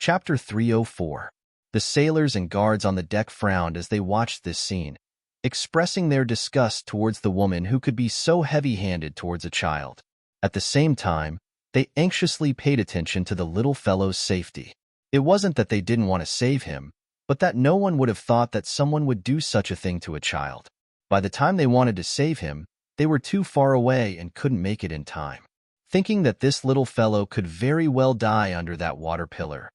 Chapter 304. The sailors and guards on the deck frowned as they watched this scene, expressing their disgust towards the woman who could be so heavy-handed towards a child. At the same time, they anxiously paid attention to the little fellow's safety. It wasn't that they didn't want to save him, but that no one would have thought that someone would do such a thing to a child. By the time they wanted to save him, they were too far away and couldn't make it in time. Thinking that this little fellow could very well die under that water pillar,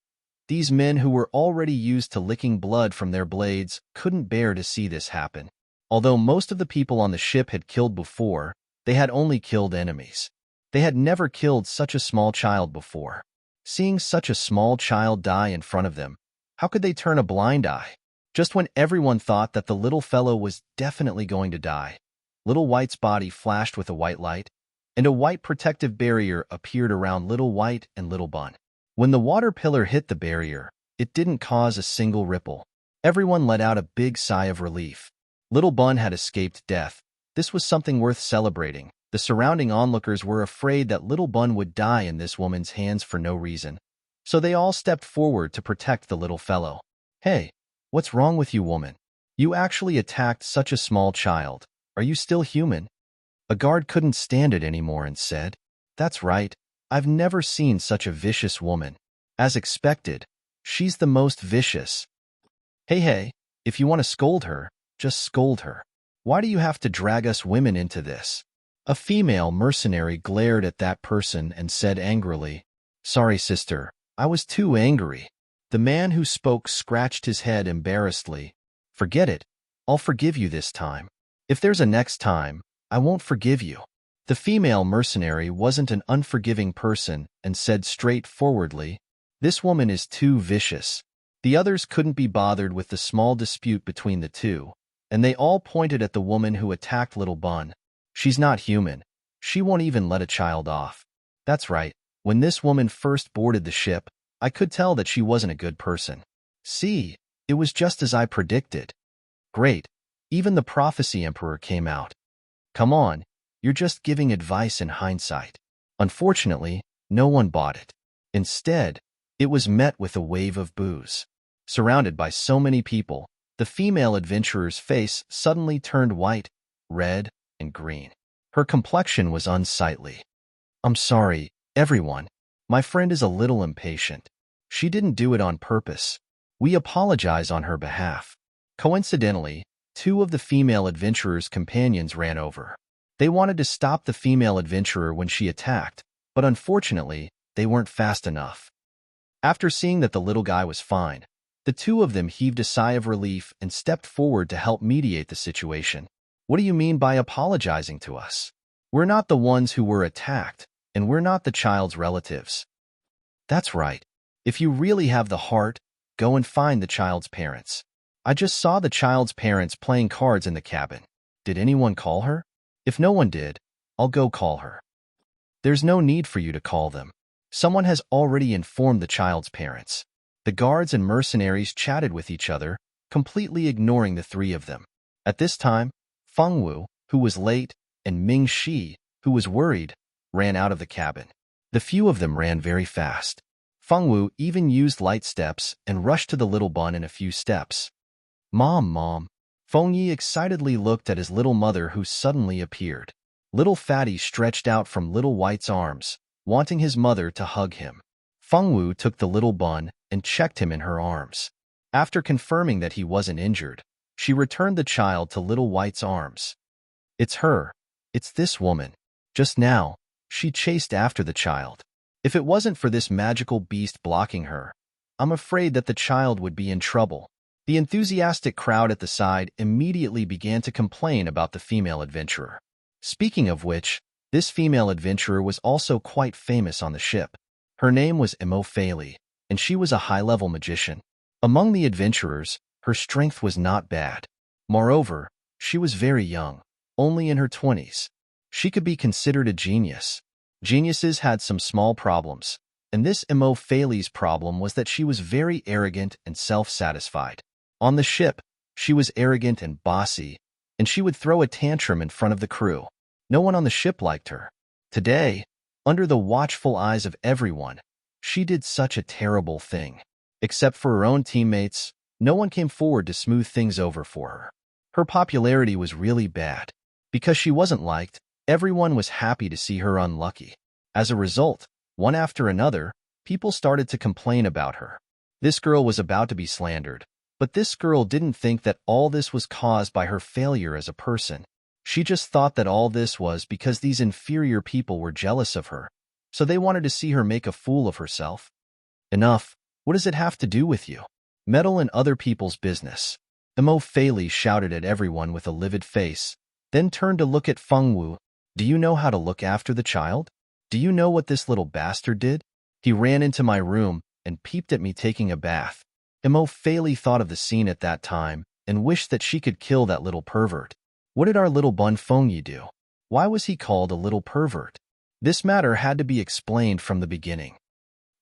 these men who were already used to licking blood from their blades couldn't bear to see this happen. Although most of the people on the ship had killed before, they had only killed enemies. They had never killed such a small child before. Seeing such a small child die in front of them, how could they turn a blind eye? Just when everyone thought that the little fellow was definitely going to die, Little White's body flashed with a white light, and a white protective barrier appeared around Little White and Little Bun. When the water pillar hit the barrier, it didn't cause a single ripple. Everyone let out a big sigh of relief. Little Bun had escaped death. This was something worth celebrating. The surrounding onlookers were afraid that Little Bun would die in this woman's hands for no reason, so they all stepped forward to protect the little fellow. "Hey, what's wrong with you, woman? You actually attacked such a small child. Are you still human?" A guard couldn't stand it anymore and said, "That's right. I've never seen such a vicious woman. As expected, she's the most vicious." Hey, if you want to scold her, just scold her. Why do you have to drag us women into this?" A female mercenary glared at that person and said angrily, "Sorry, sister, I was too angry." The man who spoke scratched his head embarrassedly. "Forget it. I'll forgive you this time. If there's a next time, I won't forgive you." The female mercenary wasn't an unforgiving person and said straightforwardly, "This woman is too vicious." The others couldn't be bothered with the small dispute between the two, and they all pointed at the woman who attacked Little Bun. "She's not human. She won't even let a child off." That's right. When this woman first boarded the ship, I could tell that she wasn't a good person. See, it was just as I predicted. Great. Even the prophecy emperor came out. Come on, you're just giving advice in hindsight. Unfortunately, no one bought it. Instead, it was met with a wave of boos. Surrounded by so many people, the female adventurer's face suddenly turned white, red, and green. Her complexion was unsightly. "I'm sorry, everyone. My friend is a little impatient. She didn't do it on purpose. We apologize on her behalf." Coincidentally, two of the female adventurer's companions ran over. They wanted to stop the female adventurer when she attacked, but unfortunately, they weren't fast enough. After seeing that the little guy was fine, the two of them heaved a sigh of relief and stepped forward to help mediate the situation. "What do you mean by apologizing to us? We're not the ones who were attacked, and we're not the child's relatives." "That's right. If you really have the heart, go and find the child's parents. I just saw the child's parents playing cards in the cabin. Did anyone call her? If no one did, I'll go call her." "There's no need for you to call them. Someone has already informed the child's parents." The guards and mercenaries chatted with each other, completely ignoring the three of them. At this time, Feng Wu, who was late, and Ming Shi, who was worried, ran out of the cabin. The few of them ran very fast. Feng Wu even used light steps and rushed to the little bun in a few steps. Mom. Feng Yi excitedly looked at his little mother who suddenly appeared. Little Fatty stretched out from Little White's arms, wanting his mother to hug him. Feng Wu took the little bun and checked him in her arms. After confirming that he wasn't injured, she returned the child to Little White's arms. "It's her. It's this woman. Just now, she chased after the child. If it wasn't for this magical beast blocking her, I'm afraid that the child would be in trouble." The enthusiastic crowd at the side immediately began to complain about the female adventurer. Speaking of which, this female adventurer was also quite famous on the ship. Her name was Immerse, and she was a high-level magician. Among the adventurers, her strength was not bad. Moreover, she was very young, only in her 20s. She could be considered a genius. Geniuses had some small problems, and this Immerse's problem was that she was very arrogant and self-satisfied. On the ship, she was arrogant and bossy, and she would throw a tantrum in front of the crew. No one on the ship liked her. Today, under the watchful eyes of everyone, she did such a terrible thing. Except for her own teammates, no one came forward to smooth things over for her. Her popularity was really bad. Because she wasn't liked, everyone was happy to see her unlucky. As a result, one after another, people started to complain about her. This girl was about to be slandered, but this girl didn't think that all this was caused by her failure as a person. She just thought that all this was because these inferior people were jealous of her, so they wanted to see her make a fool of herself. Enough. What does it have to do with you? Meddle in other people's business. Immerse shouted at everyone with a livid face, then turned to look at Fengwu. Do you know how to look after the child? Do you know what this little bastard did? He ran into my room and peeped at me taking a bath. Immerse thought of the scene at that time and wished that she could kill that little pervert. What did our little bun Fengyi do? Why was he called a little pervert? This matter had to be explained from the beginning.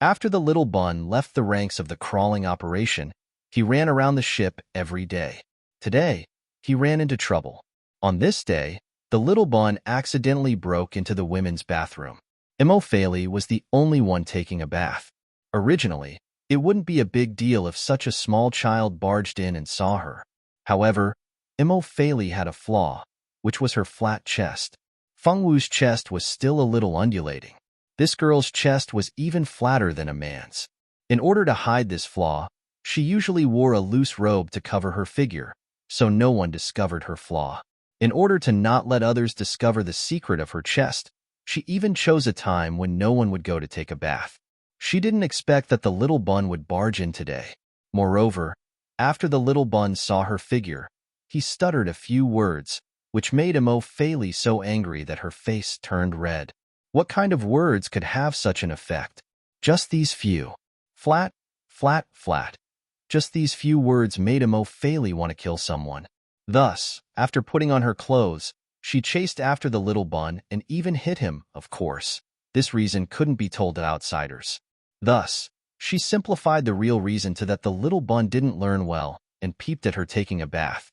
After the little bun left the ranks of the crawling operation, he ran around the ship every day. Today, he ran into trouble. On this day, the little bun accidentally broke into the women's bathroom. Immerse was the only one taking a bath. Originally, it wouldn't be a big deal if such a small child barged in and saw her. However, Immerse had a flaw, which was her flat chest. Fengwu's chest was still a little undulating. This girl's chest was even flatter than a man's. In order to hide this flaw, she usually wore a loose robe to cover her figure, so no one discovered her flaw. In order to not let others discover the secret of her chest, she even chose a time when no one would go to take a bath. She didn't expect that the little bun would barge in today. Moreover, after the little bun saw her figure, he stuttered a few words, which made Immerse so angry that her face turned red. What kind of words could have such an effect? Just these few. Flat, flat, flat. Just these few words made Immerse want to kill someone. Thus, after putting on her clothes, she chased after the little bun and even hit him, of course. This reason couldn't be told to outsiders. Thus, she simplified the real reason to that the little bun didn't learn well and peeped at her taking a bath.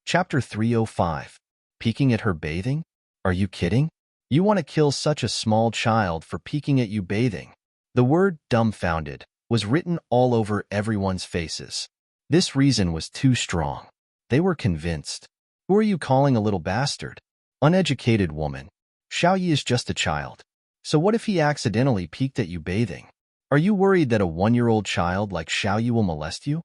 Chapter 305. Peeking at her bathing? Are you kidding? You want to kill such a small child for peeking at you bathing. The word dumbfounded was written all over everyone's faces. This reason was too strong. They were convinced. Who are you calling a little bastard? Uneducated woman. Xiaoyi is just a child. So what if he accidentally peeked at you bathing? Are you worried that a 1-year-old child like Xiaoyi will molest you?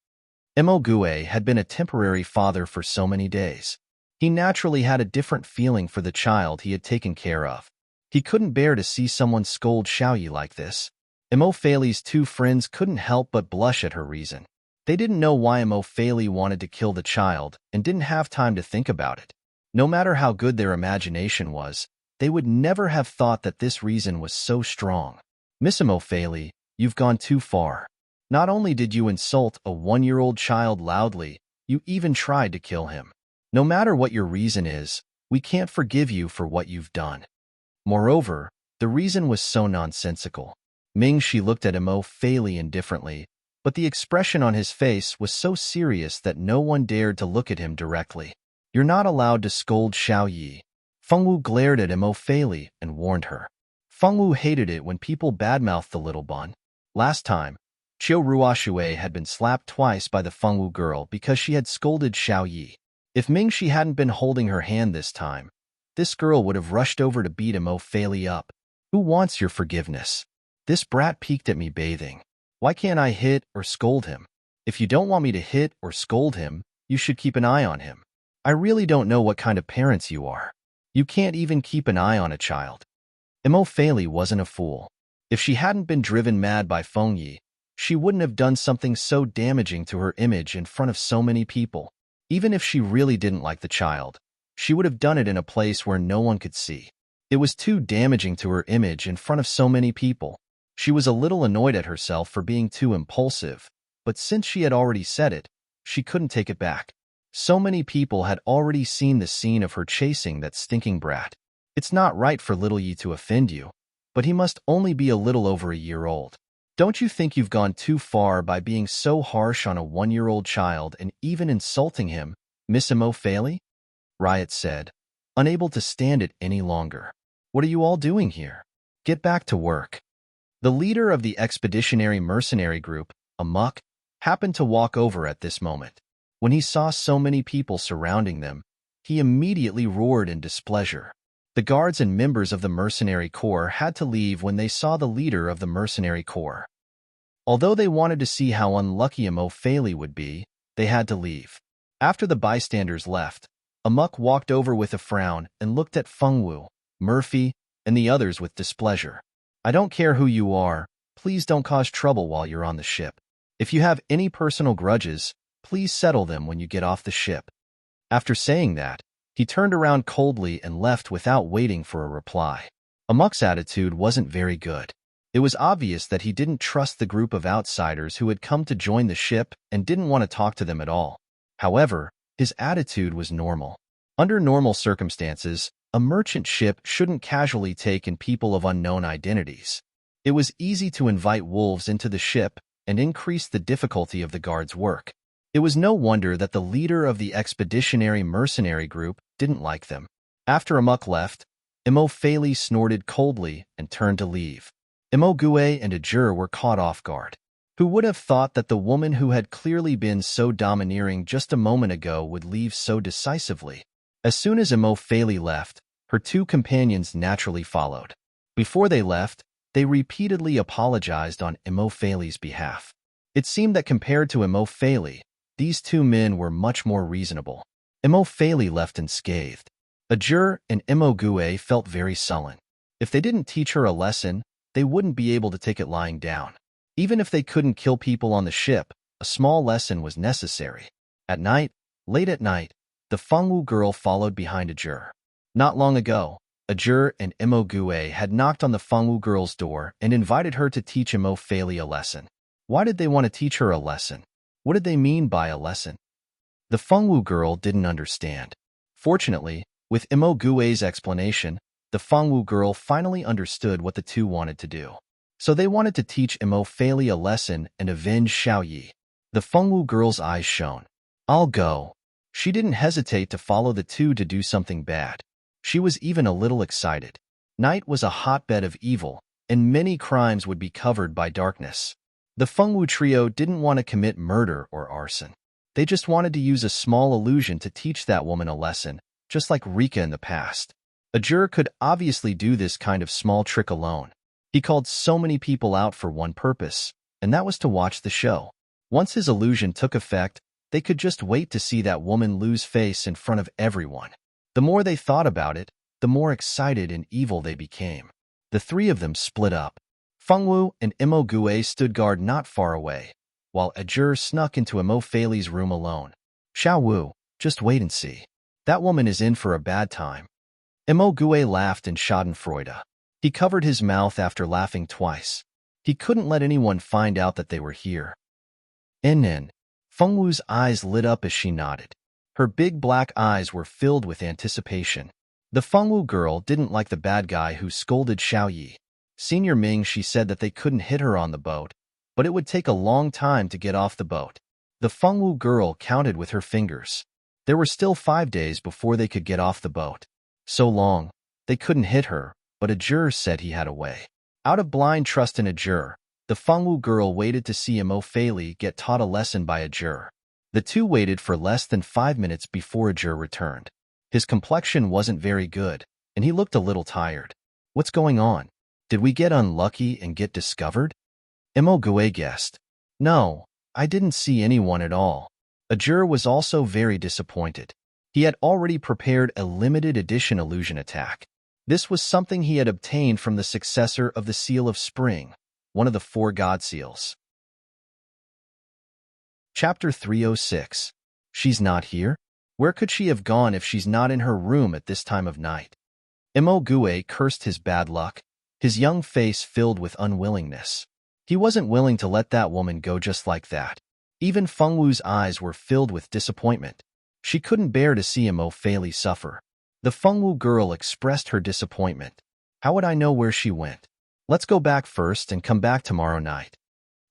Immerse had been a temporary father for so many days. He naturally had a different feeling for the child he had taken care of. He couldn't bear to see someone scold Xiaoyi like this. Immerse's two friends couldn't help but blush at her reason. They didn't know why Immerse wanted to kill the child and didn't have time to think about it. No matter how good their imagination was, they would never have thought that this reason was so strong. Miss Immerse, you've gone too far. Not only did you insult a 1-year-old child loudly, you even tried to kill him. No matter what your reason is, we can't forgive you for what you've done. Moreover, the reason was so nonsensical. She looked at Immerse indifferently, but the expression on his face was so serious that no one dared to look at him directly. You're not allowed to scold Xiaoyi. Fengwu glared at Immerse and warned her. Fengwu hated it when people badmouthed the little bun. Last time, Qiu Ruoshui had been slapped twice by the Fengwu girl because she had scolded Xiaoyi. If Mingxi hadn't been holding her hand this time, this girl would have rushed over to beat Immerse up. Who wants your forgiveness? This brat peeked at me bathing. Why can't I hit or scold him? If you don't want me to hit or scold him, you should keep an eye on him. I really don't know what kind of parents you are. You can't even keep an eye on a child. Immerse wasn't a fool. If she hadn't been driven mad by Fengyi, she wouldn't have done something so damaging to her image in front of so many people. Even if she really didn't like the child, she would have done it in a place where no one could see. It was too damaging to her image in front of so many people. She was a little annoyed at herself for being too impulsive, but since she had already said it, she couldn't take it back. So many people had already seen the scene of her chasing that stinking brat. It's not right for little Yi to offend you, but he must only be a little over a year old. Don't you think you've gone too far by being so harsh on a 1-year-old child and even insulting him, Miss Immerse? Riot said, unable to stand it any longer. What are you all doing here? Get back to work. The leader of the expeditionary mercenary group, Amok, happened to walk over at this moment. When he saw so many people surrounding them, he immediately roared in displeasure. The guards and members of the mercenary corps had to leave when they saw the leader of the mercenary corps. Although they wanted to see how unlucky Imofeli would be, they had to leave. After the bystanders left, Amok walked over with a frown and looked at Fengwu, Murphy, and the others with displeasure. I don't care who you are, please don't cause trouble while you're on the ship. If you have any personal grudges, please settle them when you get off the ship. After saying that, he turned around coldly and left without waiting for a reply. Amok's attitude wasn't very good. It was obvious that he didn't trust the group of outsiders who had come to join the ship and didn't want to talk to them at all. However, his attitude was normal. Under normal circumstances, a merchant ship shouldn't casually take in people of unknown identities. It was easy to invite wolves into the ship and increase the difficulty of the guards' work. It was no wonder that the leader of the expeditionary mercenary group didn't like them. After Amok left, Imofeli snorted coldly and turned to leave. Imogue and Ajur were caught off guard. Who would have thought that the woman who had clearly been so domineering just a moment ago would leave so decisively? As soon as Imofeli left, her two companions naturally followed. Before they left, they repeatedly apologized on Imofeli's behalf. It seemed that compared to Imofeli, these two men were much more reasonable. Imofeli left unscathed. Ajur and Imogue felt very sullen. If they didn't teach her a lesson, they wouldn't be able to take it lying down. Even if they couldn't kill people on the ship, a small lesson was necessary. At night, late at night, the Fengwu girl followed behind Ajur. Not long ago, Ajur and Imogue had knocked on the Fengwu girl's door and invited her to teach Imofeli a lesson. Why did they want to teach her a lesson? What did they mean by a lesson? The Fengwu girl didn't understand. Fortunately, with Imogue's explanation, the Fengwu girl finally understood what the two wanted to do. So they wanted to teach Imofeli a lesson and avenge Xiaoyi. The Fengwu girl's eyes shone. I'll go. She didn't hesitate to follow the two to do something bad. She was even a little excited. Night was a hotbed of evil, and many crimes would be covered by darkness. The Fengwu trio didn't want to commit murder or arson. They just wanted to use a small illusion to teach that woman a lesson, just like Rika in the past. Ajur could obviously do this kind of small trick alone. He called so many people out for one purpose, and that was to watch the show. Once his illusion took effect, they could just wait to see that woman lose face in front of everyone. The more they thought about it, the more excited and evil they became. The three of them split up. Fengwu and Imogue stood guard not far away, while Ajur snuck into Imofeli's room alone. Xiaowu, just wait and see. That woman is in for a bad time. Imogue laughed in schadenfreude. He covered his mouth after laughing twice. He couldn't let anyone find out that they were here. Nen. Fengwu's eyes lit up as she nodded. Her big black eyes were filled with anticipation. The Fengwu girl didn't like the bad guy who scolded Xiaoyi. Senior Ming, she said that they couldn't hit her on the boat, but it would take a long time to get off the boat. The Fengwu girl counted with her fingers. There were still 5 days before they could get off the boat. So long, they couldn't hit her, but Ajur said he had a way. Out of blind trust in Ajur, the Fengwu girl waited to see Imofeli get taught a lesson by Ajur. The two waited for less than 5 minutes before Ajur returned. His complexion wasn't very good, and he looked a little tired. What's going on? Did we get unlucky and get discovered? Imogue guessed. No, I didn't see anyone at all. Ajur was also very disappointed. He had already prepared a limited edition illusion attack. This was something he had obtained from the successor of the Seal of Spring, one of the 4 God Seals. Chapter 306. She's not here? Where could she have gone if she's not in her room at this time of night? Imogue cursed his bad luck, his young face filled with unwillingness. He wasn't willing to let that woman go just like that. Even Fengwu's eyes were filled with disappointment. She couldn't bear to see Imofeli suffer. The Fengwu girl expressed her disappointment. How would I know where she went? Let's go back first and come back tomorrow night.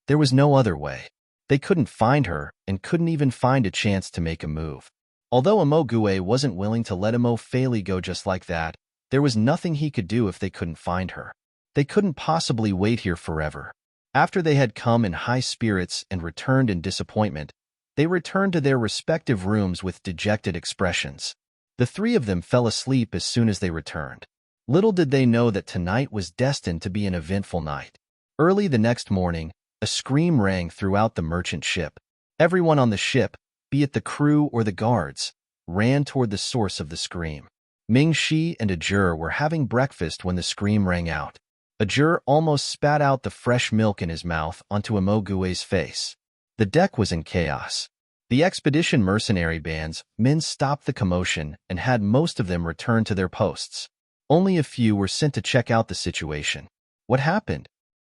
There was no other way. They couldn't find her and couldn't even find a chance to make a move. Although Imogue wasn't willing to let Imofeli go just like that, there was nothing he could do if they couldn't find her. They couldn't possibly wait here forever. After they had come in high spirits and returned in disappointment, they returned to their respective rooms with dejected expressions. The three of them fell asleep as soon as they returned. Little did they know that tonight was destined to be an eventful night. Early the next morning, a scream rang throughout the merchant ship. Everyone on the ship, be it the crew or the guards, ran toward the source of the scream. Ming-Shi and Ajur were having breakfast when the scream rang out. Ajur almost spat out the fresh milk in his mouth onto Imogue's face. The deck was in chaos. The expedition mercenary bands men stopped the commotion and had most of them return to their posts. Only a few were sent to check out the situation. What happened?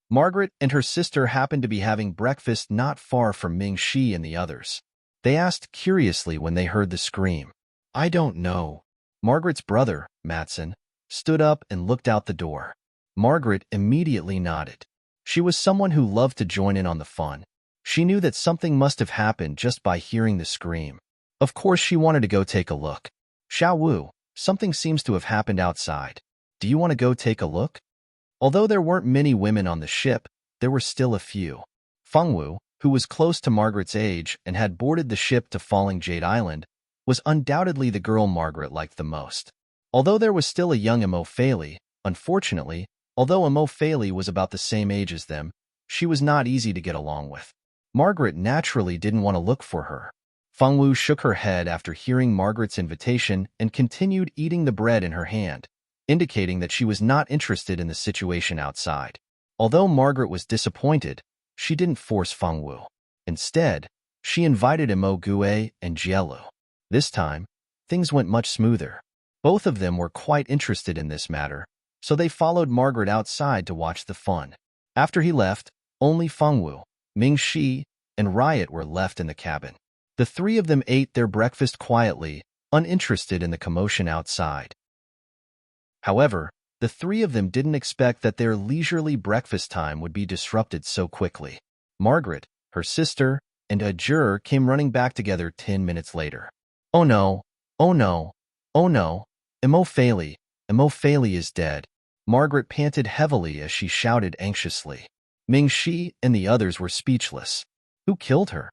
Margaret and her sister happened to be having breakfast not far from Ming-Shi and the others. They asked curiously when they heard the scream. I don't know. Margaret's brother, Matson, stood up and looked out the door. Margaret immediately nodded. She was someone who loved to join in on the fun. She knew that something must have happened just by hearing the scream. Of course, she wanted to go take a look. Xiao Wu, something seems to have happened outside. Do you want to go take a look? Although there weren't many women on the ship, there were still a few. Feng Wu, who was close to Margaret's age and had boarded the ship to Falling Jade Island, was undoubtedly the girl Margaret liked the most. Although there was still a young Immerse, unfortunately, although Immerse was about the same age as them, she was not easy to get along with. Margaret naturally didn't want to look for her. Feng Wu shook her head after hearing Margaret's invitation and continued eating the bread in her hand, indicating that she was not interested in the situation outside. Although Margaret was disappointed, she didn't force Feng Wu. Instead, she invited Imogue and Jielu. This time, things went much smoother. Both of them were quite interested in this matter, so they followed Margaret outside to watch the fun. After he left, only Feng Wu, Ming-Shi, and Riot were left in the cabin. The three of them ate their breakfast quietly, uninterested in the commotion outside. However, the three of them didn't expect that their leisurely breakfast time would be disrupted so quickly. Margaret, her sister, and Ajur came running back together 10 minutes later. Oh no, oh no, oh no, Immerse is dead. Margaret panted heavily as she shouted anxiously. Ming-Shi and the others were speechless. Who killed her?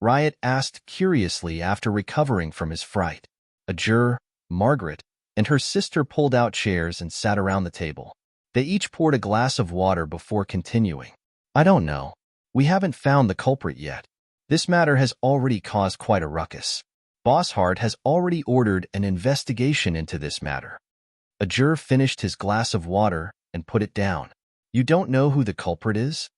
Riot asked curiously after recovering from his fright. Ajur, Margaret, and her sister pulled out chairs and sat around the table. They each poured a glass of water before continuing. I don't know. We haven't found the culprit yet. This matter has already caused quite a ruckus. Bosshart has already ordered an investigation into this matter. Ajur finished his glass of water and put it down. You don't know who the culprit is?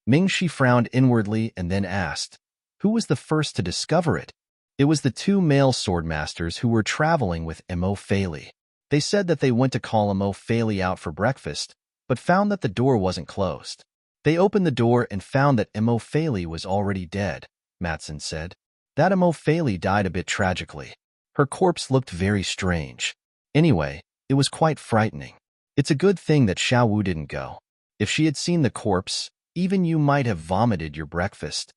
Ming-Shi frowned inwardly and then asked, who was the first to discover it? It was the two male swordmasters who were traveling with Immerse. They said that they went to call Immerse out for breakfast, but found that the door wasn't closed. They opened the door and found that Immerse was already dead, Matson said. That Immerse died a bit tragically. Her corpse looked very strange. Anyway, it was quite frightening. It's a good thing that Xiao Wu didn't go. If she had seen the corpse, even you might have vomited your breakfast.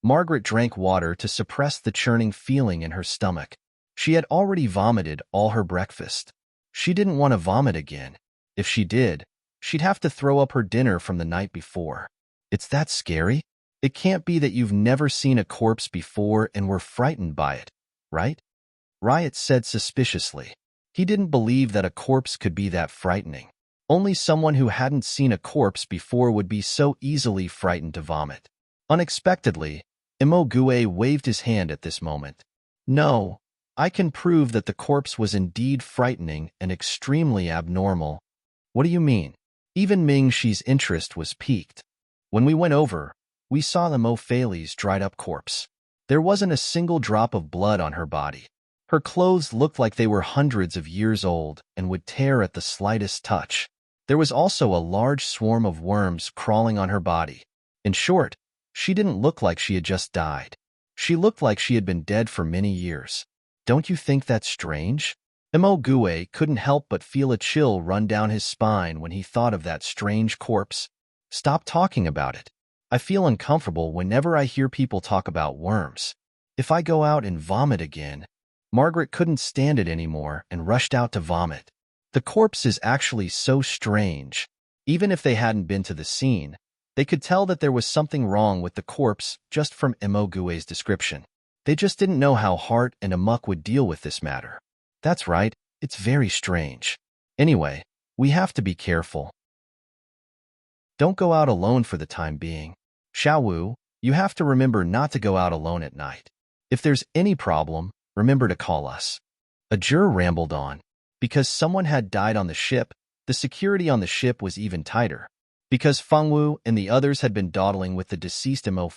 Margaret drank water to suppress the churning feeling in her stomach. She had already vomited all her breakfast. She didn't want to vomit again. If she did, she'd have to throw up her dinner from the night before. It's that scary? It can't be that you've never seen a corpse before and were frightened by it, right? Riot said suspiciously. He didn't believe that a corpse could be that frightening. Only someone who hadn't seen a corpse before would be so easily frightened to vomit. Unexpectedly, Imogue waved his hand at this moment. No, I can prove that the corpse was indeed frightening and extremely abnormal. What do you mean? Even Ming-Shi's interest was piqued. When we went over, we saw Immerse's dried-up corpse. There wasn't a single drop of blood on her body. Her clothes looked like they were hundreds of years old and would tear at the slightest touch. There was also a large swarm of worms crawling on her body. In short, she didn't look like she had just died. She looked like she had been dead for many years. Don't you think that's strange? Imogue couldn't help but feel a chill run down his spine when he thought of that strange corpse. Stop talking about it. I feel uncomfortable whenever I hear people talk about worms. If I go out and vomit again... Margaret couldn't stand it anymore and rushed out to vomit. The corpse is actually so strange. Even if they hadn't been to the scene, they could tell that there was something wrong with the corpse just from Imogue's description. They just didn't know how Hart and Amok would deal with this matter. That's right, it's very strange. Anyway, we have to be careful. Don't go out alone for the time being. Xiaowu, you have to remember not to go out alone at night. If there's any problem, remember to call us. Ajur rambled on. Because someone had died on the ship, the security on the ship was even tighter. Because Fengwu and the others had been dawdling with the deceased Imo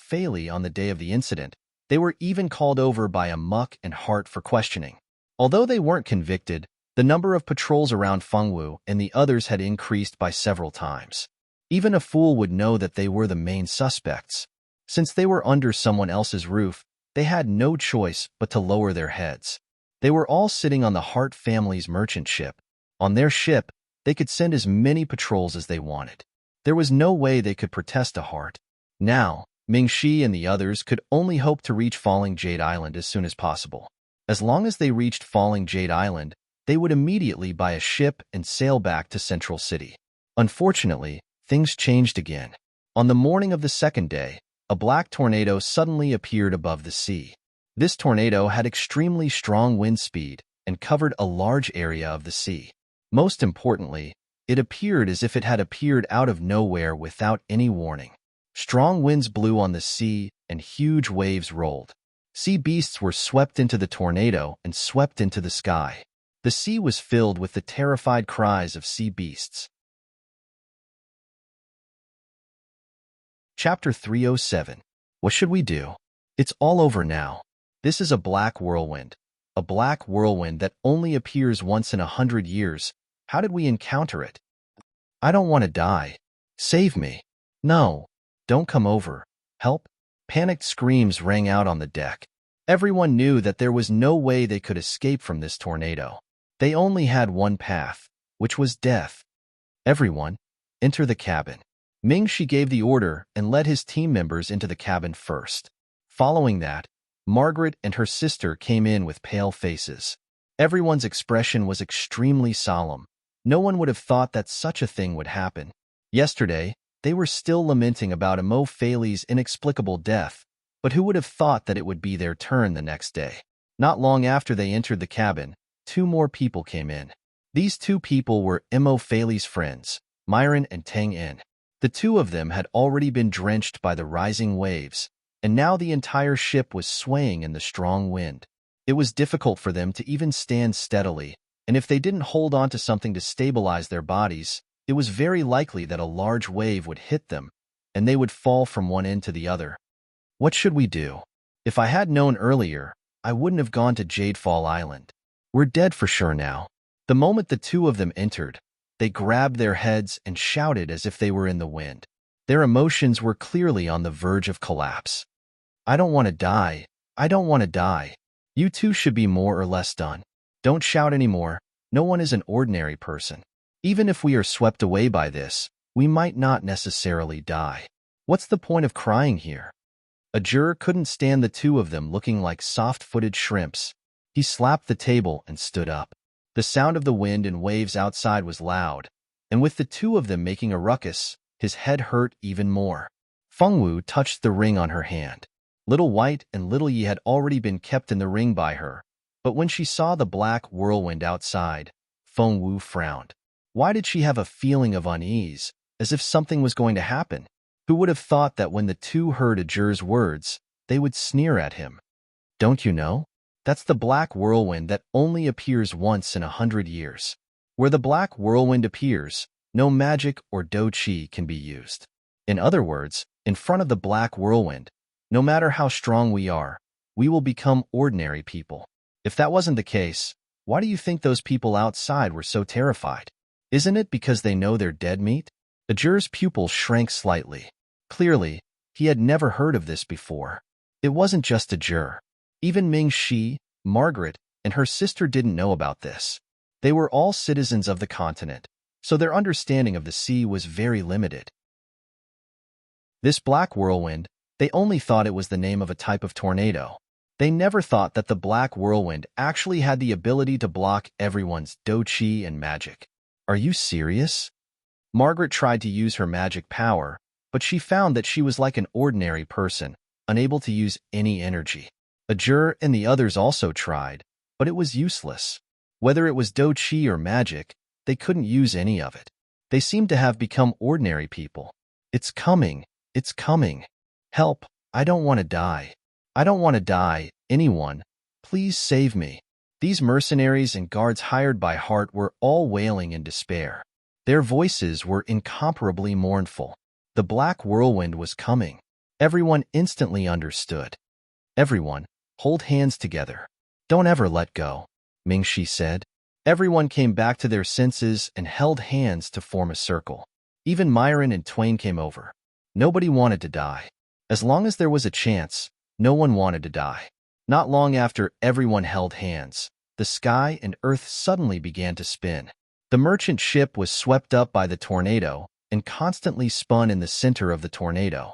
on the day of the incident, they were even called over by Amok and Hart for questioning. Although they weren't convicted, the number of patrols around Fengwu and the others had increased by several times. Even a fool would know that they were the main suspects. Since they were under someone else's roof, they had no choice but to lower their heads. They were all sitting on the Hart family's merchant ship. On their ship, they could send as many patrols as they wanted. There was no way they could protest to Hart. Now, Mingxi and the others could only hope to reach Falling Jade Island as soon as possible. As long as they reached Falling Jade Island, they would immediately buy a ship and sail back to Central City. Unfortunately, things changed again. On the morning of the second day, a black tornado suddenly appeared above the sea. This tornado had extremely strong wind speed and covered a large area of the sea. Most importantly, it appeared as if it had appeared out of nowhere without any warning. Strong winds blew on the sea and huge waves rolled. Sea beasts were swept into the tornado and swept into the sky. The sea was filled with the terrified cries of sea beasts. Chapter 307. What should we do? It's all over now. This is a black whirlwind that only appears once in 100 years. How did we encounter it? I don't want to die. Save me. No. Don't come over. Help. Panicked screams rang out on the deck. Everyone knew that there was no way they could escape from this tornado. They only had one path, which was death. Everyone, enter the cabin. Mingxi gave the order and led his team members into the cabin first. Following that, Margaret and her sister came in with pale faces. Everyone's expression was extremely solemn. No one would have thought that such a thing would happen. Yesterday, they were still lamenting about Imo Fei's inexplicable death, but who would have thought that it would be their turn the next day? Not long after they entered the cabin, two more people came in. These two people were Imo Fei's friends, Myron and Tang In. The two of them had already been drenched by the rising waves, and now the entire ship was swaying in the strong wind. It was difficult for them to even stand steadily, and if they didn't hold on to something to stabilize their bodies, it was very likely that a large wave would hit them, and they would fall from one end to the other. What should we do? If I had known earlier, I wouldn't have gone to Jadefall Island. We're dead for sure now. The moment the two of them entered, they grabbed their heads and shouted as if they were in the wind. Their emotions were clearly on the verge of collapse. I don't want to die. I don't want to die. You two should be more or less done. Don't shout anymore. No one is an ordinary person. Even if we are swept away by this, we might not necessarily die. What's the point of crying here? Ajur couldn't stand the two of them looking like soft-footed shrimps. He slapped the table and stood up. The sound of the wind and waves outside was loud, and with the two of them making a ruckus, his head hurt even more. Fengwu touched the ring on her hand. Little White and Little Yi had already been kept in the ring by her, but when she saw the black whirlwind outside, Fengwu frowned. Why did she have a feeling of unease, as if something was going to happen? Who would have thought that when the two heard Ajur's words, they would sneer at him? Don't you know? That's the black whirlwind that only appears once in 100 years. Where the black whirlwind appears, no magic or do-chi can be used. In other words, in front of the black whirlwind, no matter how strong we are, we will become ordinary people. If that wasn't the case, why do you think those people outside were so terrified? Isn't it because they know they're dead meat? Ajur's pupil shrank slightly. Clearly, he had never heard of this before. It wasn't just Ajur. Even Mingxi, Margaret, and her sister didn't know about this. They were all citizens of the continent, so their understanding of the sea was very limited. This black whirlwind, they only thought it was the name of a type of tornado. They never thought that the black whirlwind actually had the ability to block everyone's do-chi and magic. Are you serious? Margaret tried to use her magic power, but she found that she was like an ordinary person, unable to use any energy. Ajur and the others also tried, but it was useless. Whether it was Do Chi or magic, they couldn't use any of it. They seemed to have become ordinary people. It's coming. It's coming. Help. I don't want to die. I don't want to die. Anyone. Please save me. These mercenaries and guards hired by Hart were all wailing in despair. Their voices were incomparably mournful. The black whirlwind was coming. Everyone instantly understood. Everyone, hold hands together. Don't ever let go, Mingxi said. Everyone came back to their senses and held hands to form a circle. Even Myron and Twain came over. Nobody wanted to die. As long as there was a chance, no one wanted to die. Not long after everyone held hands, the sky and earth suddenly began to spin. The merchant ship was swept up by the tornado and constantly spun in the center of the tornado.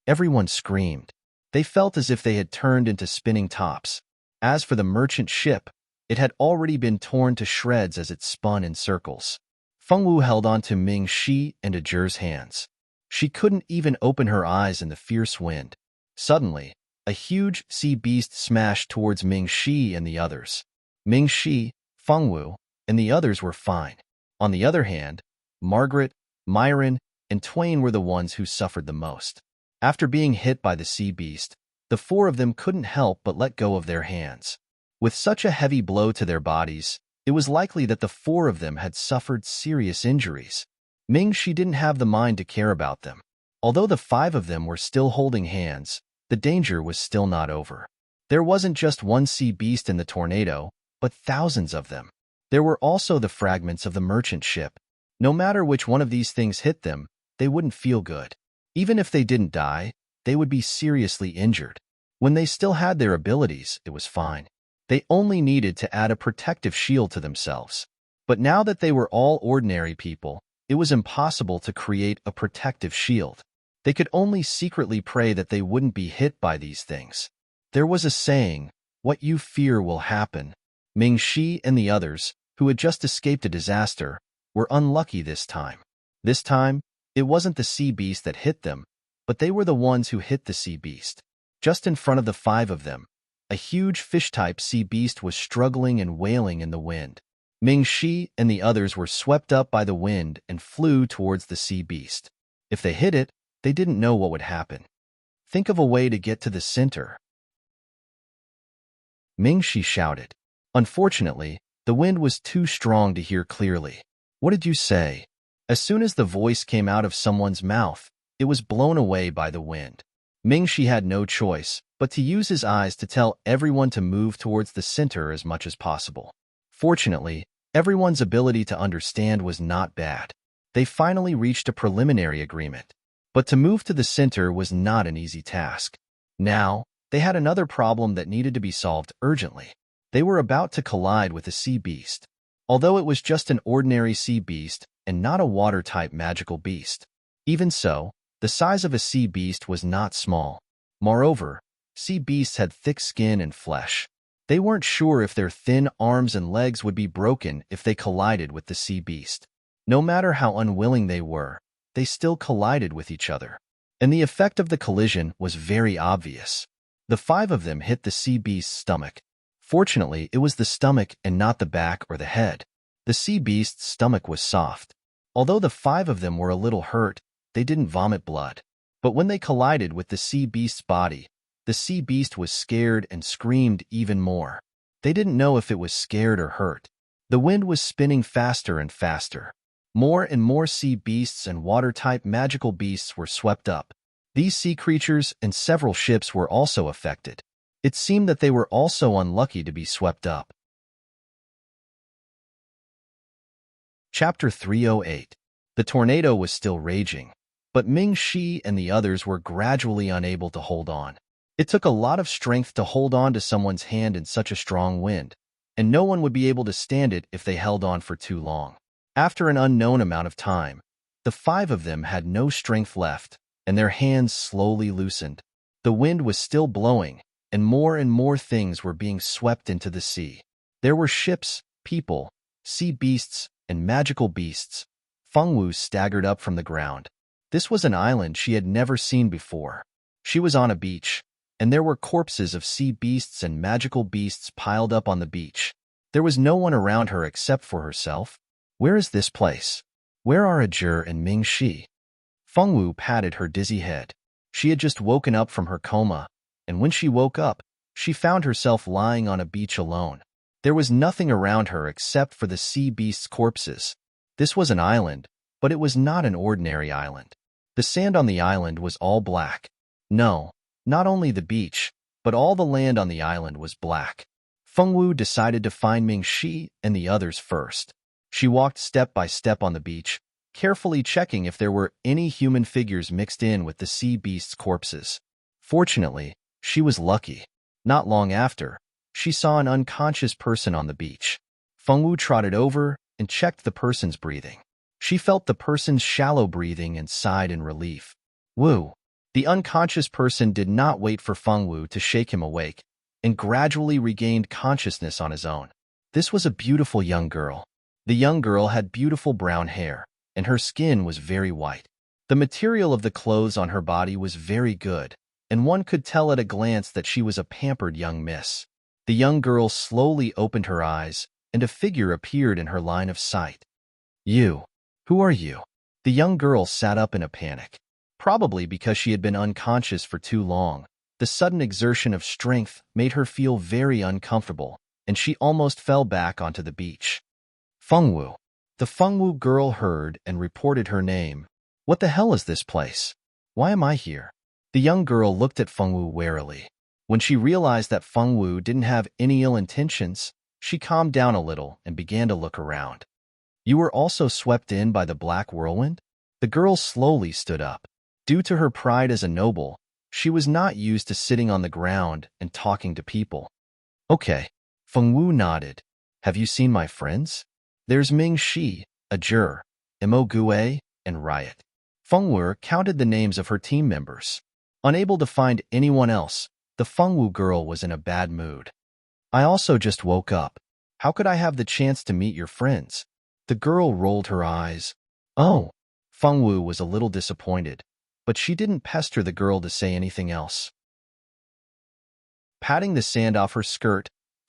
Everyone screamed. They felt as if they had turned into spinning tops. As for the merchant ship, it had already been torn to shreds as it spun in circles. Fengwu held on to Ming Shi and Ajur's hands. She couldn't even open her eyes in the fierce wind. Suddenly, a huge sea beast smashed towards Ming Shi and the others. Ming Shi, Fengwu, and the others were fine. On the other hand, Margaret, Myron, and Twain were the ones who suffered the most. After being hit by the sea beast, the four of them couldn't help but let go of their hands. With such a heavy blow to their bodies, it was likely that the four of them had suffered serious injuries. Ming Shi didn't have the mind to care about them. Although the five of them were still holding hands, the danger was still not over. There wasn't just one sea beast in the tornado, but thousands of them. There were also the fragments of the merchant ship. No matter which one of these things hit them, they wouldn't feel good. Even if they didn't die, they would be seriously injured. When they still had their abilities, it was fine. They only needed to add a protective shield to themselves. But now that they were all ordinary people, it was impossible to create a protective shield. They could only secretly pray that they wouldn't be hit by these things. There was a saying, "What you fear will happen." Ming Shi and the others, who had just escaped a disaster, were unlucky this time. This time, it wasn't the sea beast that hit them, but they were the ones who hit the sea beast. Just in front of the five of them, a huge fish-type sea beast was struggling and wailing in the wind. Ming Shi and the others were swept up by the wind and flew towards the sea beast. If they hit it, they didn't know what would happen. Think of a way to get to the center, Ming Shi shouted. Unfortunately, the wind was too strong to hear clearly. What did you say? As soon as the voice came out of someone's mouth, it was blown away by the wind. Ming Shi had no choice but to use his eyes to tell everyone to move towards the center as much as possible. Fortunately, everyone's ability to understand was not bad. They finally reached a preliminary agreement. But to move to the center was not an easy task. Now, they had another problem that needed to be solved urgently. They were about to collide with a sea beast. Although it was just an ordinary sea beast and not a water-type magical beast. Even so, the size of a sea beast was not small. Moreover, sea beasts had thick skin and flesh. They weren't sure if their thin arms and legs would be broken if they collided with the sea beast. No matter how unwilling they were, they still collided with each other. And the effect of the collision was very obvious. The five of them hit the sea beast's stomach. Fortunately, it was the stomach and not the back or the head. The sea beast's stomach was soft. Although the five of them were a little hurt, they didn't vomit blood. But when they collided with the sea beast's body, the sea beast was scared and screamed even more. They didn't know if it was scared or hurt. The wind was spinning faster and faster. More and more sea beasts and water-type magical beasts were swept up. These sea creatures and several ships were also affected. It seemed that they were also unlucky to be swept up. Chapter 308. The tornado was still raging, but Ming Shi and the others were gradually unable to hold on. It took a lot of strength to hold on to someone's hand in such a strong wind, and no one would be able to stand it if they held on for too long. After an unknown amount of time, the five of them had no strength left, and their hands slowly loosened. The wind was still blowing, and more things were being swept into the sea. There were ships, people, sea beasts, and magical beasts. Fengwu staggered up from the ground. This was an island she had never seen before. She was on a beach, and there were corpses of sea beasts and magical beasts piled up on the beach. There was no one around her except for herself. Where is this place? Where are Ajur and Ming Shi? Fengwu patted her dizzy head. She had just woken up from her coma, and when she woke up, she found herself lying on a beach alone. There was nothing around her except for the sea beasts' corpses. This was an island, but it was not an ordinary island. The sand on the island was all black. No, not only the beach, but all the land on the island was black. Fengwu decided to find Ming Shi and the others first. She walked step by step on the beach, carefully checking if there were any human figures mixed in with the sea beasts' corpses. Fortunately, she was lucky. Not long after, she saw an unconscious person on the beach. Fengwu trotted over and checked the person's breathing. She felt the person's shallow breathing and sighed in relief. Wu. The unconscious person did not wait for Fengwu to shake him awake, and gradually regained consciousness on his own. This was a beautiful young girl. The young girl had beautiful brown hair, and her skin was very white. The material of the clothes on her body was very good, and one could tell at a glance that she was a pampered young miss. The young girl slowly opened her eyes, and a figure appeared in her line of sight. You. Who are you? The young girl sat up in a panic. Probably because she had been unconscious for too long, the sudden exertion of strength made her feel very uncomfortable, and she almost fell back onto the beach. Fengwu. The Fengwu girl heard and reported her name. What the hell is this place? Why am I here? The young girl looked at Fengwu warily. When she realized that Fengwu didn't have any ill intentions, she calmed down a little and began to look around. You were also swept in by the black whirlwind? The girl slowly stood up. Due to her pride as a noble, she was not used to sitting on the ground and talking to people. Okay. Fengwu nodded. Have you seen my friends? There's Ming Shi, Ajur, Imogue, and Riot. Fengwu counted the names of her team members. Unable to find anyone else, the Fengwu girl was in a bad mood. I also just woke up. How could I have the chance to meet your friends? The girl rolled her eyes. Oh. Fengwu was a little disappointed, but she didn't pester the girl to say anything else. Patting the sand off her skirt,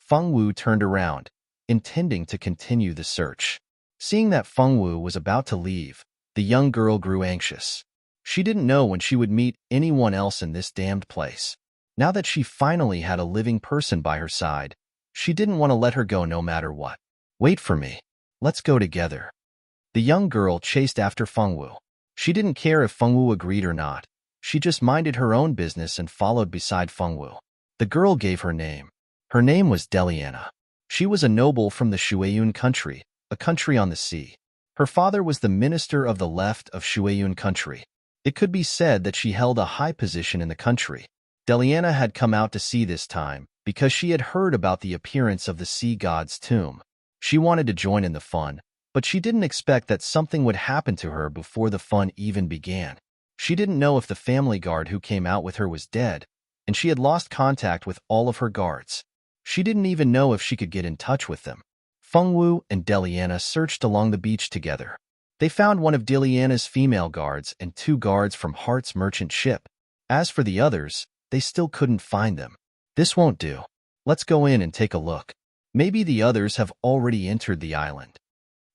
Fengwu turned around, intending to continue the search. Seeing that Fengwu was about to leave, the young girl grew anxious. She didn't know when she would meet anyone else in this damned place. Now that she finally had a living person by her side, she didn't want to let her go no matter what. Wait for me. Let's go together. The young girl chased after Fengwu. She didn't care if Fengwu agreed or not. She just minded her own business and followed beside Fengwu. The girl gave her name. Her name was Deliana. She was a noble from the Shuayun country, a country on the sea. Her father was the minister of the left of Shuayun country. It could be said that she held a high position in the country. Deliana had come out to sea this time because she had heard about the appearance of the sea god's tomb. She wanted to join in the fun, but she didn't expect that something would happen to her before the fun even began. She didn't know if the family guard who came out with her was dead, and she had lost contact with all of her guards. She didn't even know if she could get in touch with them. Fengwu and Deliana searched along the beach together. They found one of Deliana's female guards and 2 guards from Heart's merchant ship. As for the others, they still couldn't find them. This won't do. Let's go in and take a look. Maybe the others have already entered the island.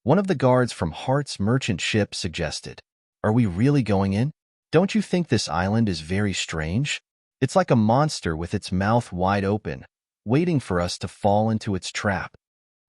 One of the guards from Heart's merchant ship suggested. Are we really going in? Don't you think this island is very strange? It's like a monster with its mouth wide open, waiting for us to fall into its trap.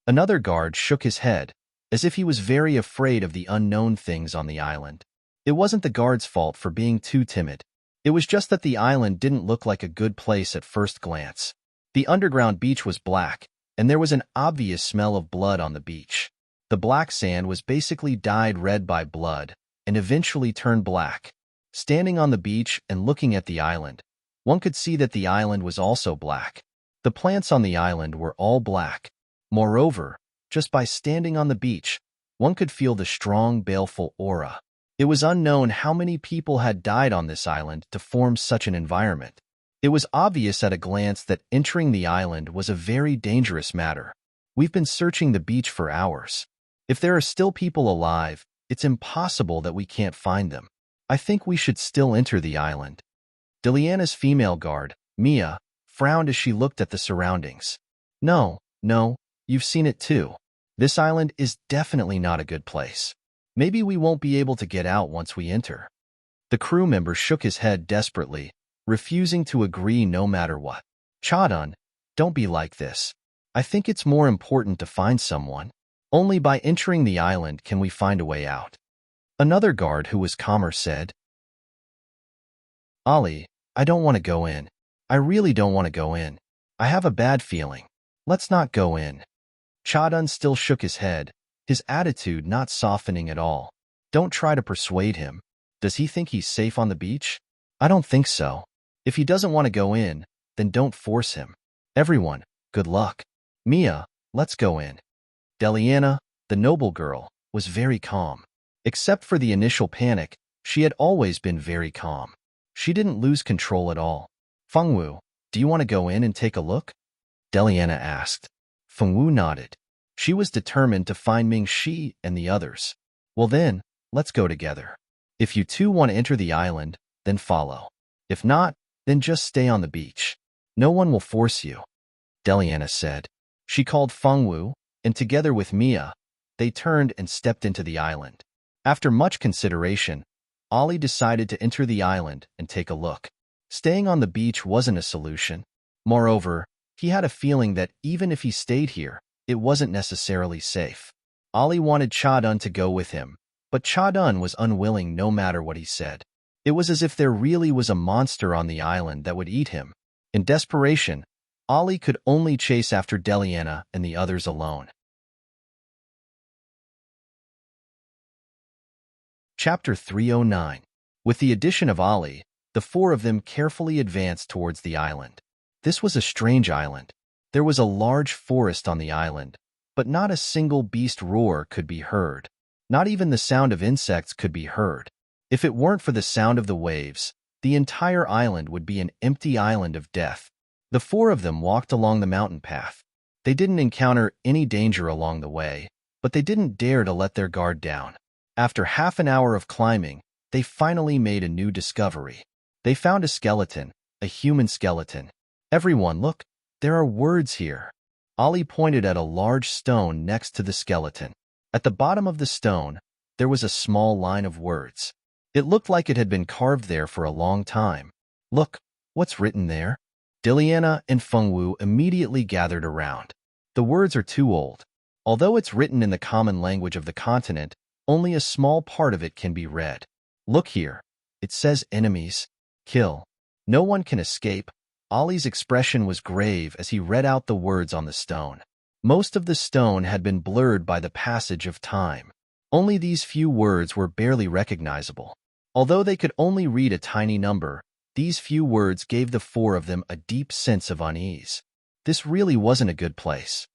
Another guard shook his head, as if he was very afraid of the unknown things on the island. It wasn't the guard's fault for being too timid. It was just that the island didn't look like a good place at first glance. The underground beach was black, and there was an obvious smell of blood on the beach. The black sand was basically dyed red by blood, and eventually turned black. Standing on the beach and looking at the island, one could see that the island was also black. The plants on the island were all black. Moreover, just by standing on the beach, one could feel the strong, baleful aura. It was unknown how many people had died on this island to form such an environment. It was obvious at a glance that entering the island was a very dangerous matter. We've been searching the beach for hours. If there are still people alive, It's impossible that we can't find them. I think we should still enter the island. Deliana's female guard, Mia, frowned as she looked at the surroundings. No, you've seen it too. This island is definitely not a good place. Maybe we won't be able to get out once we enter. The crew member shook his head desperately, refusing to agree no matter what. Chadun, don't be like this. I think it's more important to find someone. Only by entering the island can we find a way out. Another guard who was calmer said, Ali, I don't want to go in. I really don't want to go in. I have a bad feeling. Let's not go in. Chadun still shook his head, his attitude not softening at all. Don't try to persuade him. Does he think he's safe on the beach? I don't think so. If he doesn't want to go in, then don't force him. Everyone, good luck. Mia, let's go in. Deliana, the noble girl, was very calm. Except for the initial panic, she had always been very calm. She didn't lose control at all. Fengwu, do you want to go in and take a look? Deliana asked. Fengwu nodded. She was determined to find Mingxi and the others. Well then, let's go together. If you two want to enter the island, then follow. If not, then just stay on the beach. No one will force you, Deliana said. She called Fengwu, and together with Mia, they turned and stepped into the island. After much consideration, Ali decided to enter the island and take a look. Staying on the beach wasn't a solution. Moreover, he had a feeling that even if he stayed here, it wasn't necessarily safe. Ali wanted Chadun to go with him, but Chadun was unwilling no matter what he said. It was as if there really was a monster on the island that would eat him. In desperation, Ali could only chase after Deliana and the others alone. Chapter 309. With the addition of Ali, the four of them carefully advanced towards the island. This was a strange island. There was a large forest on the island, but not a single beast roar could be heard. Not even the sound of insects could be heard. If it weren't for the sound of the waves, the entire island would be an empty island of death. The four of them walked along the mountain path. They didn't encounter any danger along the way, but they didn't dare to let their guard down. After half an hour of climbing, they finally made a new discovery. They found a skeleton, a human skeleton. Everyone, look, there are words here. Ali pointed at a large stone next to the skeleton. At the bottom of the stone, there was a small line of words. It looked like it had been carved there for a long time. Look, what's written there? Deliana and Fengwu immediately gathered around. The words are too old. Although it's written in the common language of the continent, only a small part of it can be read. Look here. It says enemies. Kill. No one can escape. Ali's expression was grave as he read out the words on the stone. Most of the stone had been blurred by the passage of time. Only these few words were barely recognizable. Although they could only read a tiny number, these few words gave the four of them a deep sense of unease. This really wasn't a good place.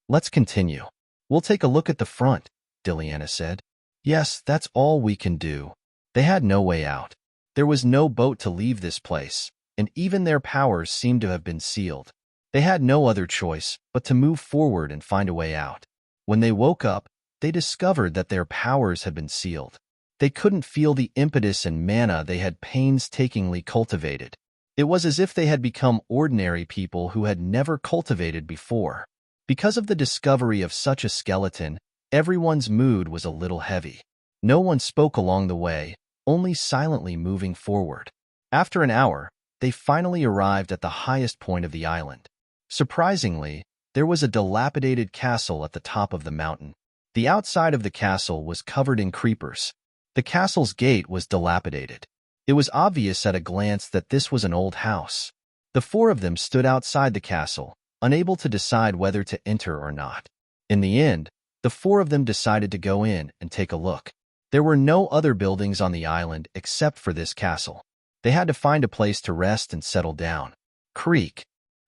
Let's continue. We'll take a look at the front, Deliana said. Yes, that's all we can do. They had no way out. There was no boat to leave this place, and even their powers seemed to have been sealed. They had no other choice but to move forward and find a way out. When they woke up, they discovered that their powers had been sealed. They couldn't feel the impetus and mana they had painstakingly cultivated. It was as if they had become ordinary people who had never cultivated before. Because of the discovery of such a skeleton, everyone's mood was a little heavy. No one spoke along the way, only silently moving forward. After an hour, they finally arrived at the highest point of the island. Surprisingly, there was a dilapidated castle at the top of the mountain. The outside of the castle was covered in creepers. The castle's gate was dilapidated. It was obvious at a glance that this was an old house. The four of them stood outside the castle, unable to decide whether to enter or not. In the end, the four of them decided to go in and take a look. There were no other buildings on the island except for this castle. They had to find a place to rest and settle down. Creak.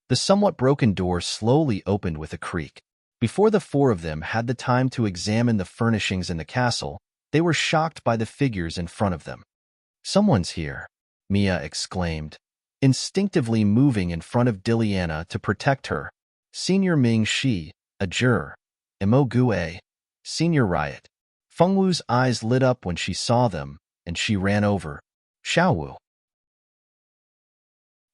The somewhat broken door slowly opened with a creak. Before the four of them had the time to examine the furnishings in the castle, they were shocked by the figures in front of them. Someone's here, Mia exclaimed, instinctively moving in front of Deliana to protect her. Senior Ming Shi, a juror. Imo Gue, Senior Riot. Fengwu's eyes lit up when she saw them, and she ran over. Xiaowu.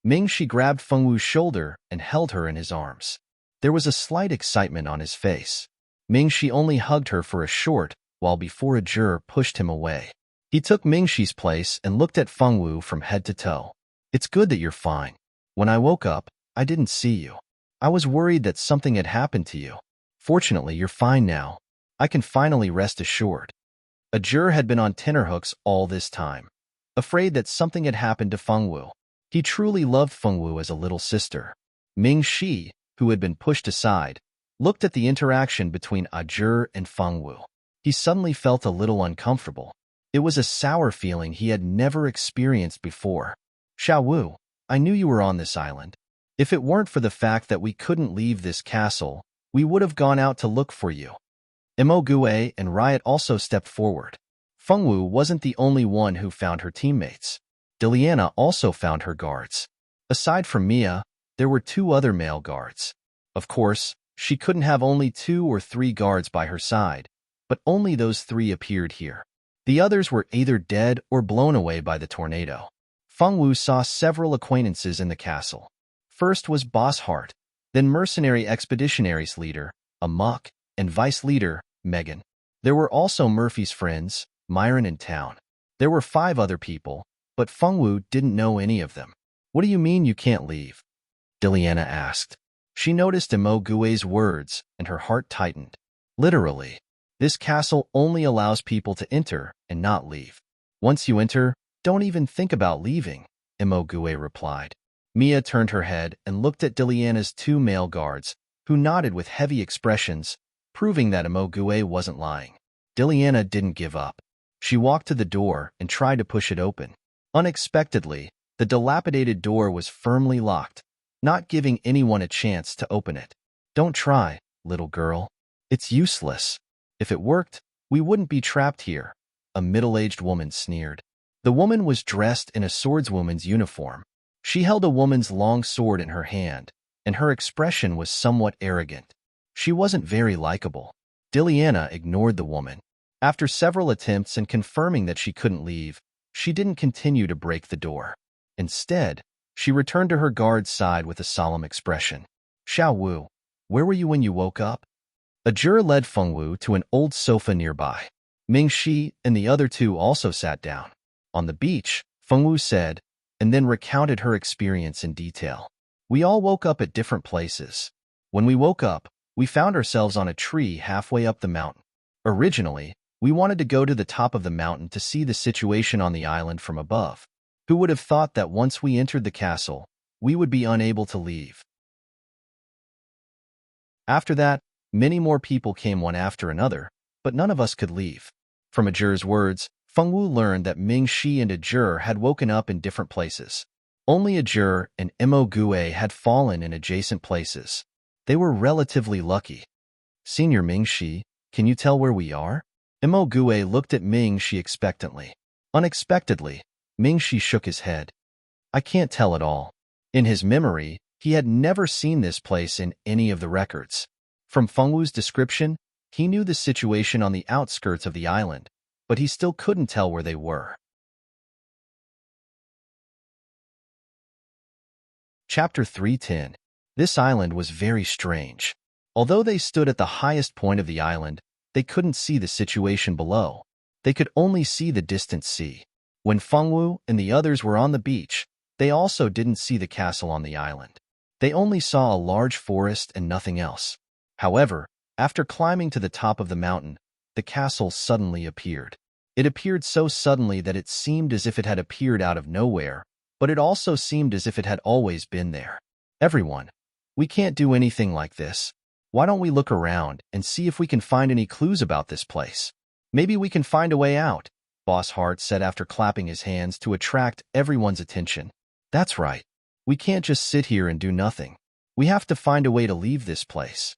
Mingxi grabbed Fengwu's shoulder and held her in his arms. There was a slight excitement on his face. Mingxi only hugged her for a short while before a juror pushed him away. He took Mingxi's place and looked at Fengwu from head to toe. It's good that you're fine. When I woke up, I didn't see you. I was worried that something had happened to you. Fortunately, you're fine now. I can finally rest assured. A juror had been on tenterhooks all this time, afraid that something had happened to Fengwu. He truly loved Fengwu as a little sister. Mingxi, who had been pushed aside, looked at the interaction between a juror and Fengwu. He suddenly felt a little uncomfortable. It was a sour feeling he had never experienced before. Xiaowu, I knew you were on this island. If it weren't for the fact that we couldn't leave this castle, we would have gone out to look for you. Imogue and Riot also stepped forward. Fengwu wasn't the only one who found her teammates. Diliana also found her guards. Aside from Mia, there were 2 other male guards. Of course, she couldn't have only 2 or 3 guards by her side, but only those 3 appeared here. The others were either dead or blown away by the tornado. Fengwu saw several acquaintances in the castle. First was Boss Hart, then Mercenary Expeditionaries leader, Amok, and Vice leader, Megan. There were also Murphy's friends, Myron and Town. There were 5 other people, but Fengwu didn't know any of them. What do you mean you can't leave? Diliana asked. She noticed Imogue's words, and her heart tightened. Literally, this castle only allows people to enter and not leave. Once you enter, don't even think about leaving, Imogue replied. Mia turned her head and looked at Diliana's 2 male guards, who nodded with heavy expressions, proving that Imogue wasn't lying. Diliana didn't give up. She walked to the door and tried to push it open. Unexpectedly, the dilapidated door was firmly locked, not giving anyone a chance to open it. Don't try, little girl. It's useless. If it worked, we wouldn't be trapped here, a middle-aged woman sneered. The woman was dressed in a swordswoman's uniform. She held a woman's long sword in her hand, and her expression was somewhat arrogant. She wasn't very likable. Diliana ignored the woman. After several attempts and confirming that she couldn't leave, she didn't continue to break the door. Instead, she returned to her guard's side with a solemn expression. Xiaowu, where were you when you woke up? A juror led Fengwu to an old sofa nearby. Mingxi and the other 2 also sat down. On the beach, Fengwu said, and then recounted her experience in detail. We all woke up at different places. When we woke up, we found ourselves on a tree halfway up the mountain. Originally, we wanted to go to the top of the mountain to see the situation on the island from above. Who would have thought that once we entered the castle, we would be unable to leave? After that, many more people came one after another, but none of us could leave. From a juror's words, Fengwu learned that Mingxi and a juror had woken up in different places. Only a juror and Imogue had fallen in adjacent places. They were relatively lucky. Senior Mingxi, can you tell where we are? Imogue looked at Mingxi expectantly. Unexpectedly, Mingxi shook his head. I can't tell at all. In his memory, he had never seen this place in any of the records. From Fengwu's description, he knew the situation on the outskirts of the island, but he still couldn't tell where they were. Chapter 310. This island was very strange. Although they stood at the highest point of the island, they couldn't see the situation below. They could only see the distant sea. When Fengwu and the others were on the beach, they also didn't see the castle on the island. They only saw a large forest and nothing else. However, after climbing to the top of the mountain, the castle suddenly appeared. It appeared so suddenly that it seemed as if it had appeared out of nowhere, but it also seemed as if it had always been there. Everyone, we can't do anything like this. Why don't we look around and see if we can find any clues about this place? Maybe we can find a way out, Boss Hart said after clapping his hands to attract everyone's attention. That's right. We can't just sit here and do nothing. We have to find a way to leave this place.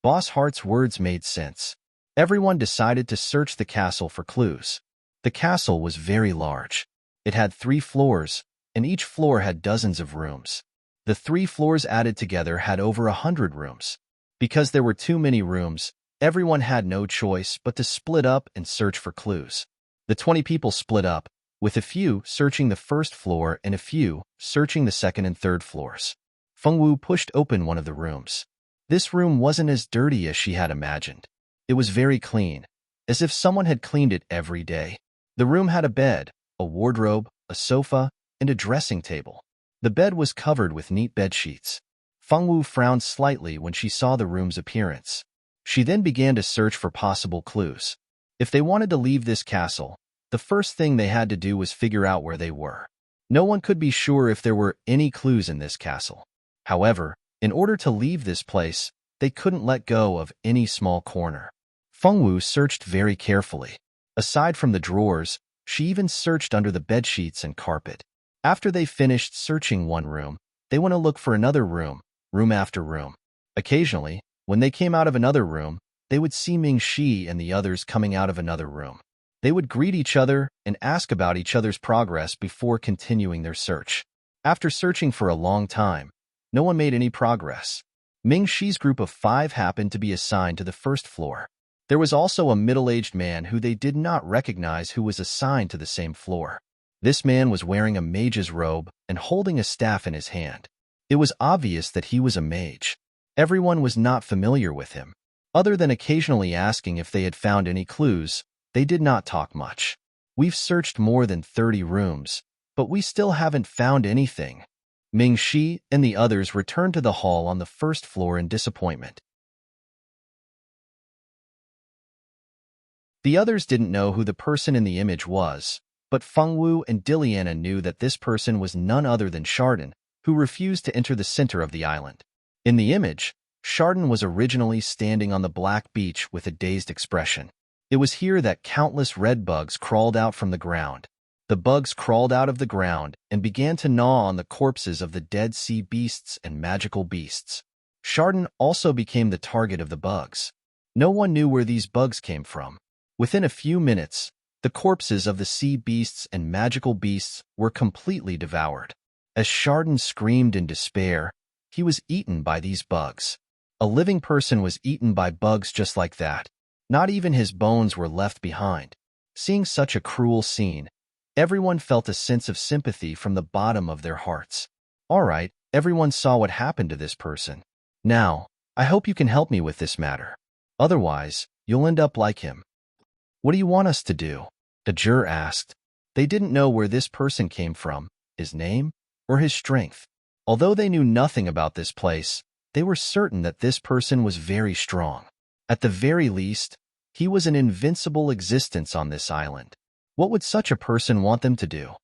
Boss Hart's words made sense. Everyone decided to search the castle for clues. The castle was very large. It had 3 floors, and each floor had dozens of rooms. The 3 floors added together had over 100 rooms. Because there were too many rooms, Everyone had no choice but to split up and search for clues. The 20 people split up, with a few searching the first floor and a few searching the second and third floors. Fengwu pushed open one of the rooms. This room wasn't as dirty as she had imagined. It was very clean, as if someone had cleaned it every day. The room had a bed, a wardrobe, a sofa, and a dressing table. The bed was covered with neat bed sheets. Fengwu frowned slightly when she saw the room's appearance. She then began to search for possible clues. If they wanted to leave this castle, the first thing they had to do was figure out where they were. No one could be sure if there were any clues in this castle. However, in order to leave this place, they couldn't let go of any small corner. Fengwu searched very carefully. Aside from the drawers, she even searched under the bedsheets and carpet. After they finished searching one room, they went to look for another room, room after room. Occasionally, when they came out of another room, they would see Mingxi and the others coming out of another room. They would greet each other and ask about each other's progress before continuing their search. After searching for a long time, no one made any progress. Mingxi's group of 5 happened to be assigned to the first floor. There was also a middle-aged man who they did not recognize who was assigned to the same floor. This man was wearing a mage's robe and holding a staff in his hand. It was obvious that he was a mage. Everyone was not familiar with him. Other than occasionally asking if they had found any clues, they did not talk much. We've searched more than 30 rooms, but we still haven't found anything. Mingxi and the others returned to the hall on the first floor in disappointment. The others didn't know who the person in the image was, but Fengwu and Diliana knew that this person was none other than Chardon, who refused to enter the center of the island. In the image, Chardon was originally standing on the black beach with a dazed expression. It was here that countless red bugs crawled out from the ground. The bugs crawled out of the ground and began to gnaw on the corpses of the dead sea beasts and magical beasts. Chardon also became the target of the bugs. No one knew where these bugs came from. Within a few minutes, the corpses of the sea beasts and magical beasts were completely devoured. As Chardon screamed in despair, he was eaten by these bugs. A living person was eaten by bugs just like that. Not even his bones were left behind. Seeing such a cruel scene, everyone felt a sense of sympathy from the bottom of their hearts. All right, everyone saw what happened to this person. Now, I hope you can help me with this matter. Otherwise, you'll end up like him. What do you want us to do? The juror asked. They didn't know where this person came from, his name, or his strength. Although they knew nothing about this place, they were certain that this person was very strong. At the very least, he was an invincible existence on this island. What would such a person want them to do?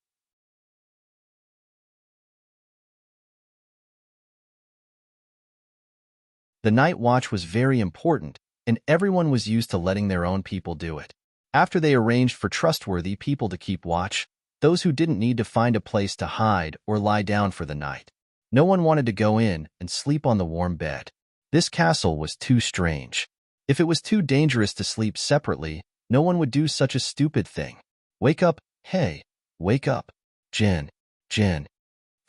The night watch was very important, and everyone was used to letting their own people do it. After they arranged for trustworthy people to keep watch, those who didn't need to find a place to hide or lie down for the night. No one wanted to go in and sleep on the warm bed. This castle was too strange. If it was too dangerous to sleep separately, no one would do such a stupid thing. Wake up, hey, wake up. Jin, Jin.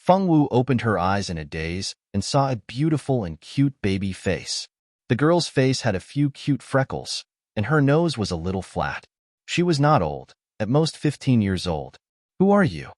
Fengwu opened her eyes in a daze and saw a beautiful and cute baby face. The girl's face had a few cute freckles, and her nose was a little flat. She was not old, at most 15 years old. Who are you?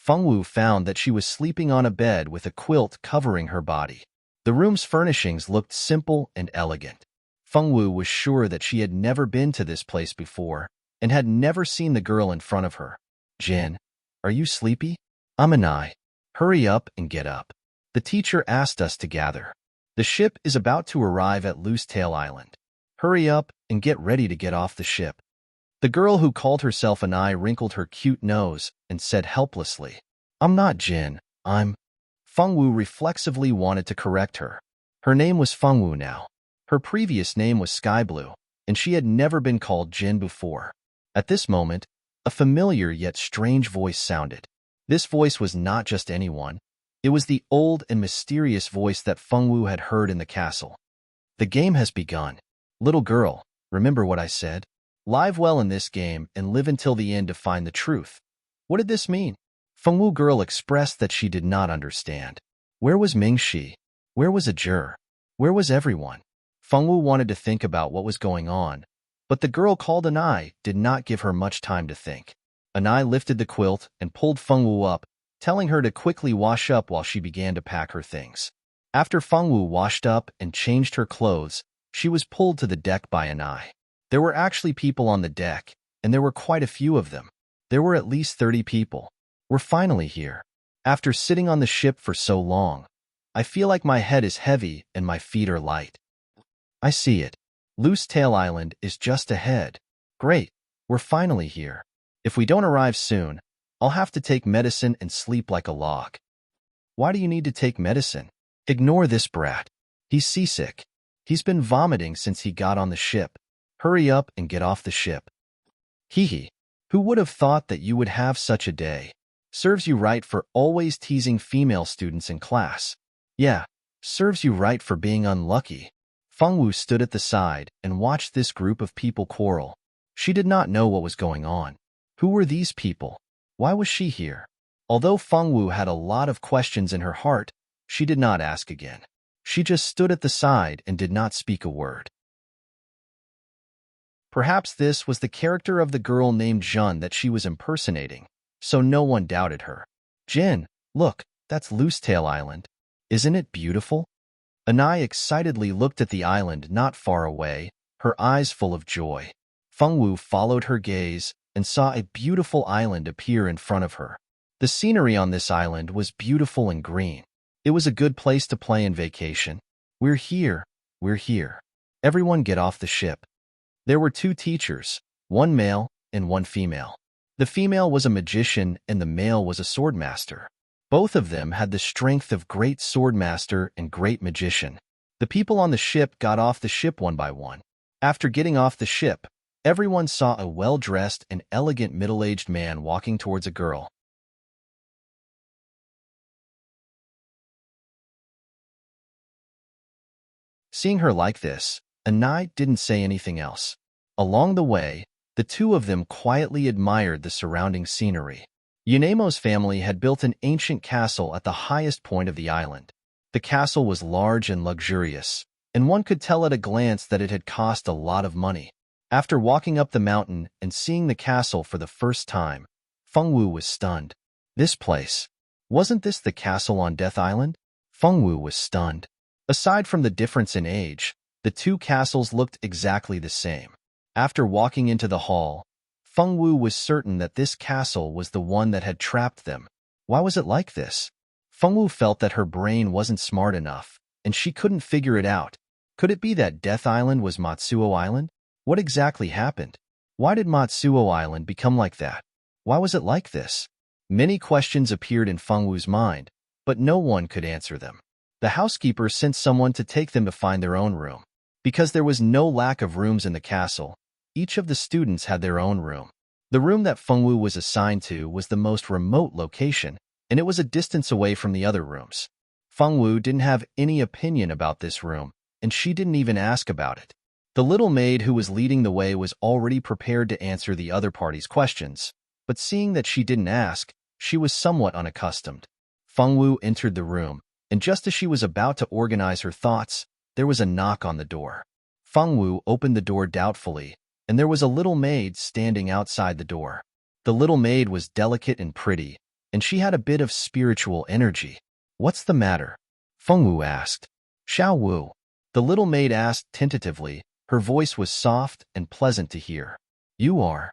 Fengwu found that she was sleeping on a bed with a quilt covering her body. The room's furnishings looked simple and elegant. Fengwu was sure that she had never been to this place before and had never seen the girl in front of her. Jin, are you sleepy? Amanai, hurry up and get up. The teacher asked us to gather. The ship is about to arrive at Loose Tail Island. Hurry up and get ready to get off the ship. The girl who called herself Anai wrinkled her cute nose and said helplessly, I'm not Jin, I'm... Fengwu reflexively wanted to correct her. Her name was Fengwu now. Her previous name was Sky Blue, and she had never been called Jin before. At this moment, a familiar yet strange voice sounded. This voice was not just anyone. It was the old and mysterious voice that Fengwu had heard in the castle. The game has begun. Little girl, remember what I said? Live well in this game and live until the end to find the truth. What did this mean? Fengwu girl expressed that she did not understand. Where was Mingxi? Where was Ajur? Where was everyone? Fengwu wanted to think about what was going on, but the girl called Anai did not give her much time to think. Anai lifted the quilt and pulled Fengwu up, telling her to quickly wash up while she began to pack her things. After Fengwu washed up and changed her clothes, she was pulled to the deck by Anai. There were actually people on the deck, and there were quite a few of them. There were at least 30 people. We're finally here. After sitting on the ship for so long, I feel like my head is heavy and my feet are light. I see it. Loose Tail Island is just ahead. Great, we're finally here. If we don't arrive soon, I'll have to take medicine and sleep like a log. Why do you need to take medicine? Ignore this brat. He's seasick. He's been vomiting since he got on the ship. Hurry up and get off the ship. Hee hee. Who would have thought that you would have such a day? Serves you right for always teasing female students in class. Yeah, serves you right for being unlucky. Fengwu stood at the side and watched this group of people quarrel. She did not know what was going on. Who were these people? Why was she here? Although Fengwu had a lot of questions in her heart, she did not ask again. She just stood at the side and did not speak a word. Perhaps this was the character of the girl named Jun that she was impersonating, so no one doubted her. Jin, look, that's Loose Tail Island. Isn't it beautiful? Anai excitedly looked at the island not far away, her eyes full of joy. Fengwu followed her gaze and saw a beautiful island appear in front of her. The scenery on this island was beautiful and green. It was a good place to play in vacation. We're here. We're here. Everyone get off the ship. There were 2 teachers, one male and one female. The female was a magician and the male was a swordmaster. Both of them had the strength of great swordmaster and great magician. The people on the ship got off the ship one by one. After getting off the ship, everyone saw a well-dressed and elegant middle-aged man walking towards a girl. Seeing her like this, Anai didn't say anything else. Along the way, the 2 of them quietly admired the surrounding scenery. Yunemo's family had built an ancient castle at the highest point of the island. The castle was large and luxurious, and one could tell at a glance that it had cost a lot of money. After walking up the mountain and seeing the castle for the first time, Fengwu was stunned. This place. Wasn't this the castle on Death Island? Fengwu was stunned. Aside from the difference in age, the 2 castles looked exactly the same. After walking into the hall, Fengwu was certain that this castle was the one that had trapped them. Why was it like this? Fengwu felt that her brain wasn't smart enough, and she couldn't figure it out. Could it be that Death Island was Matsuo Island? What exactly happened? Why did Matsuo Island become like that? Why was it like this? Many questions appeared in Fengwu's mind, but no one could answer them. The housekeeper sent someone to take them to find their own room. Because there was no lack of rooms in the castle, each of the students had their own room. The room that Fengwu was assigned to was the most remote location, and it was a distance away from the other rooms. Fengwu didn't have any opinion about this room, and she didn't even ask about it. The little maid who was leading the way was already prepared to answer the other party's questions, but seeing that she didn't ask, she was somewhat unaccustomed. Fengwu entered the room, and just as she was about to organize her thoughts, there was a knock on the door. Fengwu opened the door doubtfully, and there was a little maid standing outside the door. The little maid was delicate and pretty, and she had a bit of spiritual energy. "What's the matter?" Fengwu asked. "Xiao Wu." The little maid asked tentatively. Her voice was soft and pleasant to hear. "You are?"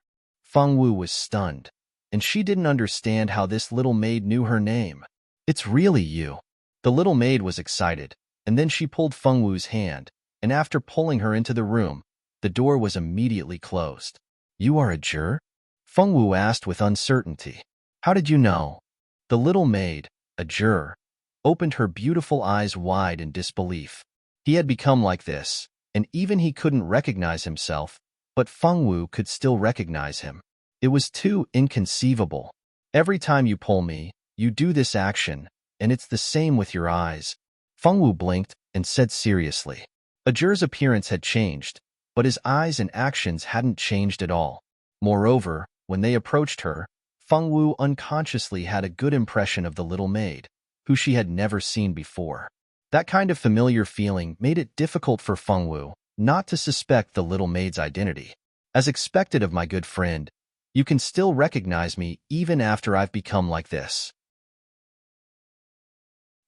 Fengwu was stunned, and she didn't understand how this little maid knew her name. "It's really you." The little maid was excited, and then she pulled Fengwu's hand, and after pulling her into the room, the door was immediately closed. "You are a juror?" Fengwu asked with uncertainty. "How did you know?" The little maid, a juror, opened her beautiful eyes wide in disbelief. He had become like this, and even he couldn't recognize himself, but Fengwu could still recognize him. It was too inconceivable. "Every time you pull me, you do this action, and it's the same with your eyes." Fengwu blinked and said seriously. Ajur's appearance had changed, but his eyes and actions hadn't changed at all. Moreover, when they approached her, Fengwu unconsciously had a good impression of the little maid, who she had never seen before. That kind of familiar feeling made it difficult for Fengwu not to suspect the little maid's identity. As expected of my good friend, you can still recognize me even after I've become like this.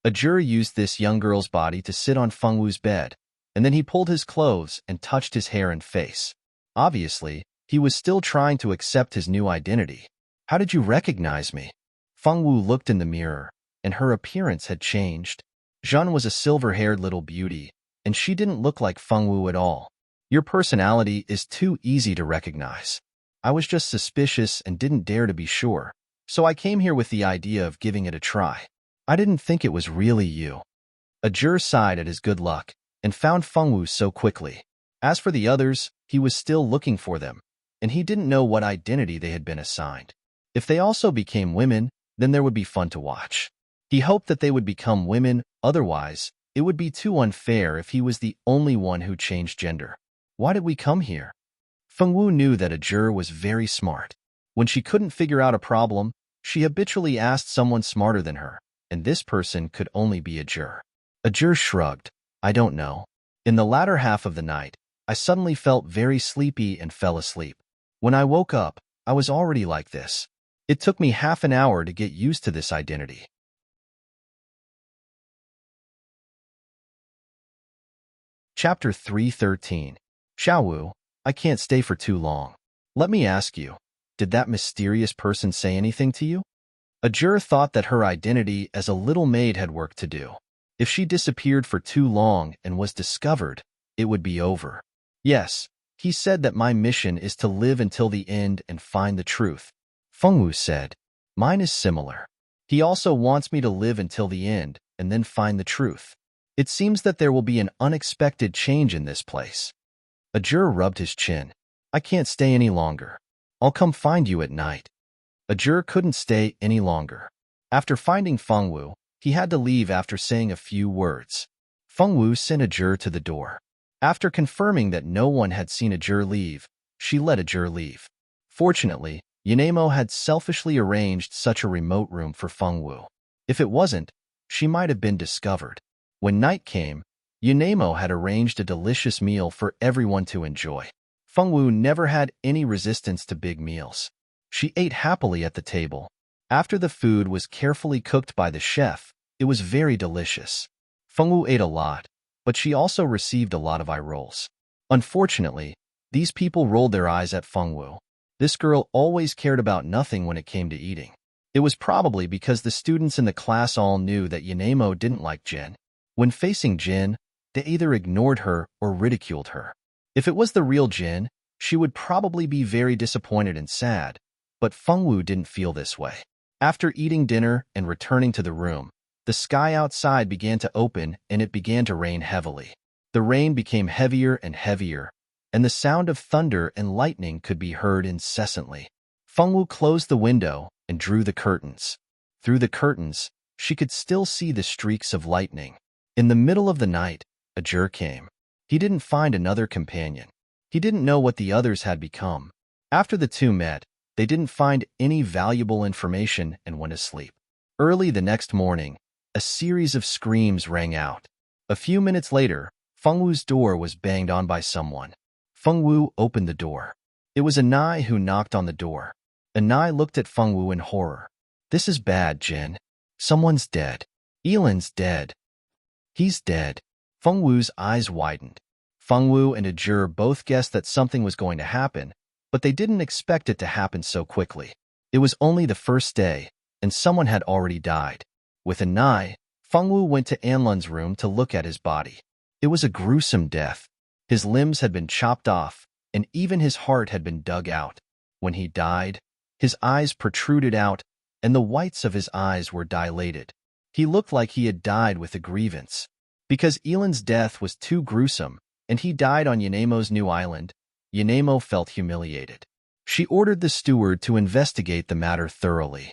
Ajur used this young girl's body to sit on Fengwu's bed, and then he pulled his clothes and touched his hair and face. Obviously, he was still trying to accept his new identity. How did you recognize me? Fengwu looked in the mirror, and her appearance had changed. Jeanne was a silver-haired little beauty, and she didn't look like Fengwu at all. Your personality is too easy to recognize. I was just suspicious and didn't dare to be sure, so I came here with the idea of giving it a try. I didn't think it was really you. Ajur sighed at his good luck and found Fengwu so quickly. As for the others, he was still looking for them, and he didn't know what identity they had been assigned. If they also became women, then there would be fun to watch. He hoped that they would become women, otherwise, it would be too unfair if he was the only one who changed gender. Why did we come here? Fengwu knew that Ajur was very smart. When she couldn't figure out a problem, she habitually asked someone smarter than her, and this person could only be Ajur. Ajur shrugged. I don't know. In the latter half of the night, I suddenly felt very sleepy and fell asleep. When I woke up, I was already like this. It took me half an hour to get used to this identity. Chapter 313. Xiaowu, I can't stay for too long. Let me ask you, did that mysterious person say anything to you? Ajur thought that her identity as a little maid had work to do. If she disappeared for too long and was discovered, it would be over. Yes, he said that my mission is to live until the end and find the truth. Fengwu said, mine is similar. He also wants me to live until the end and then find the truth. It seems that there will be an unexpected change in this place. Ajur rubbed his chin. I can't stay any longer. I'll come find you at night. Ajur couldn't stay any longer. After finding Fengwu, he had to leave after saying a few words. Fengwu sent Ajur to the door. After confirming that no one had seen Ajur leave, she let Ajur leave. Fortunately, Yanemo had selfishly arranged such a remote room for Fengwu. If it wasn't, she might have been discovered. When night came, Yanemo had arranged a delicious meal for everyone to enjoy. Fengwu never had any resistance to big meals. She ate happily at the table. After the food was carefully cooked by the chef, it was very delicious. Fengwu ate a lot, but she also received a lot of eye rolls. Unfortunately, these people rolled their eyes at Fengwu. This girl always cared about nothing when it came to eating. It was probably because the students in the class all knew that Yanemo didn't like Jin. When facing Jin, they either ignored her or ridiculed her. If it was the real Jin, she would probably be very disappointed and sad, but Fengwu didn't feel this way. After eating dinner and returning to the room, the sky outside began to open and it began to rain heavily. The rain became heavier and heavier, and the sound of thunder and lightning could be heard incessantly. Fengwu closed the window and drew the curtains. Through the curtains, she could still see the streaks of lightning. In the middle of the night, Ajur came. He didn't find another companion. He didn't know what the others had become. After the two met, they didn't find any valuable information and went asleep. Early the next morning, a series of screams rang out. A few minutes later, Fengwu's door was banged on by someone. Fengwu opened the door. It was Anai who knocked on the door. Anai looked at Fengwu in horror. This is bad, Jin. Someone's dead. Elan's dead. He's dead. Fengwu's eyes widened. Fengwu and Ajur both guessed that something was going to happen, but they didn't expect it to happen so quickly. It was only the first day, and someone had already died. With Anai, Fengwu went to Anlun's room to look at his body. It was a gruesome death. His limbs had been chopped off, and even his heart had been dug out. When he died, his eyes protruded out, and the whites of his eyes were dilated. He looked like he had died with a grievance. Because Elan's death was too gruesome, and he died on Yanemo's new island, Yanemo felt humiliated. She ordered the steward to investigate the matter thoroughly.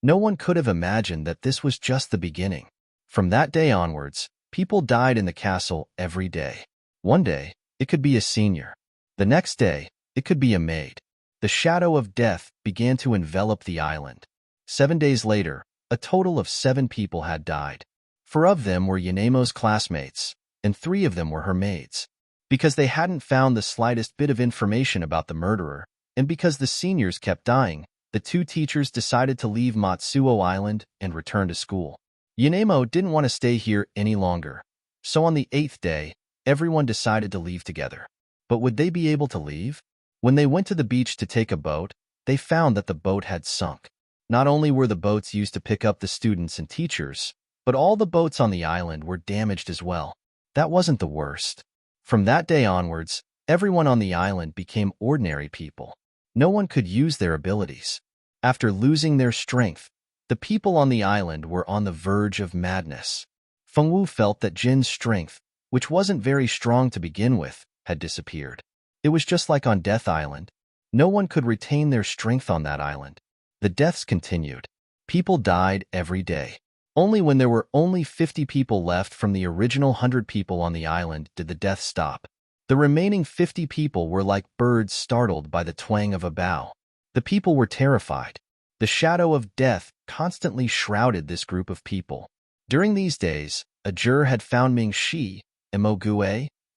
No one could have imagined that this was just the beginning. From that day onwards, people died in the castle every day. One day, it could be a senior. The next day, it could be a maid. The shadow of death began to envelop the island. 7 days later, a total of 7 people had died. 4 of them were Yanemo's classmates, and 3 of them were her maids. Because they hadn't found the slightest bit of information about the murderer, and because the seniors kept dying, the 2 teachers decided to leave Matsuo Island and return to school. Yanemo didn't want to stay here any longer, so on the 8th day, everyone decided to leave together. But would they be able to leave? When they went to the beach to take a boat, they found that the boat had sunk. Not only were the boats used to pick up the students and teachers, but all the boats on the island were damaged as well. That wasn't the worst. From that day onwards, everyone on the island became ordinary people. No one could use their abilities. After losing their strength, the people on the island were on the verge of madness. Fengwu felt that Jin's strength, which wasn't very strong to begin with, had disappeared. It was just like on Death Island. No one could retain their strength on that island. The deaths continued. People died every day. Only when there were only 50 people left from the original 100 people on the island did the death stop. The remaining 50 people were like birds startled by the twang of a bow. The people were terrified. The shadow of death constantly shrouded this group of people. During these days, a juror had found Ming Shi, Imogue,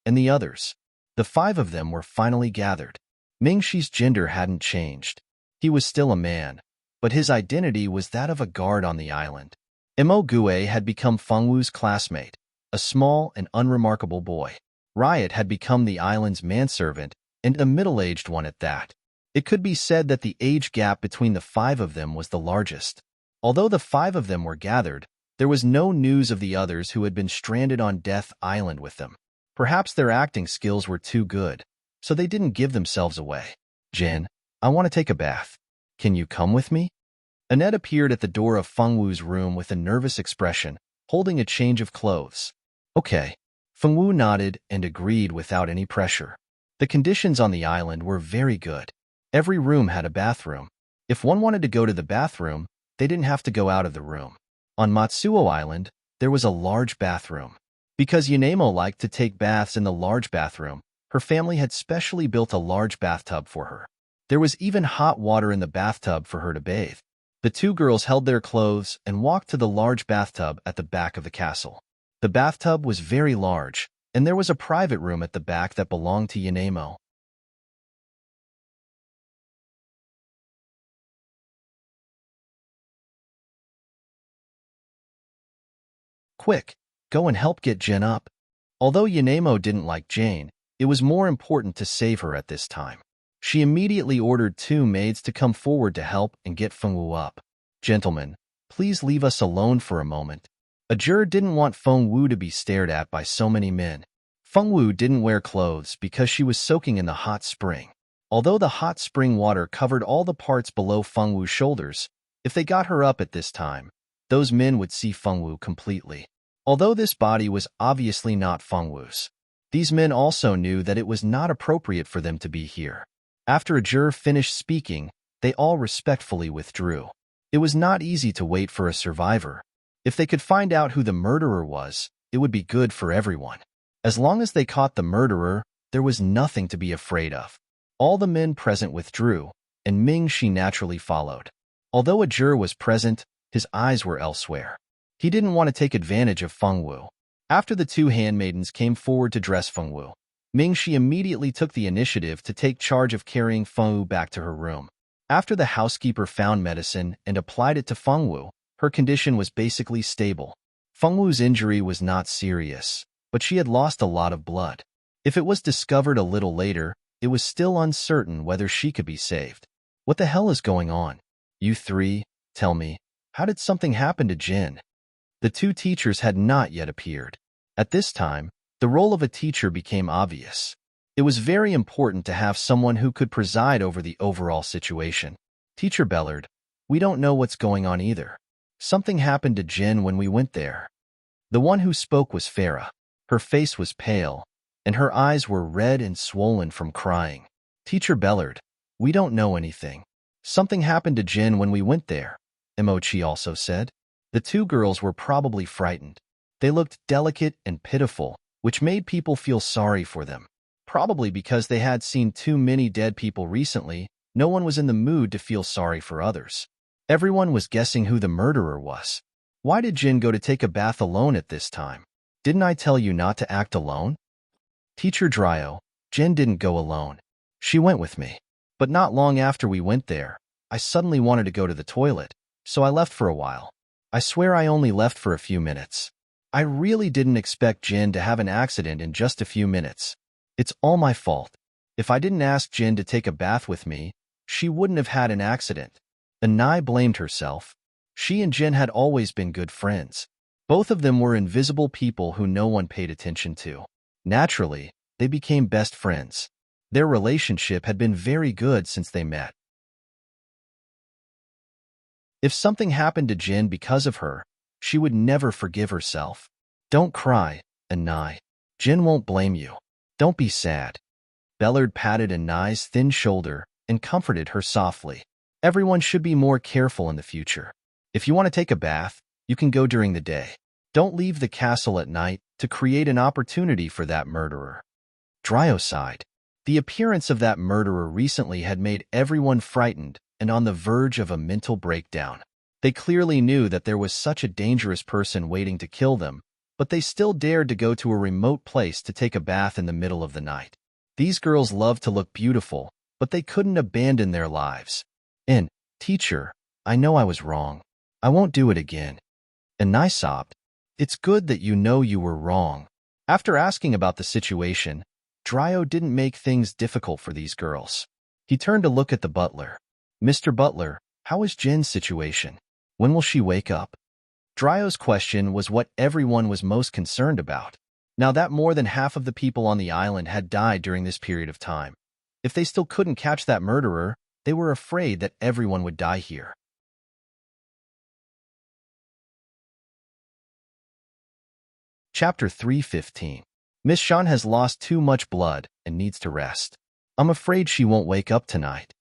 and the others. The 5 of them were finally gathered. Ming Shi's gender hadn't changed. He was still a man, but his identity was that of a guard on the island. Imogue had become Fengwu's classmate, a small and unremarkable boy. Riot had become the island's manservant, and a middle-aged one at that. It could be said that the age gap between the 5 of them was the largest. Although the 5 of them were gathered, there was no news of the others who had been stranded on Death Island with them. Perhaps their acting skills were too good, so they didn't give themselves away. Jin, I want to take a bath. Can you come with me? Annette appeared at the door of Fengwu's room with a nervous expression, holding a change of clothes. Okay. Fengwu nodded and agreed without any pressure. The conditions on the island were very good. Every room had a bathroom. If one wanted to go to the bathroom, they didn't have to go out of the room. On Matsuo Island, there was a large bathroom. Because Yanemo liked to take baths in the large bathroom, her family had specially built a large bathtub for her. There was even hot water in the bathtub for her to bathe. The 2 girls held their clothes and walked to the large bathtub at the back of the castle. The bathtub was very large, and there was a private room at the back that belonged to Yanemo. Quick, go and help get Jin up. Although Yanemo didn't like Jane, it was more important to save her at this time. She immediately ordered 2 maids to come forward to help and get Fengwu up. Gentlemen, please leave us alone for a moment. A juror didn't want Fengwu to be stared at by so many men. Fengwu didn't wear clothes because she was soaking in the hot spring. Although the hot spring water covered all the parts below Fengwu's shoulders, if they got her up at this time, those men would see Fengwu completely. Although this body was obviously not Fengwu's, these men also knew that it was not appropriate for them to be here. After a juror finished speaking, they all respectfully withdrew. It was not easy to wait for a survivor. If they could find out who the murderer was, it would be good for everyone. As long as they caught the murderer, there was nothing to be afraid of. All the men present withdrew, and Ming Shi naturally followed. Although a juror was present, his eyes were elsewhere. He didn't want to take advantage of Fengwu. After the 2 handmaidens came forward to dress Fengwu, Ming Shi immediately took the initiative to take charge of carrying Fengwu back to her room. After the housekeeper found medicine and applied it to Fengwu, her condition was basically stable. Fengwu's injury was not serious, but she had lost a lot of blood. If it was discovered a little later, it was still uncertain whether she could be saved. What the hell is going on? You 3, tell me, how did something happen to Jin? The 2 teachers had not yet appeared. At this time, the role of a teacher became obvious. It was very important to have someone who could preside over the overall situation. Teacher Bellard, we don't know what's going on either. Something happened to Jin when we went there. The one who spoke was Farah. Her face was pale, and her eyes were red and swollen from crying. Teacher Bellard, we don't know anything. Something happened to Jin when we went there, Emochi also said. The 2 girls were probably frightened. They looked delicate and pitiful, which made people feel sorry for them. Probably because they had seen too many dead people recently, no one was in the mood to feel sorry for others. Everyone was guessing who the murderer was. Why did Jin go to take a bath alone at this time? Didn't I tell you not to act alone? Teacher Dryo, Jin didn't go alone. She went with me. But not long after we went there, I suddenly wanted to go to the toilet, so I left for a while. I swear I only left for a few minutes. I really didn't expect Jin to have an accident in just a few minutes. It's all my fault. If I didn't ask Jin to take a bath with me, she wouldn't have had an accident. Anai blamed herself. She and Jin had always been good friends. Both of them were invisible people who no one paid attention to. Naturally, they became best friends. Their relationship had been very good since they met. If something happened to Jin because of her, she would never forgive herself. Don't cry, Anai. Jin won't blame you. Don't be sad. Bellard patted Anai's thin shoulder and comforted her softly. Everyone should be more careful in the future. If you want to take a bath, you can go during the day. Don't leave the castle at night to create an opportunity for that murderer. Dryo sighed. The appearance of that murderer recently had made everyone frightened and on the verge of a mental breakdown. They clearly knew that there was such a dangerous person waiting to kill them, but they still dared to go to a remote place to take a bath in the middle of the night. These girls loved to look beautiful, but they couldn't abandon their lives. Teacher, I know I was wrong. I won't do it again. Anai sobbed. It's good that you know you were wrong. After asking about the situation, Dryo didn't make things difficult for these girls. He turned to look at the butler. Mr. Butler, how is Jin's situation? When will she wake up? Dryo's question was what everyone was most concerned about. Now that more than half of the people on the island had died during this period of time. If they still couldn't catch that murderer, they were afraid that everyone would die here. Chapter 3:15. Miss Shan has lost too much blood and needs to rest. I'm afraid she won't wake up tonight.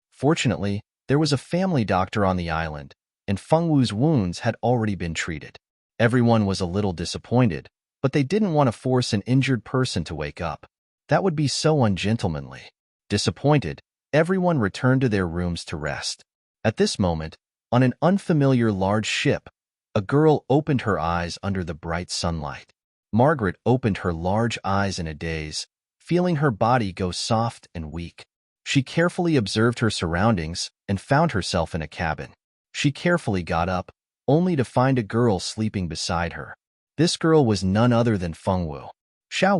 Fortunately, there was a family doctor on the island, and Feng Wu's wounds had already been treated. Everyone was a little disappointed, but they didn't want to force an injured person to wake up. That would be so ungentlemanly. Disappointed, everyone returned to their rooms to rest. At this moment, on an unfamiliar large ship, a girl opened her eyes under the bright sunlight. Margaret opened her large eyes in a daze, feeling her body go soft and weak. She carefully observed her surroundings and found herself in a cabin. She carefully got up, only to find a girl sleeping beside her. This girl was none other than Feng Wu. Xiao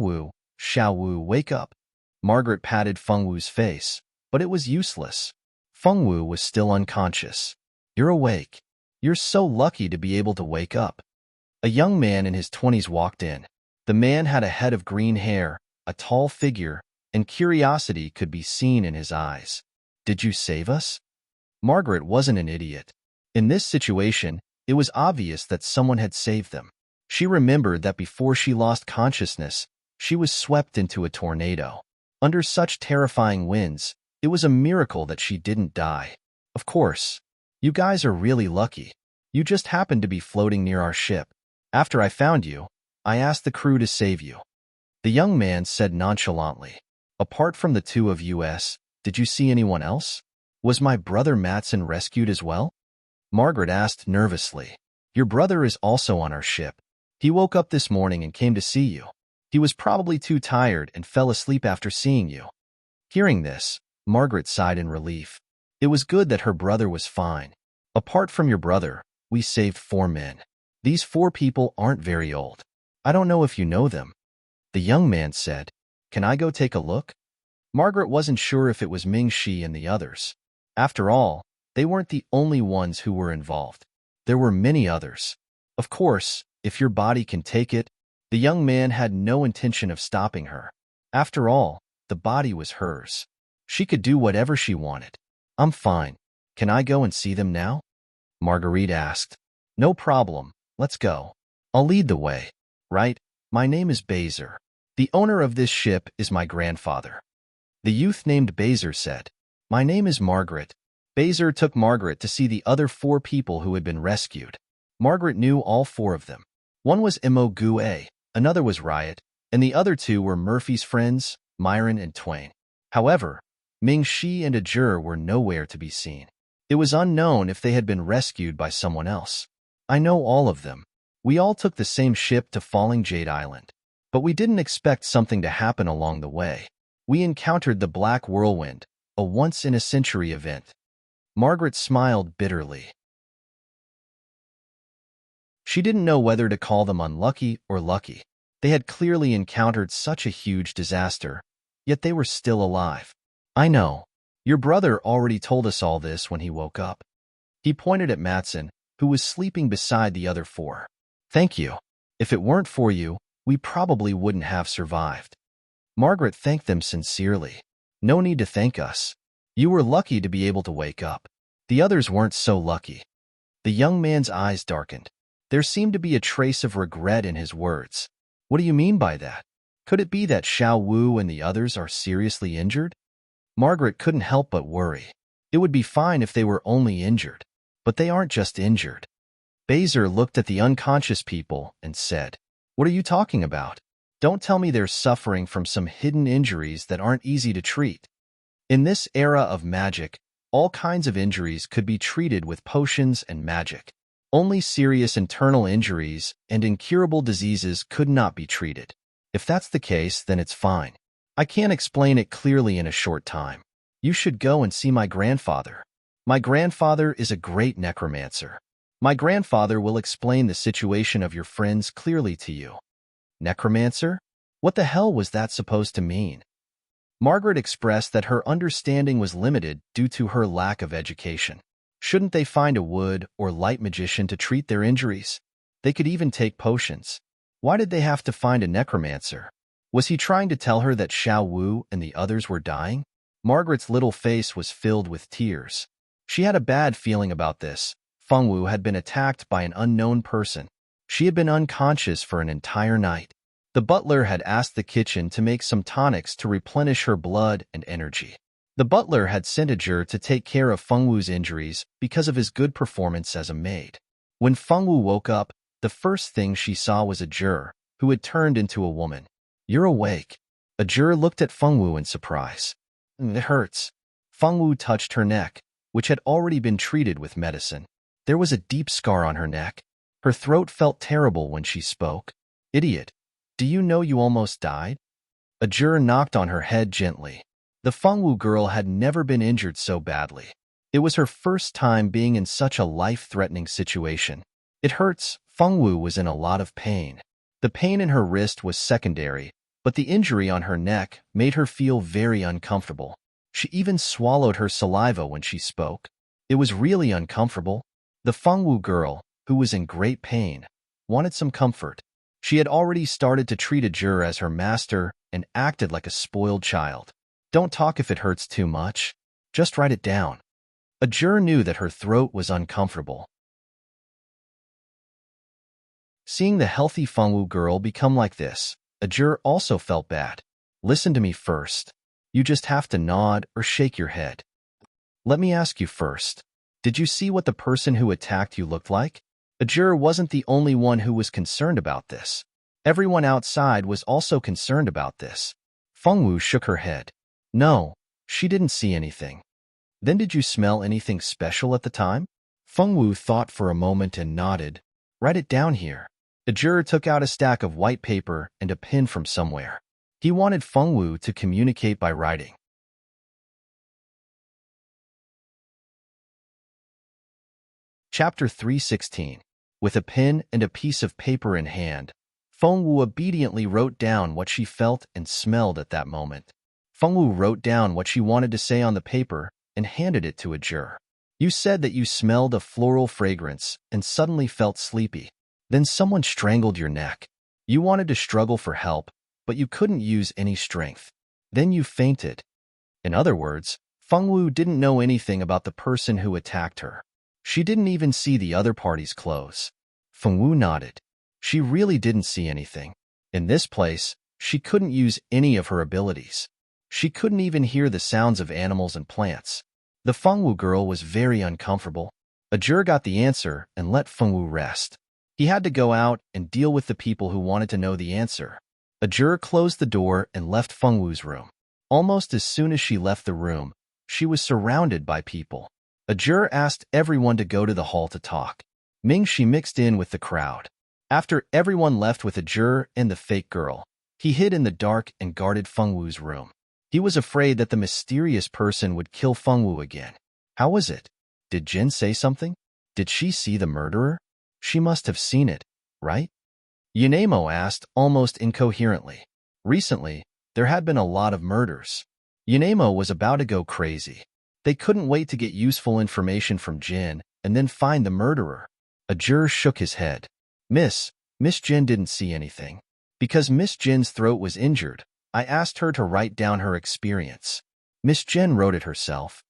Wu, wake up. Margaret patted Feng Wu's face, but it was useless. Feng Wu was still unconscious. You're awake. You're so lucky to be able to wake up. A young man in his 20s walked in. The man had a head of green hair, a tall figure, and curiosity could be seen in his eyes. Did you save us? Margaret wasn't an idiot. In this situation, it was obvious that someone had saved them. She remembered that before she lost consciousness, she was swept into a tornado. Under such terrifying winds, it was a miracle that she didn't die. Of course. You guys are really lucky. You just happened to be floating near our ship. After I found you, I asked the crew to save you. The young man said nonchalantly. Apart from the two of us, did you see anyone else? Was my brother Matson rescued as well? Margaret asked nervously. Your brother is also on our ship. He woke up this morning and came to see you. He was probably too tired and fell asleep after seeing you. Hearing this, Margaret sighed in relief. It was good that her brother was fine. Apart from your brother, we saved 4 men. These 4 people aren't very old. I don't know if you know them. The young man said, Can I go take a look? Margaret wasn't sure if it was Ming Shi and the others. After all, they weren't the only ones who were involved. There were many others. Of course, if your body can take it, the young man had no intention of stopping her. After all, the body was hers. She could do whatever she wanted. I'm fine. Can I go and see them now? Marguerite asked. No problem. Let's go. I'll lead the way. Right? My name is Baser. The owner of this ship is my grandfather. The youth named Baser said. My name is Margaret. Baser took Margaret to see the other 4 people who had been rescued. Margaret knew all 4 of them. One was Mo Gue, another was Riot, and the other 2 were Murphy's friends, Myron and Twain. However, Ming Shi and Ajur were nowhere to be seen. It was unknown if they had been rescued by someone else. I know all of them. We all took the same ship to Falling Jade Island. But we didn't expect something to happen along the way. We encountered the Black Whirlwind, a once-in-a-century event. Margaret smiled bitterly. She didn't know whether to call them unlucky or lucky. They had clearly encountered such a huge disaster, yet they were still alive. I know. Your brother already told us all this when he woke up. He pointed at Matson, who was sleeping beside the other four. Thank you. If it weren't for you, we probably wouldn't have survived. Margaret thanked them sincerely. No need to thank us. You were lucky to be able to wake up. The others weren't so lucky. The young man's eyes darkened. There seemed to be a trace of regret in his words. What do you mean by that? Could it be that Xiao Wu and the others are seriously injured? Margaret couldn't help but worry. It would be fine if they were only injured. But they aren't just injured. Baser looked at the unconscious people and said, "What are you talking about? Don't tell me they're suffering from some hidden injuries that aren't easy to treat." In this era of magic, all kinds of injuries could be treated with potions and magic. Only serious internal injuries and incurable diseases could not be treated. If that's the case, then it's fine. I can't explain it clearly in a short time. You should go and see my grandfather. My grandfather is a great necromancer. My grandfather will explain the situation of your friends clearly to you. Necromancer? What the hell was that supposed to mean? Margaret expressed that her understanding was limited due to her lack of education. Shouldn't they find a wood or light magician to treat their injuries? They could even take potions. Why did they have to find a necromancer? Was he trying to tell her that Xiao Wu and the others were dying? Margaret's little face was filled with tears. She had a bad feeling about this. Feng Wu had been attacked by an unknown person. She had been unconscious for an entire night. The butler had asked the kitchen to make some tonics to replenish her blood and energy. The butler had sent a Jur to take care of Feng Wu's injuries because of his good performance as a maid. When Feng Wu woke up, the first thing she saw was a Jur, who had turned into a woman. "You're awake." A Jur looked at Feng Wu in surprise. "It hurts." Feng Wu touched her neck, which had already been treated with medicine. There was a deep scar on her neck. Her throat felt terrible when she spoke. "Idiot. Do you know you almost died?" A Jur knocked on her head gently. The Feng Wu girl had never been injured so badly. It was her first time being in such a life-threatening situation. "It hurts." Feng Wu was in a lot of pain. The pain in her wrist was secondary, but the injury on her neck made her feel very uncomfortable. She even swallowed her saliva when she spoke. It was really uncomfortable. The Feng Wu girl, who was in great pain, wanted some comfort. She had already started to treat a Jur as her master and acted like a spoiled child. "Don't talk if it hurts too much. Just write it down." A Jur knew that her throat was uncomfortable. Seeing the healthy Feng Wu girl become like this, a Jur also felt bad. "Listen to me first. You just have to nod or shake your head. Let me ask you first. Did you see what the person who attacked you looked like?" A Jur wasn't the only one who was concerned about this. Everyone outside was also concerned about this. Feng Wu shook her head. "No, she didn't see anything." "Then did you smell anything special at the time?" Feng Wu thought for a moment and nodded. "Write it down here." The Jur took out a stack of white paper and a pen from somewhere. He wanted Feng Wu to communicate by writing. Chapter 316. With a pen and a piece of paper in hand, Feng Wu obediently wrote down what she felt and smelled at that moment. Feng Wu wrote down what she wanted to say on the paper and handed it to a Jur. "You said that you smelled a floral fragrance and suddenly felt sleepy. Then someone strangled your neck. You wanted to struggle for help, but you couldn't use any strength. Then you fainted." In other words, Feng Wu didn't know anything about the person who attacked her. She didn't even see the other party's clothes. Feng Wu nodded. She really didn't see anything. In this place, she couldn't use any of her abilities. She couldn't even hear the sounds of animals and plants. The Feng Wu girl was very uncomfortable. A Jur got the answer and let Feng Wu rest. He had to go out and deal with the people who wanted to know the answer. A Jur closed the door and left Feng Wu's room. Almost as soon as she left the room, she was surrounded by people. A juror asked everyone to go to the hall to talk. She mixed in with the crowd. After everyone left with a juror and the fake girl, he hid in the dark and guarded Fengwu's room. He was afraid that the mysterious person would kill Fengwu again. How was it? Did Jin say something? Did she see the murderer? She must have seen it, right? Yanemo asked almost incoherently. Recently, there had been a lot of murders. Yanemo was about to go crazy. They couldn't wait to get useful information from Jin and then find the murderer. A juror shook his head. Miss Jin didn't see anything. Because Miss Jin's throat was injured, I asked her to write down her experience. Miss Jin wrote it herself.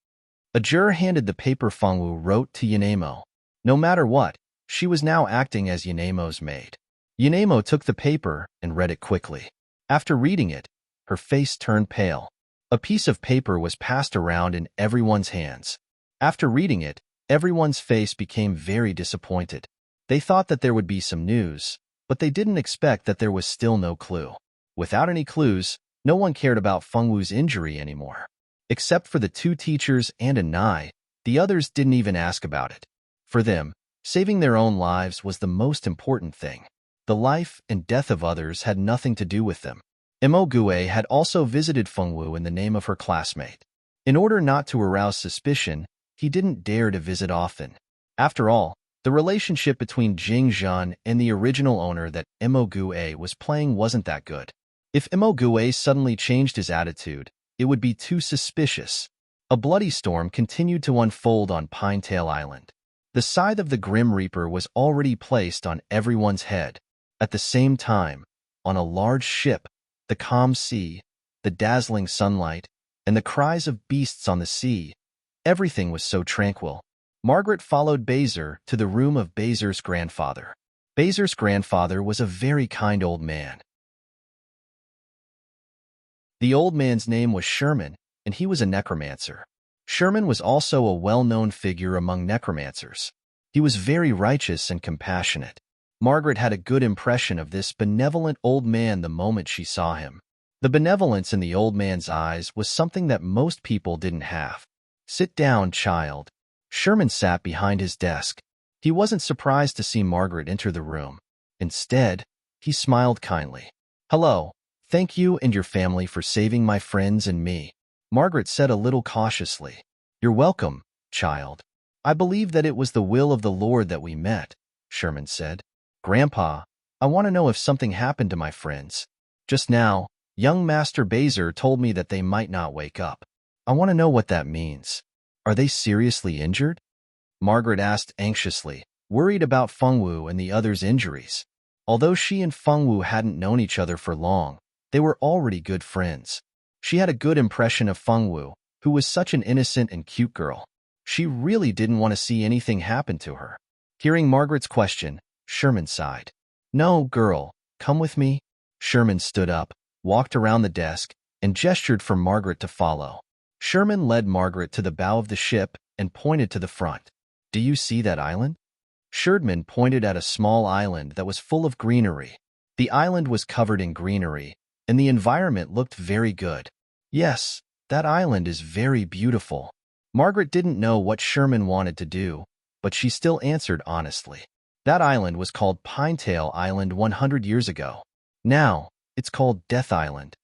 A juror handed the paper Fengwu wrote to Yanemo. No matter what, she was now acting as Yanemo's maid. Yanemo took the paper and read it quickly. After reading it, her face turned pale. A piece of paper was passed around in everyone's hands. After reading it, everyone's face became very disappointed. They thought that there would be some news, but they didn't expect that there was still no clue. Without any clues, no one cared about Fengwu's injury anymore. Except for the two teachers and a Nai, the others didn't even ask about it. For them, saving their own lives was the most important thing. The life and death of others had nothing to do with them. Imogue had also visited Fengwu in the name of her classmate. In order not to arouse suspicion, he didn't dare to visit often. After all, the relationship between Jing Zhan and the original owner that Imogue was playing wasn't that good. If Imogue suddenly changed his attitude, it would be too suspicious. A bloody storm continued to unfold on Pinetail Island. The scythe of the Grim Reaper was already placed on everyone's head. At the same time, on a large ship, the calm sea, the dazzling sunlight, and the cries of beasts on the sea, everything was so tranquil. Margaret followed Baser to the room of Baser's grandfather. Baser's grandfather was a very kind old man. The old man's name was Sherman, and he was a necromancer. Sherman was also a well-known figure among necromancers. He was very righteous and compassionate. Margaret had a good impression of this benevolent old man the moment she saw him. The benevolence in the old man's eyes was something that most people didn't have. Sit down, child. Sherman sat behind his desk. He wasn't surprised to see Margaret enter the room. Instead, he smiled kindly. Hello, thank you and your family for saving my friends and me, Margaret said a little cautiously. You're welcome, child. I believe that it was the will of the Lord that we met, Sherman said. Grandpa, I want to know if something happened to my friends. Just now, young Master Baser told me that they might not wake up. I want to know what that means. Are they seriously injured? Margaret asked anxiously, worried about Fengwu and the others' injuries. Although she and Fengwu hadn't known each other for long, they were already good friends. She had a good impression of Fengwu, who was such an innocent and cute girl. She really didn't want to see anything happen to her. Hearing Margaret's question, Sherman sighed. No, girl, come with me. Sherman stood up, walked around the desk, and gestured for Margaret to follow. Sherman led Margaret to the bow of the ship and pointed to the front. Do you see that island? Sherman pointed at a small island that was full of greenery. The island was covered in greenery, and the environment looked very good. Yes, that island is very beautiful. Margaret didn't know what Sherman wanted to do, but she still answered honestly. That island was called Pinetail Island 100 years ago. Now, it's called Death Island.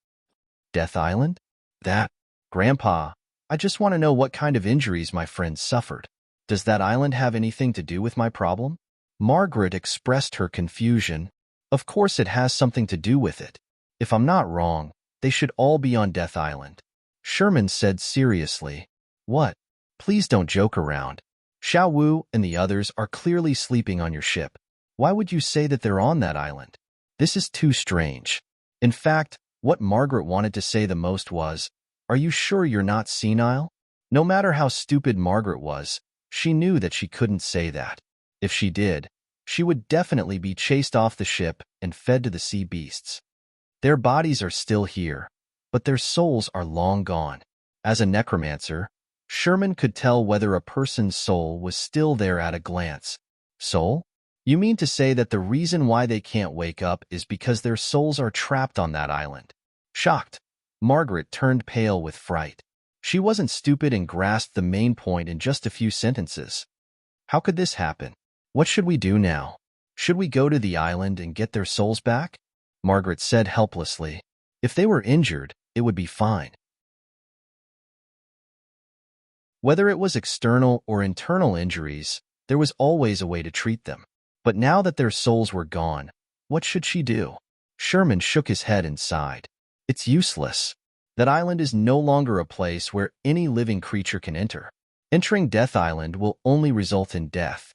Death Island? That? Grandpa, I just want to know what kind of injuries my friends suffered. Does that island have anything to do with my problem? Margaret expressed her confusion. Of course it has something to do with it. If I'm not wrong, they should all be on Death Island. Sherman said seriously. What? Please don't joke around. Xiao Wu and the others are clearly sleeping on your ship. Why would you say that they're on that island? This is too strange. In fact, what Margaret wanted to say the most was, are you sure you're not senile? No matter how stupid Margaret was, she knew that she couldn't say that. If she did, she would definitely be chased off the ship and fed to the sea beasts. Their bodies are still here, but their souls are long gone. As a necromancer, Sherman could tell whether a person's soul was still there at a glance. Soul? You mean to say that the reason why they can't wake up is because their souls are trapped on that island? Shocked, Margaret turned pale with fright. She wasn't stupid and grasped the main point in just a few sentences. How could this happen? What should we do now? Should we go to the island and get their souls back? Margaret said helplessly. If they were injured, it would be fine. Whether it was external or internal injuries, there was always a way to treat them. But now that their souls were gone, what should she do? Sherman shook his head and sighed. It's useless. That island is no longer a place where any living creature can enter. Entering Death Island will only result in death.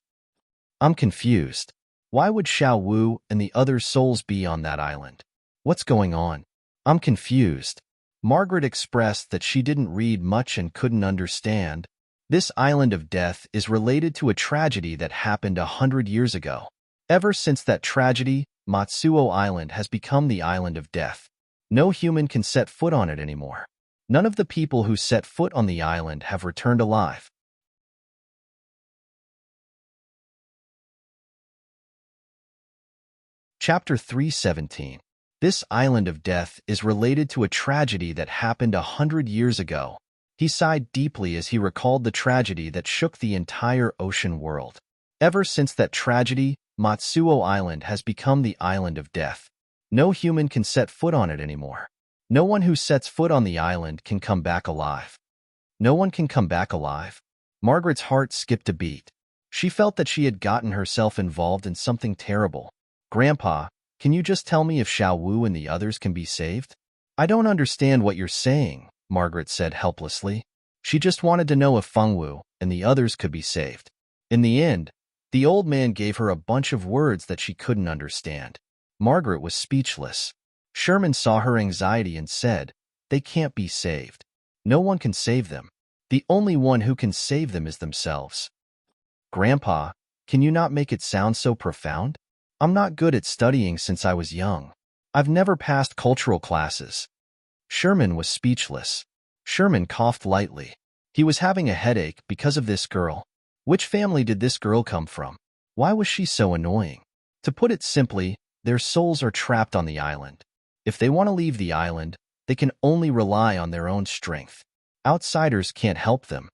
I'm confused. Why would Xiao Wu and the other souls be on that island? What's going on? I'm confused. Margaret expressed that she didn't read much and couldn't understand. This island of death is related to a tragedy that happened 100 years ago. Ever since that tragedy, Matsuo Island has become the island of death. No human can set foot on it anymore. None of the people who set foot on the island have returned alive. Chapter 317. This island of death is related to a tragedy that happened 100 years ago. He sighed deeply as he recalled the tragedy that shook the entire ocean world. Ever since that tragedy, Matsuo Island has become the island of death. No human can set foot on it anymore. No one who sets foot on the island can come back alive. No one can come back alive? Margaret's heart skipped a beat. She felt that she had gotten herself involved in something terrible. Grandpa, can you just tell me if Xiao Wu and the others can be saved? I don't understand what you're saying, Margaret said helplessly. She just wanted to know if Feng Wu and the others could be saved. In the end, the old man gave her a bunch of words that she couldn't understand. Margaret was speechless. Sherman saw her anxiety and said, "They can't be saved. No one can save them. The only one who can save them is themselves." Grandpa, can you not make it sound so profound? I'm not good at studying since I was young. I've never passed cultural classes. Sherman was speechless. Sherman coughed lightly. He was having a headache because of this girl. Which family did this girl come from? Why was she so annoying? To put it simply, their souls are trapped on the island. If they want to leave the island, they can only rely on their own strength. Outsiders can't help them.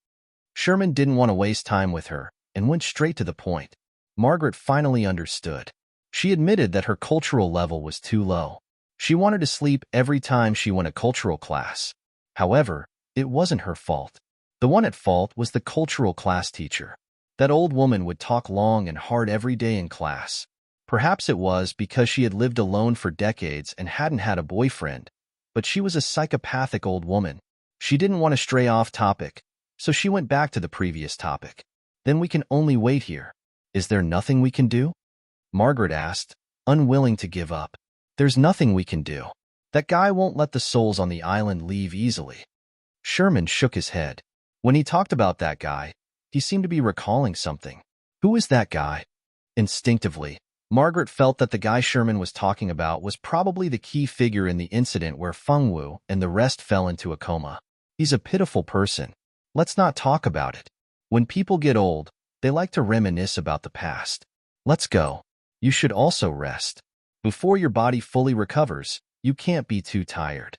Sherman didn't want to waste time with her and went straight to the point. Margaret finally understood. She admitted that her cultural level was too low. She wanted to sleep every time she went to cultural class. However, it wasn't her fault. The one at fault was the cultural class teacher. That old woman would talk long and hard every day in class. Perhaps it was because she had lived alone for decades and hadn't had a boyfriend, but she was a psychopathic old woman. She didn't want to stray off topic, so she went back to the previous topic. Then we can only wait here. Is there nothing we can do? Margaret asked, unwilling to give up. There's nothing we can do. That guy won't let the souls on the island leave easily. Sherman shook his head. When he talked about that guy, he seemed to be recalling something. Who is that guy? Instinctively, Margaret felt that the guy Sherman was talking about was probably the key figure in the incident where Feng Wu and the rest fell into a coma. He's a pitiful person. Let's not talk about it. When people get old, they like to reminisce about the past. Let's go. You should also rest. Before your body fully recovers, you can't be too tired.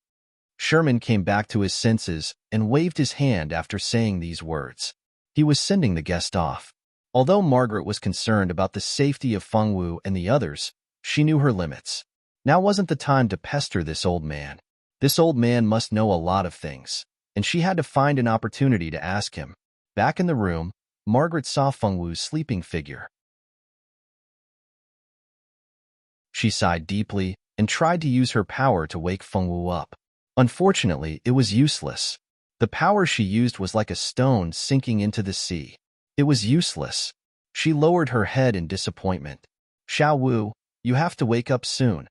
Sherman came back to his senses and waved his hand after saying these words. He was sending the guest off. Although Margaret was concerned about the safety of Feng Wu and the others, she knew her limits. Now wasn't the time to pester this old man. This old man must know a lot of things, and she had to find an opportunity to ask him. Back in the room, Margaret saw Feng Wu's sleeping figure. She sighed deeply and tried to use her power to wake Feng Wu up. Unfortunately, it was useless. The power she used was like a stone sinking into the sea. It was useless. She lowered her head in disappointment. Xiao Wu, you have to wake up soon.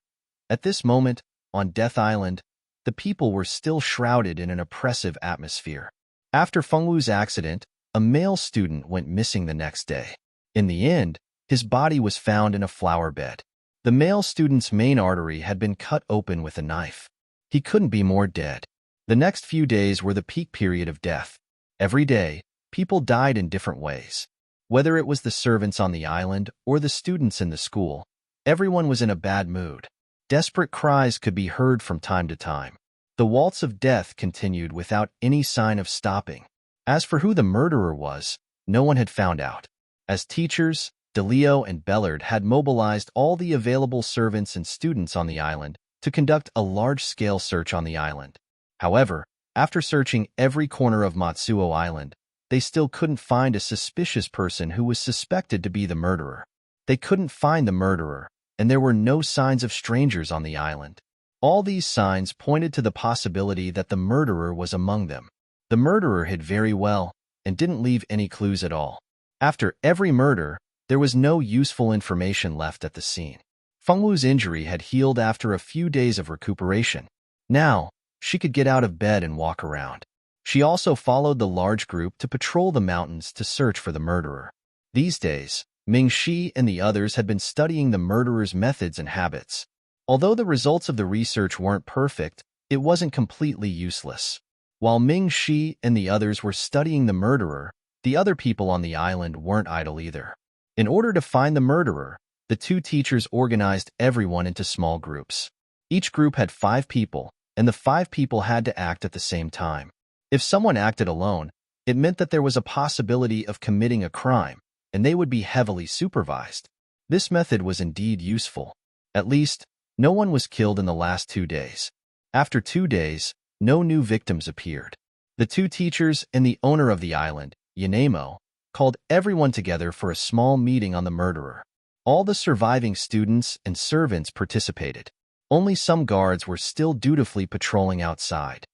At this moment, on Death Island, the people were still shrouded in an oppressive atmosphere. After Feng Wu's accident, a male student went missing the next day. In the end, his body was found in a flower bed. The male student's main artery had been cut open with a knife. He couldn't be more dead. The next few days were the peak period of death. Every day, people died in different ways. Whether it was the servants on the island or the students in the school, everyone was in a bad mood. Desperate cries could be heard from time to time. The waltz of death continued without any sign of stopping. As for who the murderer was, no one had found out. As teachers, DeLeo and Bellard had mobilized all the available servants and students on the island to conduct a large-scale search on the island. However, after searching every corner of Matsuo Island, they still couldn't find a suspicious person who was suspected to be the murderer. They couldn't find the murderer, and there were no signs of strangers on the island. All these signs pointed to the possibility that the murderer was among them. The murderer hid very well and didn't leave any clues at all. After every murder, there was no useful information left at the scene. Fengwu's injury had healed after a few days of recuperation. Now, she could get out of bed and walk around. She also followed the large group to patrol the mountains to search for the murderer. These days, Ming-Shi and the others had been studying the murderer's methods and habits. Although the results of the research weren't perfect, it wasn't completely useless. While Ming-Shi and the others were studying the murderer, the other people on the island weren't idle either. In order to find the murderer, the two teachers organized everyone into small groups. Each group had 5 people, and the 5 people had to act at the same time. If someone acted alone, it meant that there was a possibility of committing a crime, and they would be heavily supervised. This method was indeed useful. At least, no one was killed in the last 2 days. After 2 days, no new victims appeared. The 2 teachers and the owner of the island, Yanemo, called everyone together for a small meeting on the murderer. All the surviving students and servants participated. Only some guards were still dutifully patrolling outside.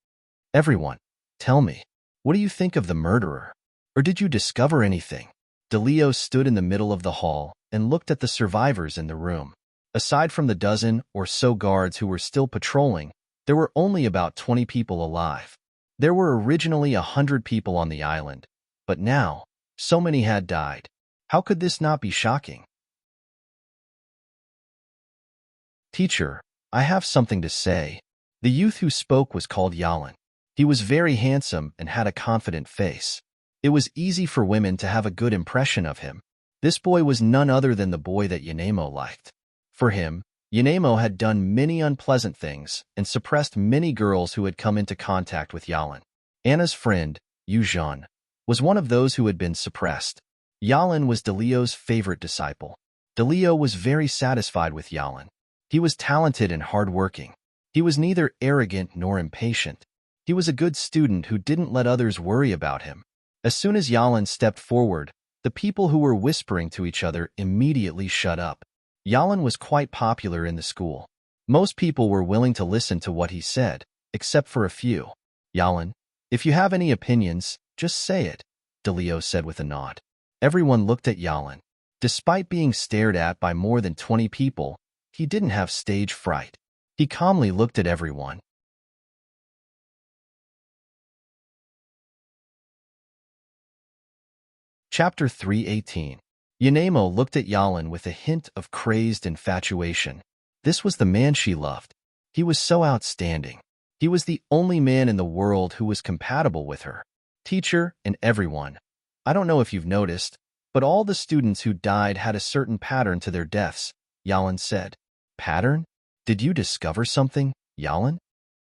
Everyone, tell me, what do you think of the murderer? Or did you discover anything? DeLeo stood in the middle of the hall and looked at the survivors in the room. Aside from the dozen or so guards who were still patrolling, there were only about 20 people alive. There were originally 100 people on the island, but now, so many had died. How could this not be shocking? Teacher, I have something to say. The youth who spoke was called Yalan. He was very handsome and had a confident face. It was easy for women to have a good impression of him. This boy was none other than the boy that Yanemo liked. For him, Yanemo had done many unpleasant things and suppressed many girls who had come into contact with Yalan. Anna's friend, Yuzhan, was one of those who had been suppressed. Yalan was DeLeo's favorite disciple. DeLeo was very satisfied with Yalan. He was talented and hardworking. He was neither arrogant nor impatient. He was a good student who didn't let others worry about him. As soon as Yalan stepped forward, the people who were whispering to each other immediately shut up. Yalan was quite popular in the school. Most people were willing to listen to what he said, except for a few. Yalan, if you have any opinions, just say it, DeLeo said with a nod. Everyone looked at Yalan. Despite being stared at by more than 20 people, he didn't have stage fright. He calmly looked at everyone. Chapter 318. Yanemo looked at Yalan with a hint of crazed infatuation. This was the man she loved. He was so outstanding. He was the only man in the world who was compatible with her. Teacher and everyone. I don't know if you've noticed, but all the students who died had a certain pattern to their deaths, Yalan said. Pattern? Did you discover something, Yalan?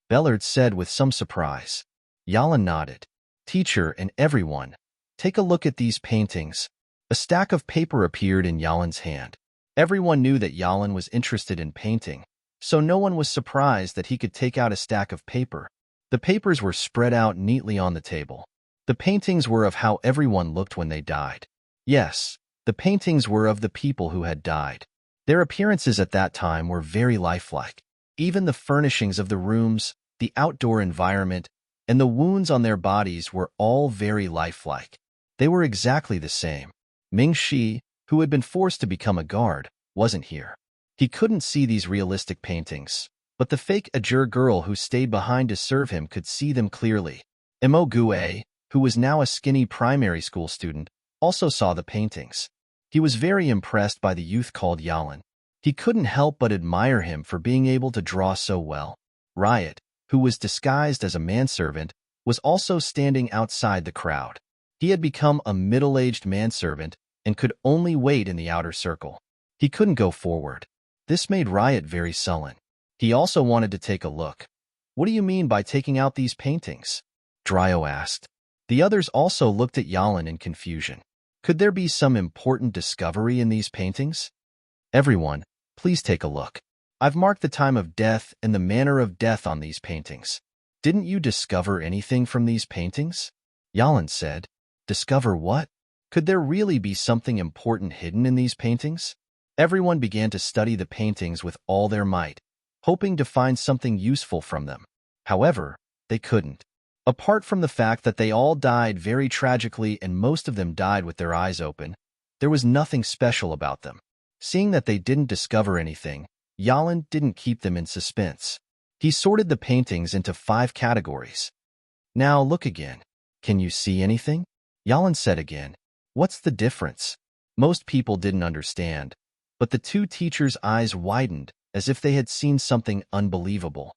Bellard said with some surprise. Yalan nodded. Teacher and everyone, take a look at these paintings. A stack of paper appeared in Yalan's hand. Everyone knew that Yalan was interested in painting, so no one was surprised that he could take out a stack of paper. The papers were spread out neatly on the table. The paintings were of how everyone looked when they died. Yes, the paintings were of the people who had died. Their appearances at that time were very lifelike. Even the furnishings of the rooms, the outdoor environment, and the wounds on their bodies were all very lifelike. They were exactly the same. Ming-Shi, who had been forced to become a guard, wasn't here. He couldn't see these realistic paintings, but the fake Ajur girl who stayed behind to serve him could see them clearly. Mo Gue, who was now a skinny primary school student, also saw the paintings. He was very impressed by the youth called Yalan. He couldn't help but admire him for being able to draw so well. Riot, who was disguised as a manservant, was also standing outside the crowd. He had become a middle-aged manservant and could only wait in the outer circle. He couldn't go forward. This made Riot very sullen. He also wanted to take a look. What do you mean by taking out these paintings? Dryo asked. The others also looked at Yalan in confusion. Could there be some important discovery in these paintings? Everyone, please take a look. I've marked the time of death and the manner of death on these paintings. Didn't you discover anything from these paintings? Yalan said. Discover what? Could there really be something important hidden in these paintings? Everyone began to study the paintings with all their might, hoping to find something useful from them. However, they couldn't. Apart from the fact that they all died very tragically and most of them died with their eyes open, there was nothing special about them. Seeing that they didn't discover anything, Yalan didn't keep them in suspense. He sorted the paintings into 5 categories. Now look again. Can you see anything? Yalan said again. What's the difference? Most people didn't understand, but the 2 teachers' eyes widened as if they had seen something unbelievable.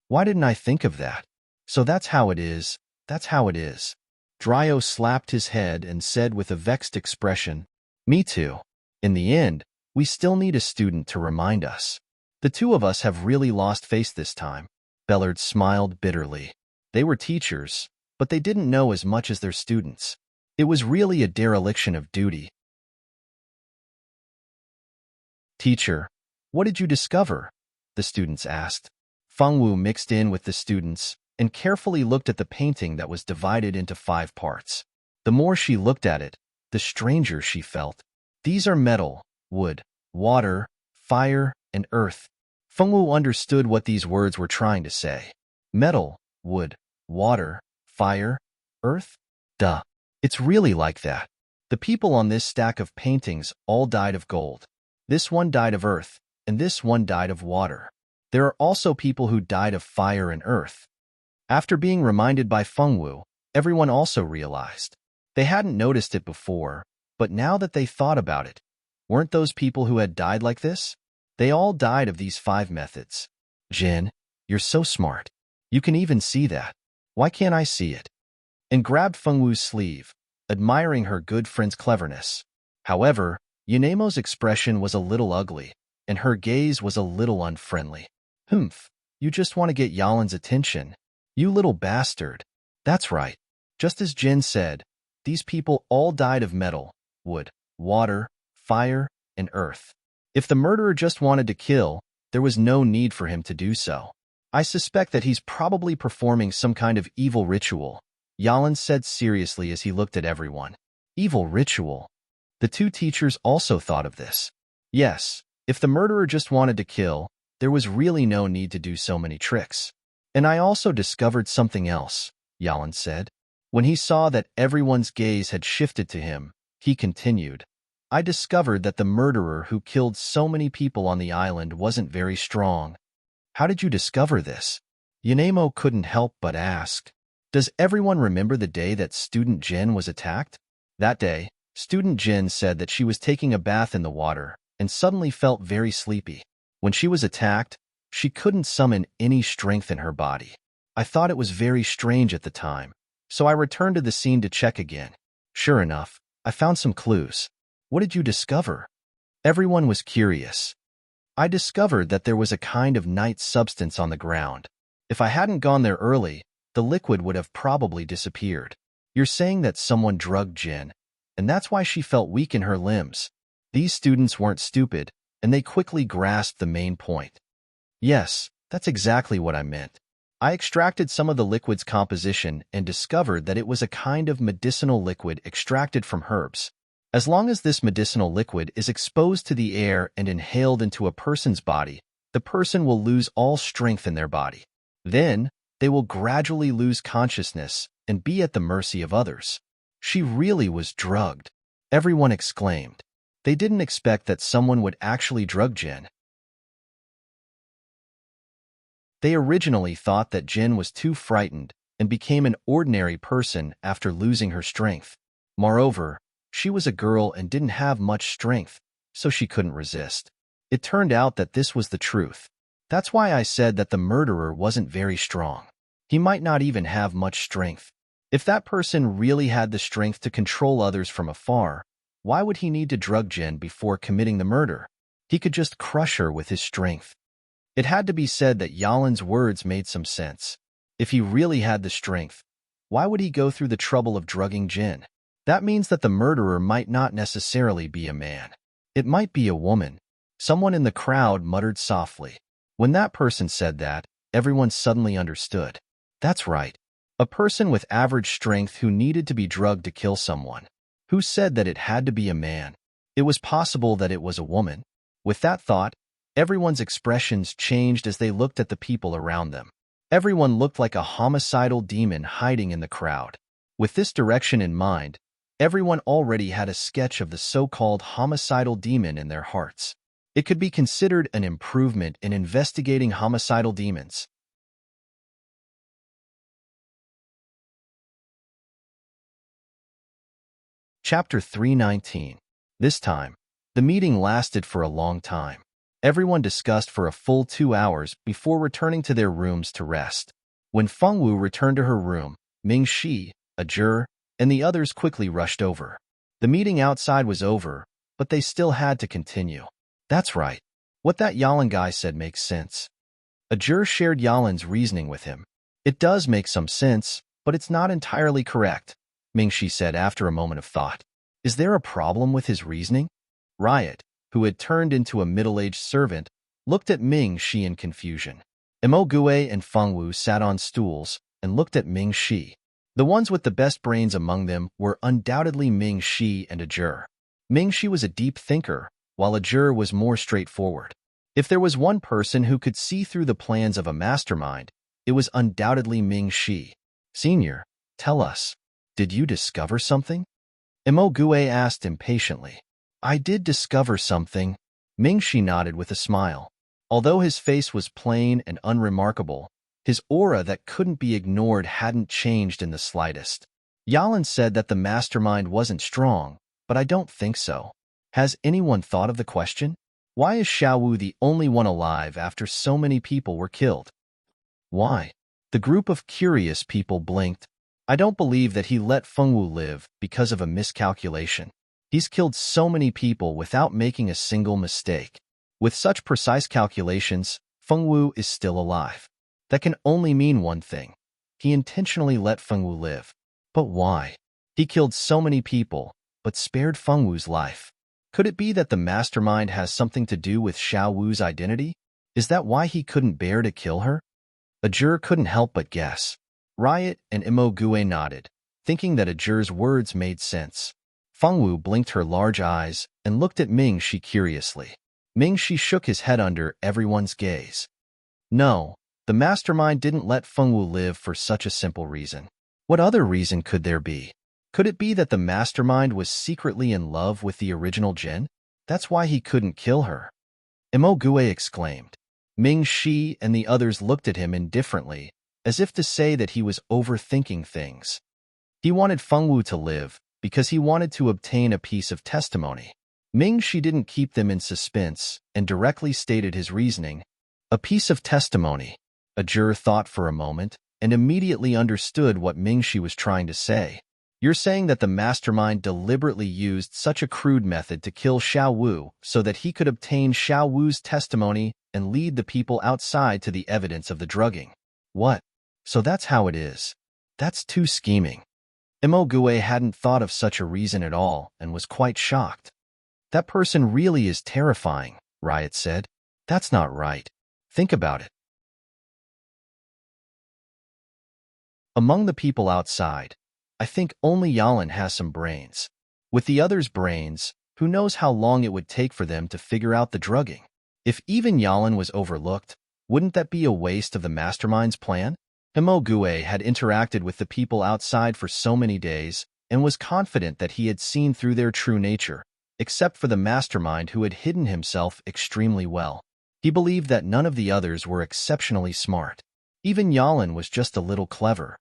Why didn't I think of that? So that's how it is. That's how it is. Dryo slapped his head and said with a vexed expression, Me too. In the end, we still need a student to remind us. The 2 of us have really lost face this time. Bellard smiled bitterly. They were teachers, but they didn't know as much as their students. It was really a dereliction of duty. Teacher, what did you discover? The students asked. Fengwu mixed in with the students and carefully looked at the painting that was divided into 5 parts. The more she looked at it, the stranger she felt. These are metal, wood, water, fire, and earth. Fengwu understood what these words were trying to say. Metal, wood, water, fire, earth? Duh. It's really like that. The people on this stack of paintings all died of gold. This one died of earth, and this one died of water. There are also people who died of fire and earth. After being reminded by Fengwu, everyone also realized. They hadn't noticed it before, but now that they thought about it, weren't those people who had died like this? They all died of these 5 methods. Jin, you're so smart. You can even see that. Why can't I see it? And grabbed Fengwu's sleeve, admiring her good friend's cleverness. However, Yunemo's expression was a little ugly, and her gaze was a little unfriendly. Humph, you just want to get Yalan's attention. You little bastard. That's right. Just as Jin said, these people all died of metal, wood, water, fire, and earth. If the murderer just wanted to kill, there was no need for him to do so. I suspect that he's probably performing some kind of evil ritual, Yalan said seriously as he looked at everyone. Evil ritual? The 2 teachers also thought of this. Yes, if the murderer just wanted to kill, there was really no need to do so many tricks. And I also discovered something else, Yalan said. When he saw that everyone's gaze had shifted to him, he continued. I discovered that the murderer who killed so many people on the island wasn't very strong. How did you discover this? Yunemo couldn't help but ask. Does everyone remember the day that Student Jin was attacked? That day, Student Jin said that she was taking a bath in the water and suddenly felt very sleepy. When she was attacked, she couldn't summon any strength in her body. I thought it was very strange at the time, so I returned to the scene to check again. Sure enough, I found some clues. What did you discover? Everyone was curious. I discovered that there was a kind of night substance on the ground. If I hadn't gone there early, the liquid would have probably disappeared. You're saying that someone drugged Jin, and that's why she felt weak in her limbs. These students weren't stupid, and they quickly grasped the main point. Yes, that's exactly what I meant. I extracted some of the liquid's composition and discovered that it was a kind of medicinal liquid extracted from herbs. As long as this medicinal liquid is exposed to the air and inhaled into a person's body, the person will lose all strength in their body. Then, they will gradually lose consciousness and be at the mercy of others. She really was drugged. Everyone exclaimed. They didn't expect that someone would actually drug Jin. They originally thought that Jin was too frightened and became an ordinary person after losing her strength. Moreover, she was a girl and didn't have much strength, so she couldn't resist. It turned out that this was the truth. That's why I said that the murderer wasn't very strong. He might not even have much strength. If that person really had the strength to control others from afar, why would he need to drug Jin before committing the murder? He could just crush her with his strength. It had to be said that Yalin's words made some sense. If he really had the strength, why would he go through the trouble of drugging Jin? That means that the murderer might not necessarily be a man. It might be a woman. Someone in the crowd muttered softly. When that person said that, everyone suddenly understood. That's right. A person with average strength who needed to be drugged to kill someone. Who said that it had to be a man? It was possible that it was a woman. With that thought, everyone's expressions changed as they looked at the people around them. Everyone looked like a homicidal demon hiding in the crowd. With this direction in mind, everyone already had a sketch of the so-called homicidal demon in their hearts. It could be considered an improvement in investigating homicidal demons. Chapter 319. This time, the meeting lasted for a long time. Everyone discussed for a full 2 hours before returning to their rooms to rest. When Fengwu returned to her room, Ming Shi, Ajur, and the others quickly rushed over. The meeting outside was over, but they still had to continue. That's right. What that Yalin guy said makes sense. Ajur shared Yalin's reasoning with him. It does make some sense, but it's not entirely correct, Ming Shi said after a moment of thought. Is there a problem with his reasoning? Riot, who had turned into a middle-aged servant, looked at Ming Shi in confusion. Imogue and Fengwu sat on stools and looked at Ming Shi. The ones with the best brains among them were undoubtedly Ming Shi and Ajur. Ming Shi was a deep thinker, while Ajur was more straightforward. If there was one person who could see through the plans of a mastermind, it was undoubtedly Ming Shi. Senior, tell us, did you discover something? Imogue asked impatiently. I did discover something. Ming Shi nodded with a smile. Although his face was plain and unremarkable, his aura that couldn't be ignored hadn't changed in the slightest. Yalin said that the mastermind wasn't strong, but I don't think so. Has anyone thought of the question? Why is Xiaowu the only one alive after so many people were killed? Why? The group of curious people blinked. I don't believe that he let Fengwu live because of a miscalculation. He's killed so many people without making a single mistake. With such precise calculations, Fengwu is still alive. That can only mean one thing. He intentionally let Fengwu live. But why? He killed so many people, but spared Fengwu's life. Could it be that the mastermind has something to do with Xiaowu's identity? Is that why he couldn't bear to kill her? Ajur couldn't help but guess. Riot and Imogue nodded, thinking that Ajur's words made sense. Fengwu blinked her large eyes and looked at Ming Shi curiously. Ming Shi shook his head under everyone's gaze. No, the mastermind didn't let Fengwu live for such a simple reason. What other reason could there be? Could it be that the mastermind was secretly in love with the original Jin? That's why he couldn't kill her. Imogue exclaimed. Ming Shi and the others looked at him indifferently, as if to say that he was overthinking things. He wanted Fengwu to live because he wanted to obtain a piece of testimony. Ming Shi didn't keep them in suspense and directly stated his reasoning. A piece of testimony. Ajur thought for a moment and immediately understood what Ming Shi was trying to say. You're saying that the mastermind deliberately used such a crude method to kill Xiaowu so that he could obtain Xiaowu's testimony and lead the people outside to the evidence of the drugging. What? So that's how it is. That's too scheming. Imogue hadn't thought of such a reason at all and was quite shocked. That person really is terrifying, Riot said. That's not right. Think about it. Among the people outside, I think only Yalin has some brains. With the others' brains, who knows how long it would take for them to figure out the drugging? If even Yalin was overlooked, wouldn't that be a waste of the mastermind's plan? Imogue had interacted with the people outside for so many days and was confident that he had seen through their true nature, except for the mastermind who had hidden himself extremely well. He believed that none of the others were exceptionally smart. Even Yalin was just a little clever.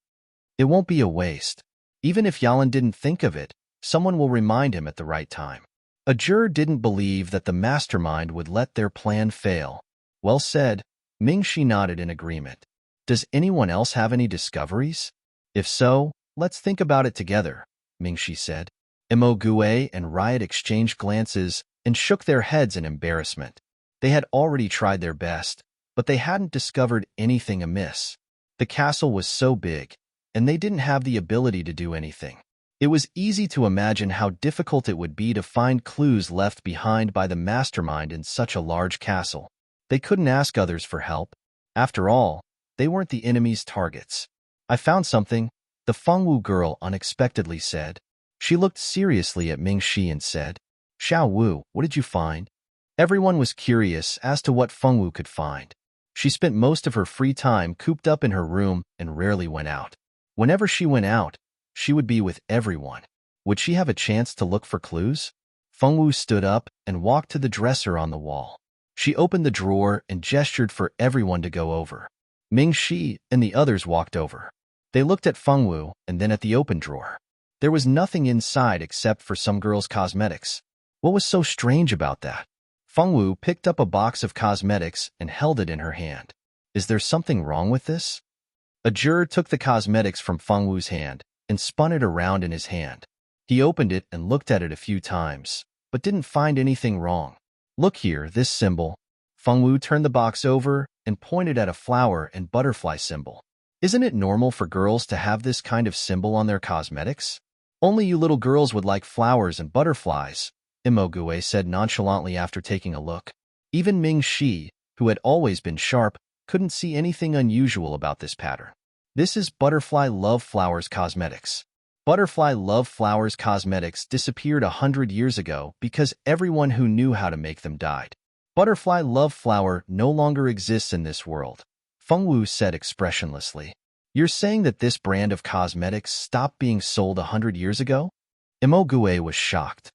It won't be a waste. Even if Yalin didn't think of it, someone will remind him at the right time. Ajur didn't believe that the mastermind would let their plan fail. Well said. Ming Shi nodded in agreement. Does anyone else have any discoveries? If so, let's think about it together, Ming Shi said. Imogue and Riot exchanged glances and shook their heads in embarrassment. They had already tried their best, but they hadn't discovered anything amiss. The castle was so big, and they didn't have the ability to do anything. It was easy to imagine how difficult it would be to find clues left behind by the mastermind in such a large castle. They couldn't ask others for help. After all, they weren't the enemy's targets. "I found something," the Fengwu girl unexpectedly said. She looked seriously at Mingxi and said, "Xiao Wu, what did you find?" Everyone was curious as to what Fengwu could find. She spent most of her free time cooped up in her room and rarely went out. Whenever she went out, she would be with everyone. Would she have a chance to look for clues? Fengwu stood up and walked to the dresser on the wall. She opened the drawer and gestured for everyone to go over. Mingxi and the others walked over. They looked at Fengwu and then at the open drawer. There was nothing inside except for some girls' cosmetics. What was so strange about that? Fengwu picked up a box of cosmetics and held it in her hand. "Is there something wrong with this?" A juror took the cosmetics from Fengwu's hand and spun it around in his hand. He opened it and looked at it a few times, but didn't find anything wrong. "Look here, this symbol." Fengwu turned the box over and pointed at a flower and butterfly symbol. "Isn't it normal for girls to have this kind of symbol on their cosmetics? Only you little girls would like flowers and butterflies," Imogue said nonchalantly after taking a look. Even Mingxi, who had always been sharp, couldn't see anything unusual about this pattern. "This is Butterfly Love Flowers Cosmetics." Butterfly Love Flowers Cosmetics disappeared 100 years ago because everyone who knew how to make them died. Butterfly Love Flower no longer exists in this world, Fengwu said expressionlessly. "You're saying that this brand of cosmetics stopped being sold 100 years ago?" Imogue was shocked.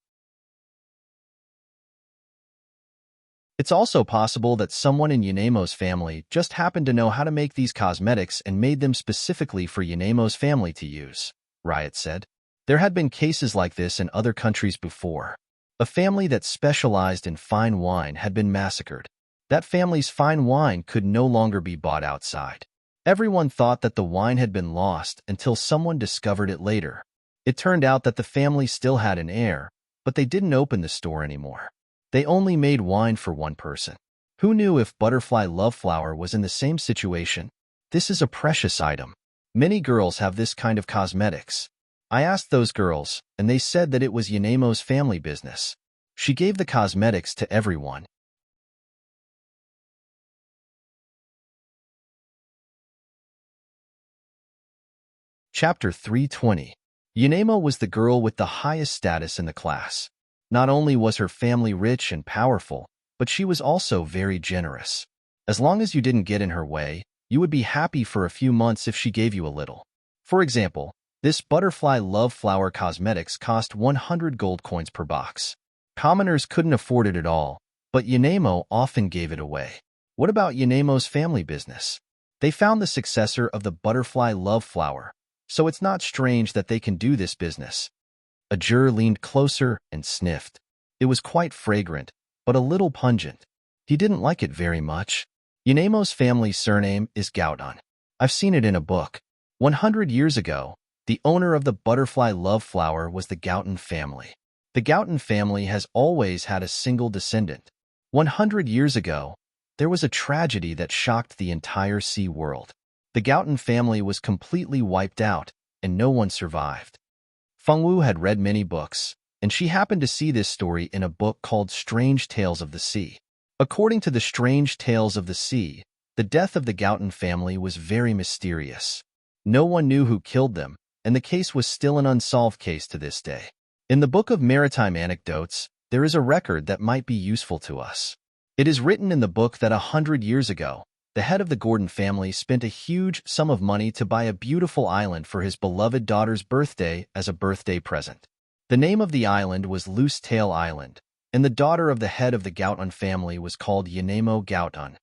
"It's also possible that someone in Yanemo's family just happened to know how to make these cosmetics and made them specifically for Yanemo's family to use," Riot said. There had been cases like this in other countries before. A family that specialized in fine wine had been massacred. That family's fine wine could no longer be bought outside. Everyone thought that the wine had been lost until someone discovered it later. It turned out that the family still had an heir, but they didn't open the store anymore. They only made wine for one person. Who knew if Butterfly Love Flower was in the same situation? "This is a precious item. Many girls have this kind of cosmetics. I asked those girls, and they said that it was Yanemo's family business. She gave the cosmetics to everyone." Chapter 320. Yanemo was the girl with the highest status in the class. Not only was her family rich and powerful, but she was also very generous. As long as you didn't get in her way, you would be happy for a few months if she gave you a little. For example, this Butterfly Love Flower Cosmetics cost 100 gold coins per box. Commoners couldn't afford it at all, but Yanemo often gave it away. What about Yanemo's family business? They found the successor of the Butterfly Love Flower, so it's not strange that they can do this business. A juror leaned closer and sniffed. It was quite fragrant, but a little pungent. He didn't like it very much. Yanemo's family surname is Gaotan. I've seen it in a book. 100 years ago, the owner of the Butterfly Love Flower was the Gaotan family. The Gaotan family has always had a single descendant. 100 years ago, there was a tragedy that shocked the entire sea world. The Gaotan family was completely wiped out, and no one survived. Fengwu had read many books, and she happened to see this story in a book called Strange Tales of the Sea. According to the Strange Tales of the Sea, the death of the Gaotan family was very mysterious. No one knew who killed them, and the case was still an unsolved case to this day. In the Book of Maritime Anecdotes, there is a record that might be useful to us. It is written in the book that 100 years ago, the head of the Gordon family spent a huge sum of money to buy a beautiful island for his beloved daughter's birthday as a birthday present. The name of the island was Loose Tail Island, and the daughter of the head of the Gaotan family was called Yanemo Gaotan.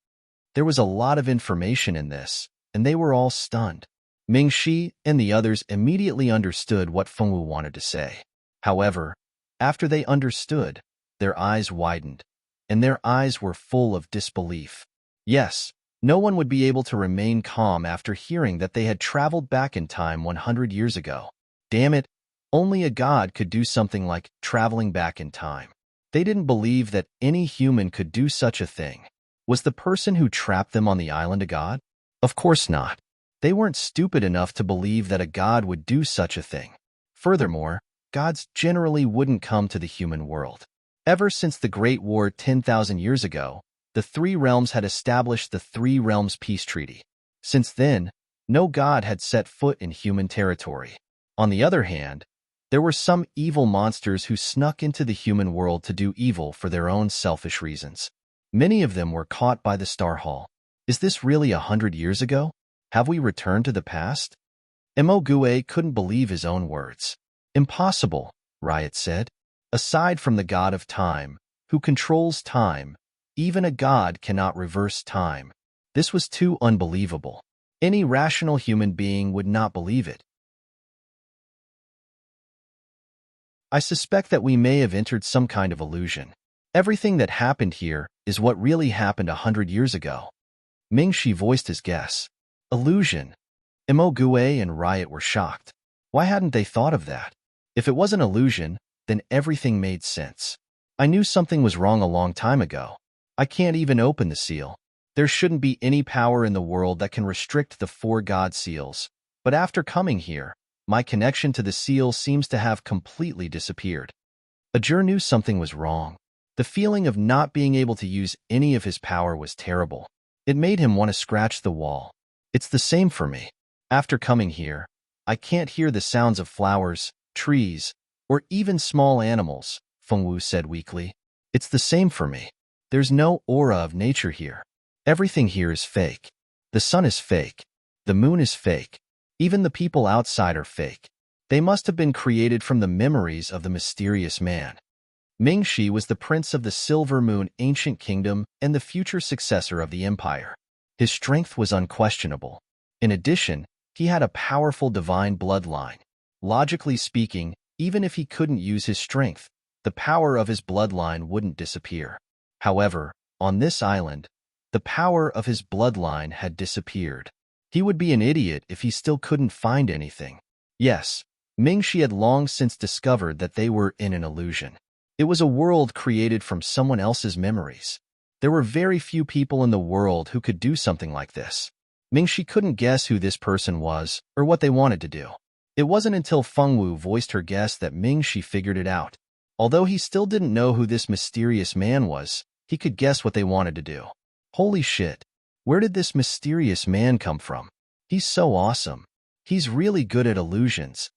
There was a lot of information in this, and they were all stunned. Mingxi and the others immediately understood what Fengwu wanted to say. However, after they understood, their eyes widened, and their eyes were full of disbelief. Yes, no one would be able to remain calm after hearing that they had traveled back in time 100 years ago. Damn it, only a god could do something like traveling back in time. They didn't believe that any human could do such a thing. Was the person who trapped them on the island a god? Of course not. They weren't stupid enough to believe that a god would do such a thing. Furthermore, gods generally wouldn't come to the human world. Ever since the Great War 10,000 years ago, the Three Realms had established the Three Realms Peace Treaty. Since then, no god had set foot in human territory. On the other hand, there were some evil monsters who snuck into the human world to do evil for their own selfish reasons. Many of them were caught by the Star Hall. Is this really 100 years ago? Have we returned to the past? Emogue couldn't believe his own words. Impossible, Riot said. Aside from the god of time, who controls time, even a god cannot reverse time. This was too unbelievable. Any rational human being would not believe it. I suspect that we may have entered some kind of illusion. Everything that happened here is what really happened 100 years ago. Mingxi voiced his guess. Illusion. Emogue and Riot were shocked. Why hadn't they thought of that? If it was an illusion, then everything made sense. I knew something was wrong a long time ago. I can't even open the seal. There shouldn't be any power in the world that can restrict the 4 god seals. But after coming here, my connection to the seal seems to have completely disappeared. Ajur knew something was wrong. The feeling of not being able to use any of his power was terrible. It made him want to scratch the wall. It's the same for me. After coming here, I can't hear the sounds of flowers, trees, or even small animals, Fengwu said weakly. It's the same for me. There's no aura of nature here. Everything here is fake. The sun is fake. The moon is fake. Even the people outside are fake. They must have been created from the memories of the mysterious man. Mingxi was the prince of the Silver Moon ancient kingdom and the future successor of the empire. His strength was unquestionable. In addition, he had a powerful divine bloodline. Logically speaking, even if he couldn't use his strength, the power of his bloodline wouldn't disappear. However, on this island, the power of his bloodline had disappeared. He would be an idiot if he still couldn't find anything. Yes, Mingxi had long since discovered that they were in an illusion. It was a world created from someone else's memories. There were very few people in the world who could do something like this. Mingxi couldn't guess who this person was or what they wanted to do. It wasn't until Fengwu voiced her guess that Mingxi figured it out. Although he still didn't know who this mysterious man was, he could guess what they wanted to do. Holy shit! Where did this mysterious man come from? He's so awesome. He's really good at illusions.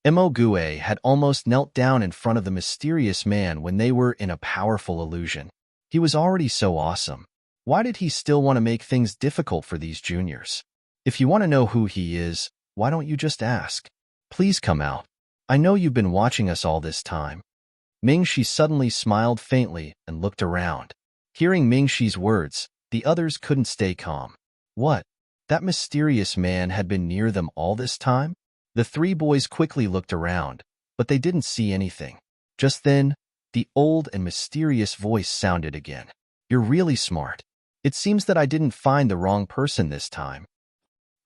Emogue had almost knelt down in front of the mysterious man when they were in a powerful illusion. He was already so awesome. Why did he still want to make things difficult for these juniors? If you want to know who he is, why don't you just ask? Please come out. I know you've been watching us all this time. Mingxi suddenly smiled faintly and looked around. Hearing Mingxi's words, the others couldn't stay calm. What? That mysterious man had been near them all this time? The 3 boys quickly looked around, but they didn't see anything. Just then, the old and mysterious voice sounded again. You're really smart. It seems that I didn't find the wrong person this time.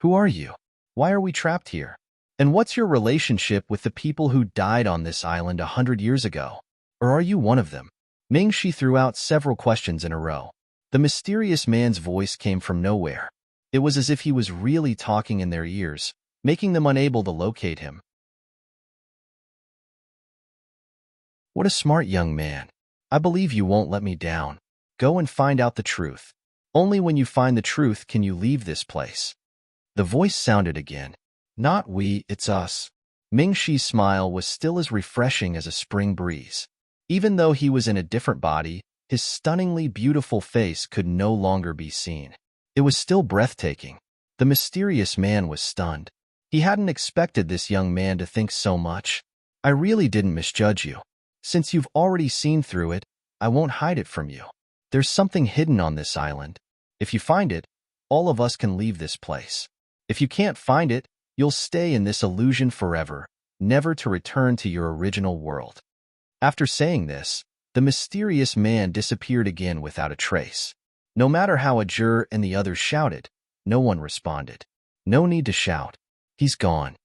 Who are you? Why are we trapped here? And what's your relationship with the people who died on this island 100 years ago? Or are you one of them? Mingxi threw out several questions in a row. The mysterious man's voice came from nowhere. It was as if he was really talking in their ears, making them unable to locate him. What a smart young man. I believe you won't let me down. Go and find out the truth. Only when you find the truth can you leave this place. The voice sounded again. Not we, it's us. Mingxi's smile was still as refreshing as a spring breeze. Even though he was in a different body, his stunningly beautiful face could no longer be seen. It was still breathtaking. The mysterious man was stunned. He hadn't expected this young man to think so much. I really didn't misjudge you. Since you've already seen through it, I won't hide it from you. There's something hidden on this island. If you find it, all of us can leave this place. If you can't find it, you'll stay in this illusion forever, never to return to your original world. After saying this, the mysterious man disappeared again without a trace. No matter how Ajur and the others shouted, no one responded. No need to shout. He's gone.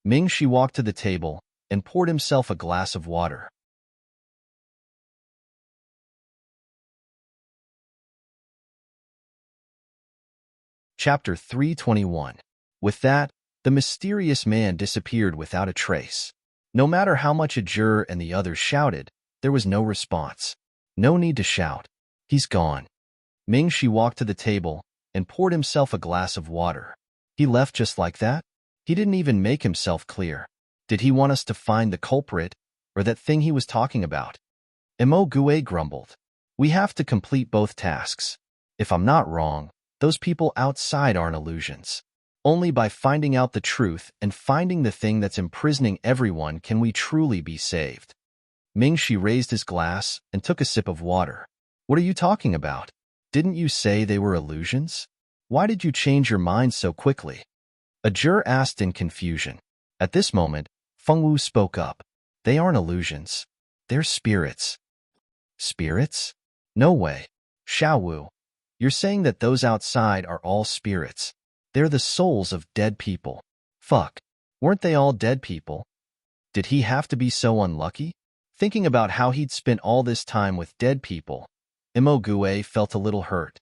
Mingxi walked to the table and poured himself a glass of water. Chapter 321. With that, the mysterious man disappeared without a trace. No matter how much Ajur and the others shouted, there was no response. No need to shout. He's gone. Mingshi walked to the table and poured himself a glass of water. He left just like that? He didn't even make himself clear. Did he want us to find the culprit, or that thing he was talking about? Emo Gue grumbled. We have to complete both tasks. If I'm not wrong, those people outside aren't illusions. Only by finding out the truth and finding the thing that's imprisoning everyone can we truly be saved. Mingshi raised his glass and took a sip of water. What are you talking about? Didn't you say they were illusions? Why did you change your mind so quickly? Ajur asked in confusion. At this moment, Fengwu spoke up. They aren't illusions. They're spirits. Spirits? No way. Xiaowu, you're saying that those outside are all spirits. They're the souls of dead people. Fuck. Weren't they all dead people? Did he have to be so unlucky? Thinking about how he'd spent all this time with dead people, Imo Gue felt a little hurt.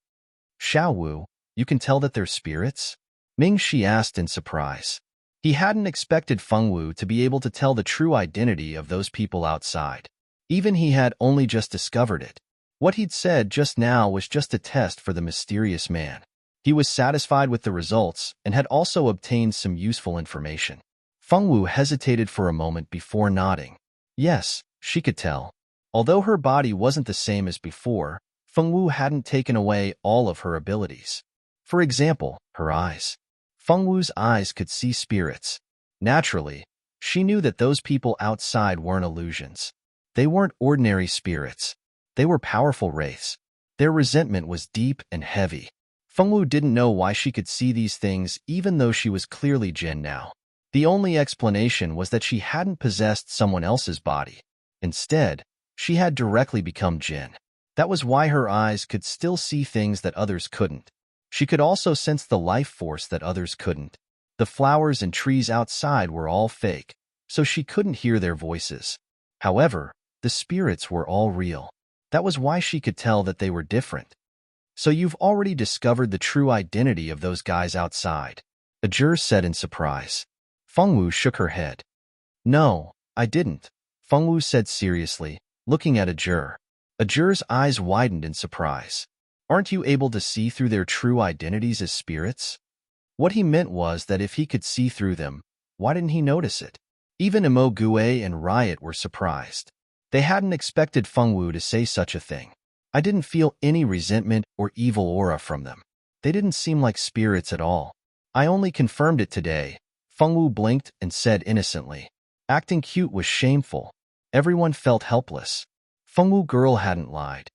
Xiaowu, you can tell that they're spirits? Mingshi asked in surprise. He hadn't expected Fengwu to be able to tell the true identity of those people outside. Even he had only just discovered it. What he'd said just now was just a test for the mysterious man. He was satisfied with the results and had also obtained some useful information. Fengwu hesitated for a moment before nodding. Yes, she could tell. Although her body wasn't the same as before, Fengwu hadn't taken away all of her abilities. For example, her eyes. Fengwu's eyes could see spirits. Naturally, she knew that those people outside weren't illusions. They weren't ordinary spirits. They were powerful wraiths. Their resentment was deep and heavy. Fengwu didn't know why she could see these things even though she was clearly Jin now. The only explanation was that she hadn't possessed someone else's body. Instead, she had directly become Jin. That was why her eyes could still see things that others couldn't. She could also sense the life force that others couldn't. The flowers and trees outside were all fake, so she couldn't hear their voices. However, the spirits were all real. That was why she could tell that they were different. So you've already discovered the true identity of those guys outside, Ajur said in surprise. Fengwu shook her head. No, I didn't, Fengwu said seriously, looking at Ajur. Ajur's eyes widened in surprise. Aren't you able to see through their true identities as spirits? What he meant was that if he could see through them, why didn't he notice it? Even Imo Gue and Riot were surprised. They hadn't expected Fengwu to say such a thing. I didn't feel any resentment or evil aura from them. They didn't seem like spirits at all. I only confirmed it today. Fengwu blinked and said innocently. Acting cute was shameful. Everyone felt helpless. Fengwu girl hadn't lied.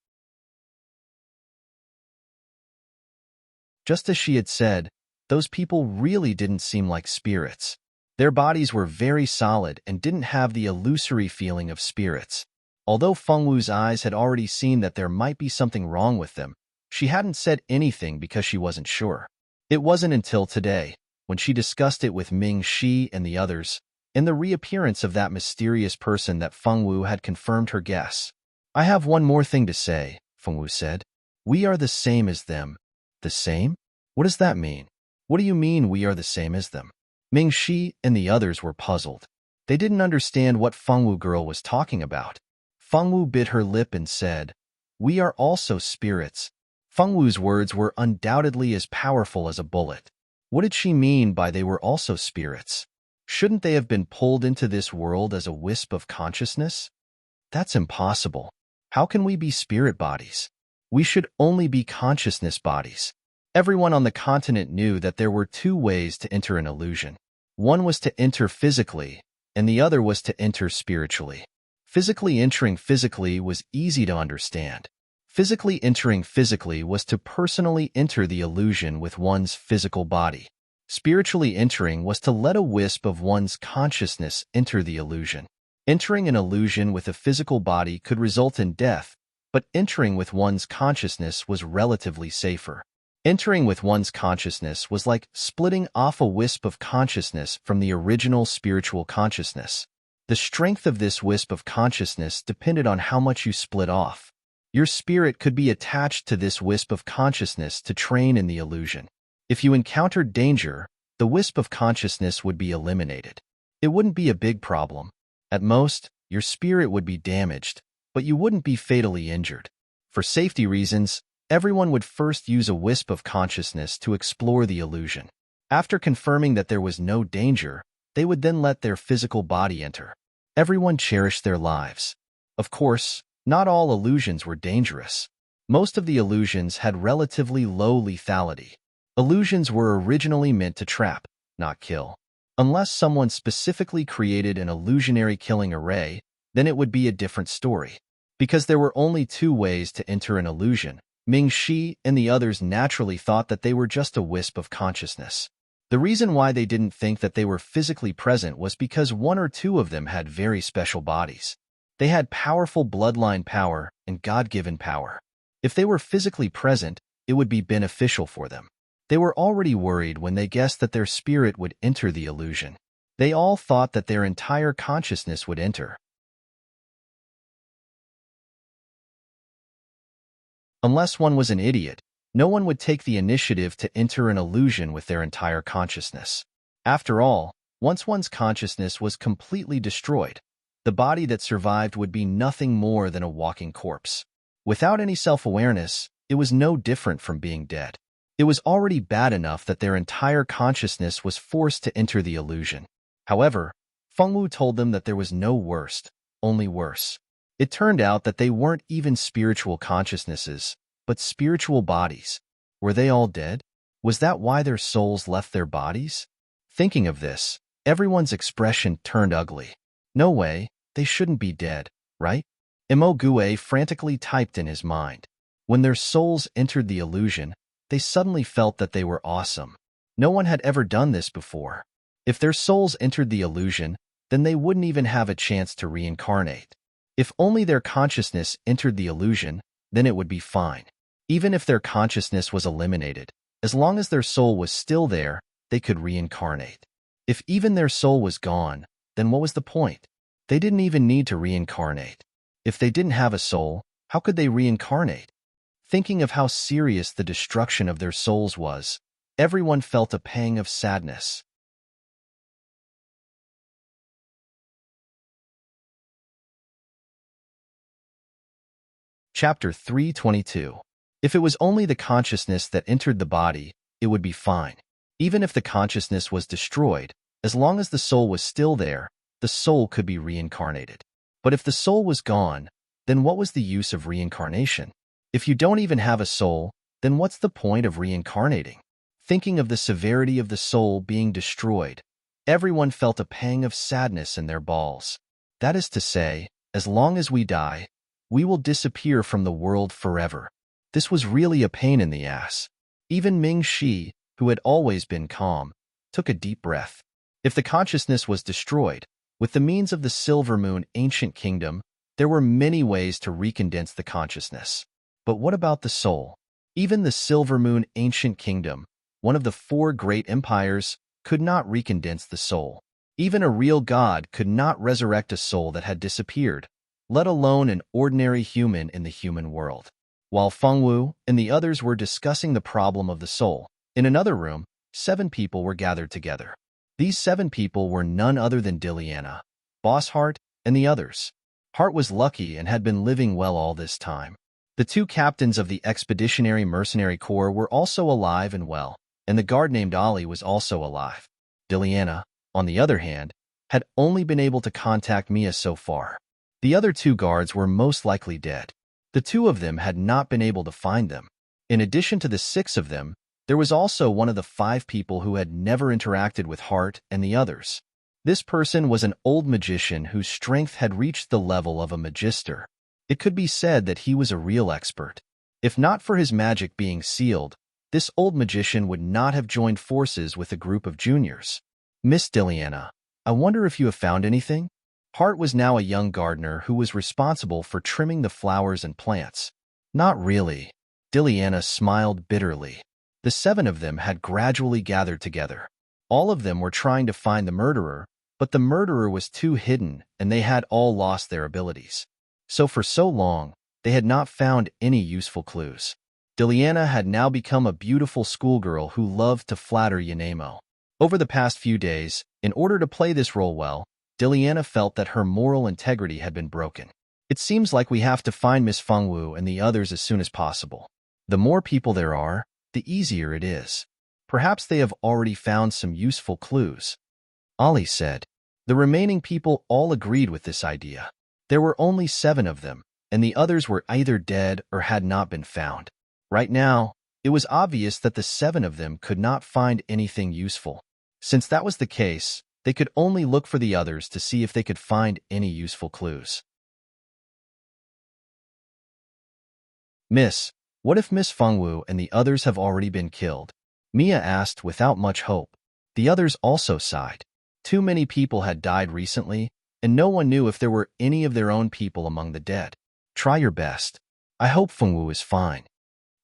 Just as she had said, those people really didn't seem like spirits. Their bodies were very solid and didn't have the illusory feeling of spirits. Although Fengwu's eyes had already seen that there might be something wrong with them, she hadn't said anything because she wasn't sure. It wasn't until today, when she discussed it with Mingshi and the others, in the reappearance of that mysterious person, that Fengwu had confirmed her guess. I have one more thing to say, Fengwu said. We are the same as them. The same? What does that mean? What do you mean we are the same as them? Mingshi and the others were puzzled. They didn't understand what Fengwu girl was talking about. Fengwu bit her lip and said, We are also spirits. Fengwu's words were undoubtedly as powerful as a bullet. What did she mean by they were also spirits? Shouldn't they have been pulled into this world as a wisp of consciousness? That's impossible. How can we be spirit bodies? We should only be consciousness bodies. Everyone on the continent knew that there were two ways to enter an illusion. One was to enter physically, and the other was to enter spiritually. Physically entering physically was easy to understand. Physically entering physically was to personally enter the illusion with one's physical body. Spiritually entering was to let a wisp of one's consciousness enter the illusion. Entering an illusion with a physical body could result in death, but entering with one's consciousness was relatively safer. Entering with one's consciousness was like splitting off a wisp of consciousness from the original spiritual consciousness. The strength of this wisp of consciousness depended on how much you split off. Your spirit could be attached to this wisp of consciousness to train in the illusion. If you encountered danger, the wisp of consciousness would be eliminated. It wouldn't be a big problem. At most, your spirit would be damaged, but you wouldn't be fatally injured. For safety reasons, everyone would first use a wisp of consciousness to explore the illusion. After confirming that there was no danger, they would then let their physical body enter. Everyone cherished their lives. Of course, not all illusions were dangerous. Most of the illusions had relatively low lethality. Illusions were originally meant to trap, not kill. Unless someone specifically created an illusionary killing array, then it would be a different story. Because there were only two ways to enter an illusion, Ming-Shi and the others naturally thought that they were just a wisp of consciousness. The reason why they didn't think that they were physically present was because one or two of them had very special bodies. They had powerful bloodline power and God-given power. If they were physically present, it would be beneficial for them. They were already worried when they guessed that their spirit would enter the illusion. They all thought that their entire consciousness would enter. Unless one was an idiot, no one would take the initiative to enter an illusion with their entire consciousness. After all, once one's consciousness was completely destroyed, the body that survived would be nothing more than a walking corpse. Without any self-awareness, it was no different from being dead. It was already bad enough that their entire consciousness was forced to enter the illusion. However, Fengwu told them that there was no worst, only worse. It turned out that they weren't even spiritual consciousnesses, but spiritual bodies. Were they all dead? Was that why their souls left their bodies? Thinking of this, everyone's expression turned ugly. No way, they shouldn't be dead, right? Mo Gue frantically typed in his mind. When their souls entered the illusion, they suddenly felt that they were awesome. No one had ever done this before. If their souls entered the illusion, then they wouldn't even have a chance to reincarnate. If only their consciousness entered the illusion, then it would be fine. Even if their consciousness was eliminated, as long as their soul was still there, they could reincarnate. If even their soul was gone, then what was the point? They didn't even need to reincarnate. If they didn't have a soul, how could they reincarnate? Thinking of how serious the destruction of their souls was, everyone felt a pang of sadness. Chapter 322. If it was only the consciousness that entered the body, it would be fine. Even if the consciousness was destroyed, as long as the soul was still there, the soul could be reincarnated. But if the soul was gone, then what was the use of reincarnation? If you don't even have a soul, then what's the point of reincarnating? Thinking of the severity of the soul being destroyed, everyone felt a pang of sadness in their balls. That is to say, as long as we die, we will disappear from the world forever. This was really a pain in the ass. Even Ming-Shi, who had always been calm, took a deep breath. If the consciousness was destroyed, with the means of the Silver Moon Ancient Kingdom, there were many ways to recondense the consciousness. But what about the soul? Even the Silver Moon Ancient Kingdom, one of the 4 great empires, could not recondense the soul. Even a real god could not resurrect a soul that had disappeared, let alone an ordinary human in the human world. While Fengwu and the others were discussing the problem of the soul, in another room, 7 people were gathered together. These 7 people were none other than Diliana, Boss Hart, and the others. Hart was lucky and had been living well all this time. The 2 captains of the Expeditionary Mercenary Corps were also alive and well, and the guard named Ali was also alive. Diliana, on the other hand, had only been able to contact Mia so far. The other 2 guards were most likely dead. The 2 of them had not been able to find them. In addition to the 6 of them, there was also one of the 5 people who had never interacted with Hart and the others. This person was an old magician whose strength had reached the level of a magister. It could be said that he was a real expert. If not for his magic being sealed, this old magician would not have joined forces with a group of juniors. Miss Diliana, I wonder if you have found anything? Hart was now a young gardener who was responsible for trimming the flowers and plants. Not really. Diliana smiled bitterly. The 7 of them had gradually gathered together. All of them were trying to find the murderer, but the murderer was too hidden and they had all lost their abilities. So for so long, they had not found any useful clues. Diliana had now become a beautiful schoolgirl who loved to flatter Yanemo. Over the past few days, in order to play this role well, Diliana felt that her moral integrity had been broken. It seems like we have to find Miss Fengwu and the others as soon as possible. The more people there are, the easier it is. Perhaps they have already found some useful clues. Ali said. The remaining people all agreed with this idea. There were only 7 of them, and the others were either dead or had not been found. Right now, it was obvious that the 7 of them could not find anything useful. Since that was the case, they could only look for the others to see if they could find any useful clues. Miss, what if Miss Fengwu and the others have already been killed? Mia asked without much hope. The others also sighed. Too many people had died recently, and no one knew if there were any of their own people among the dead. Try your best. I hope Fengwu is fine.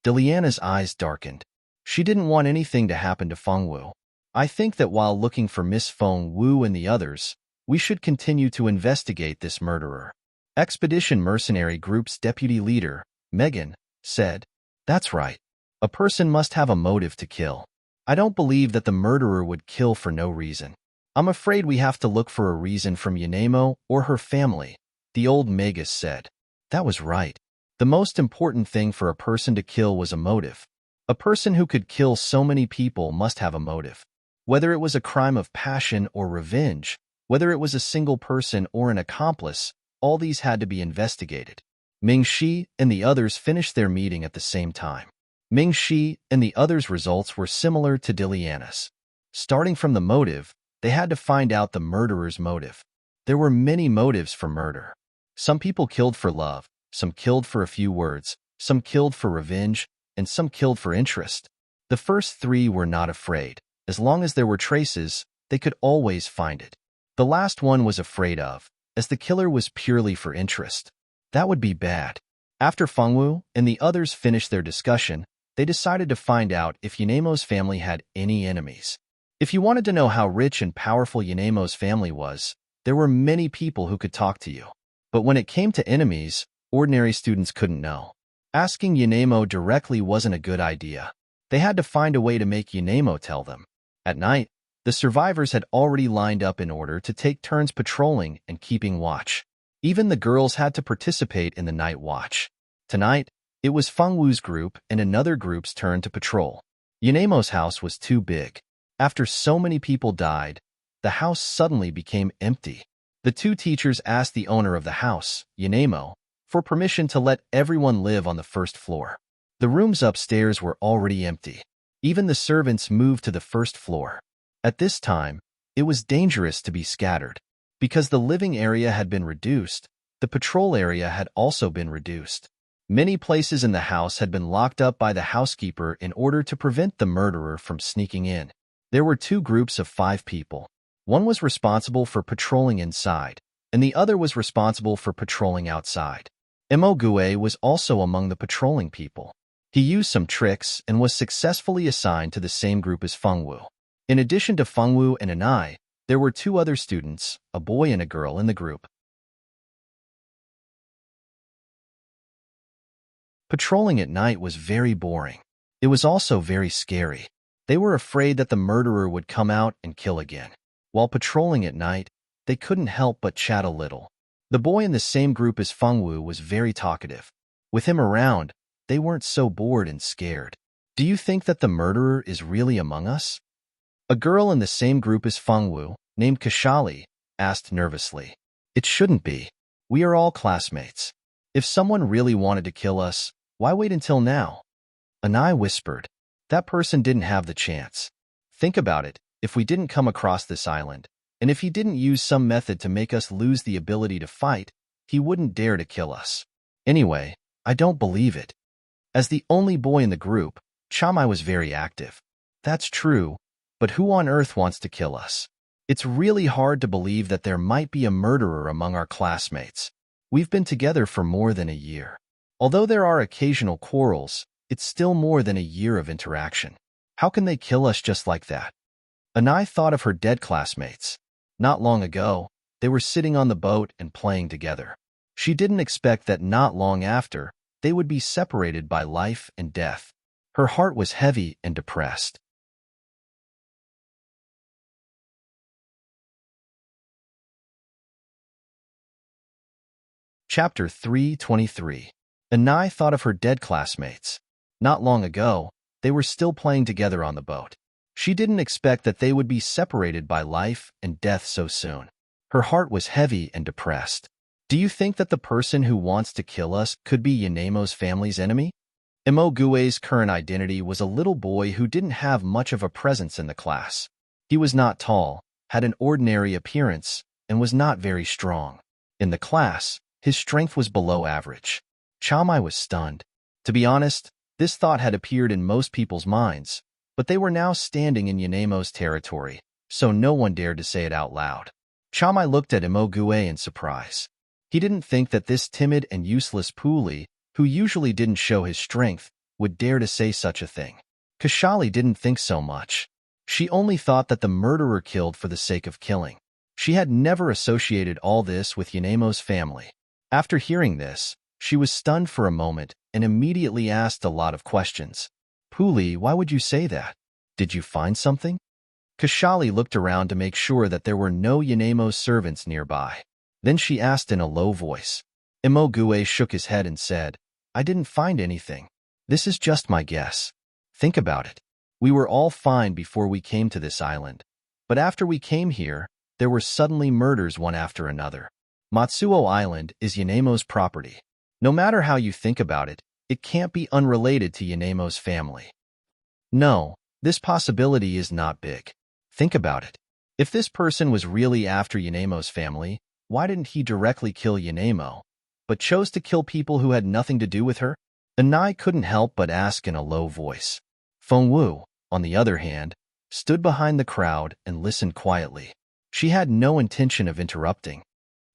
Diliana's eyes darkened. She didn't want anything to happen to Fengwu. I think that while looking for Miss Fengwu and the others, we should continue to investigate this murderer. Expedition Mercenary Group's deputy leader, Megan, said, That's right. A person must have a motive to kill. I don't believe that the murderer would kill for no reason. I'm afraid we have to look for a reason from Yanemo or her family, the old Magus said. That was right. The most important thing for a person to kill was a motive. A person who could kill so many people must have a motive. Whether it was a crime of passion or revenge, whether it was a single person or an accomplice, all these had to be investigated. Ming-Shi and the others finished their meeting at the same time. Ming-Shi and the others' results were similar to Diliana's. Starting from the motive, they had to find out the murderer's motive. There were many motives for murder. Some people killed for love, some killed for a few words, some killed for revenge, and some killed for interest. The first 3 were not afraid. As long as there were traces, they could always find it. The last one was afraid of, as the killer was purely for interest. That would be bad. After Fengwu and the others finished their discussion, they decided to find out if Yanemo's family had any enemies. If you wanted to know how rich and powerful Yanemo's family was, there were many people who could talk to you. But when it came to enemies, ordinary students couldn't know. Asking Yanemo directly wasn't a good idea. They had to find a way to make Yanemo tell them. At night, the survivors had already lined up in order to take turns patrolling and keeping watch. Even the girls had to participate in the night watch. Tonight, it was Fengwu's group and another group's turn to patrol. Yanemo's house was too big. After so many people died, the house suddenly became empty. The 2 teachers asked the owner of the house, Yanemo, for permission to let everyone live on the first floor. The rooms upstairs were already empty. Even the servants moved to the first floor. At this time, it was dangerous to be scattered. Because the living area had been reduced, the patrol area had also been reduced. Many places in the house had been locked up by the housekeeper in order to prevent the murderer from sneaking in. There were 2 groups of 5 people. One was responsible for patrolling inside, and the other was responsible for patrolling outside. Emogue was also among the patrolling people. He used some tricks and was successfully assigned to the same group as Fengwu. In addition to Fengwu and Anai, there were 2 other students, a boy and a girl, in the group. Patrolling at night was very boring. It was also very scary. They were afraid that the murderer would come out and kill again. While patrolling at night, they couldn't help but chat a little. The boy in the same group as Fengwu was very talkative. With him around, they weren't so bored and scared. Do you think that the murderer is really among us? A girl in the same group as Fengwu, named Kashali, asked nervously. It shouldn't be. We are all classmates. If someone really wanted to kill us, why wait until now? Anai whispered. That person didn't have the chance. Think about it, if we didn't come across this island, and if he didn't use some method to make us lose the ability to fight, he wouldn't dare to kill us. Anyway, I don't believe it. As the only boy in the group, Chamai was very active. That's true, but who on earth wants to kill us? It's really hard to believe that there might be a murderer among our classmates. We've been together for more than a year. Although there are occasional quarrels, it's still more than a year of interaction. How can they kill us just like that? Anai thought of her dead classmates. Not long ago, they were sitting on the boat and playing together. She didn't expect that not long after, they would be separated by life and death. Her heart was heavy and depressed. Chapter 323. Anai thought of her dead classmates. Not long ago, they were still playing together on the boat. She didn't expect that they would be separated by life and death so soon. Her heart was heavy and depressed. Do you think that the person who wants to kill us could be Yanemo's family's enemy? Imogue's current identity was a little boy who didn't have much of a presence in the class. He was not tall, had an ordinary appearance, and was not very strong. In the class, his strength was below average. Chamai was stunned. To be honest, this thought had appeared in most people's minds, but they were now standing in Yanemo's territory, so no one dared to say it out loud. Chamai looked at Imogue in surprise. He didn't think that this timid and useless Puli, who usually didn't show his strength, would dare to say such a thing. Kashali didn't think so much. She only thought that the murderer killed for the sake of killing. She had never associated all this with Yanemo's family. After hearing this, she was stunned for a moment and immediately asked a lot of questions. Puli, why would you say that? Did you find something? Kashali looked around to make sure that there were no Yanemo's servants nearby. Then she asked in a low voice. Imogue shook his head and said, I didn't find anything. This is just my guess. Think about it. We were all fine before we came to this island. But after we came here, there were suddenly murders one after another. Matsuo Island is Yanemo's property. No matter how you think about it, it can't be unrelated to Yanemo's family. No, this possibility is not big. Think about it. If this person was really after Yanemo's family, why didn't he directly kill Yanemo, but chose to kill people who had nothing to do with her? Anai couldn't help but ask in a low voice. Fengwu, on the other hand, stood behind the crowd and listened quietly. She had no intention of interrupting.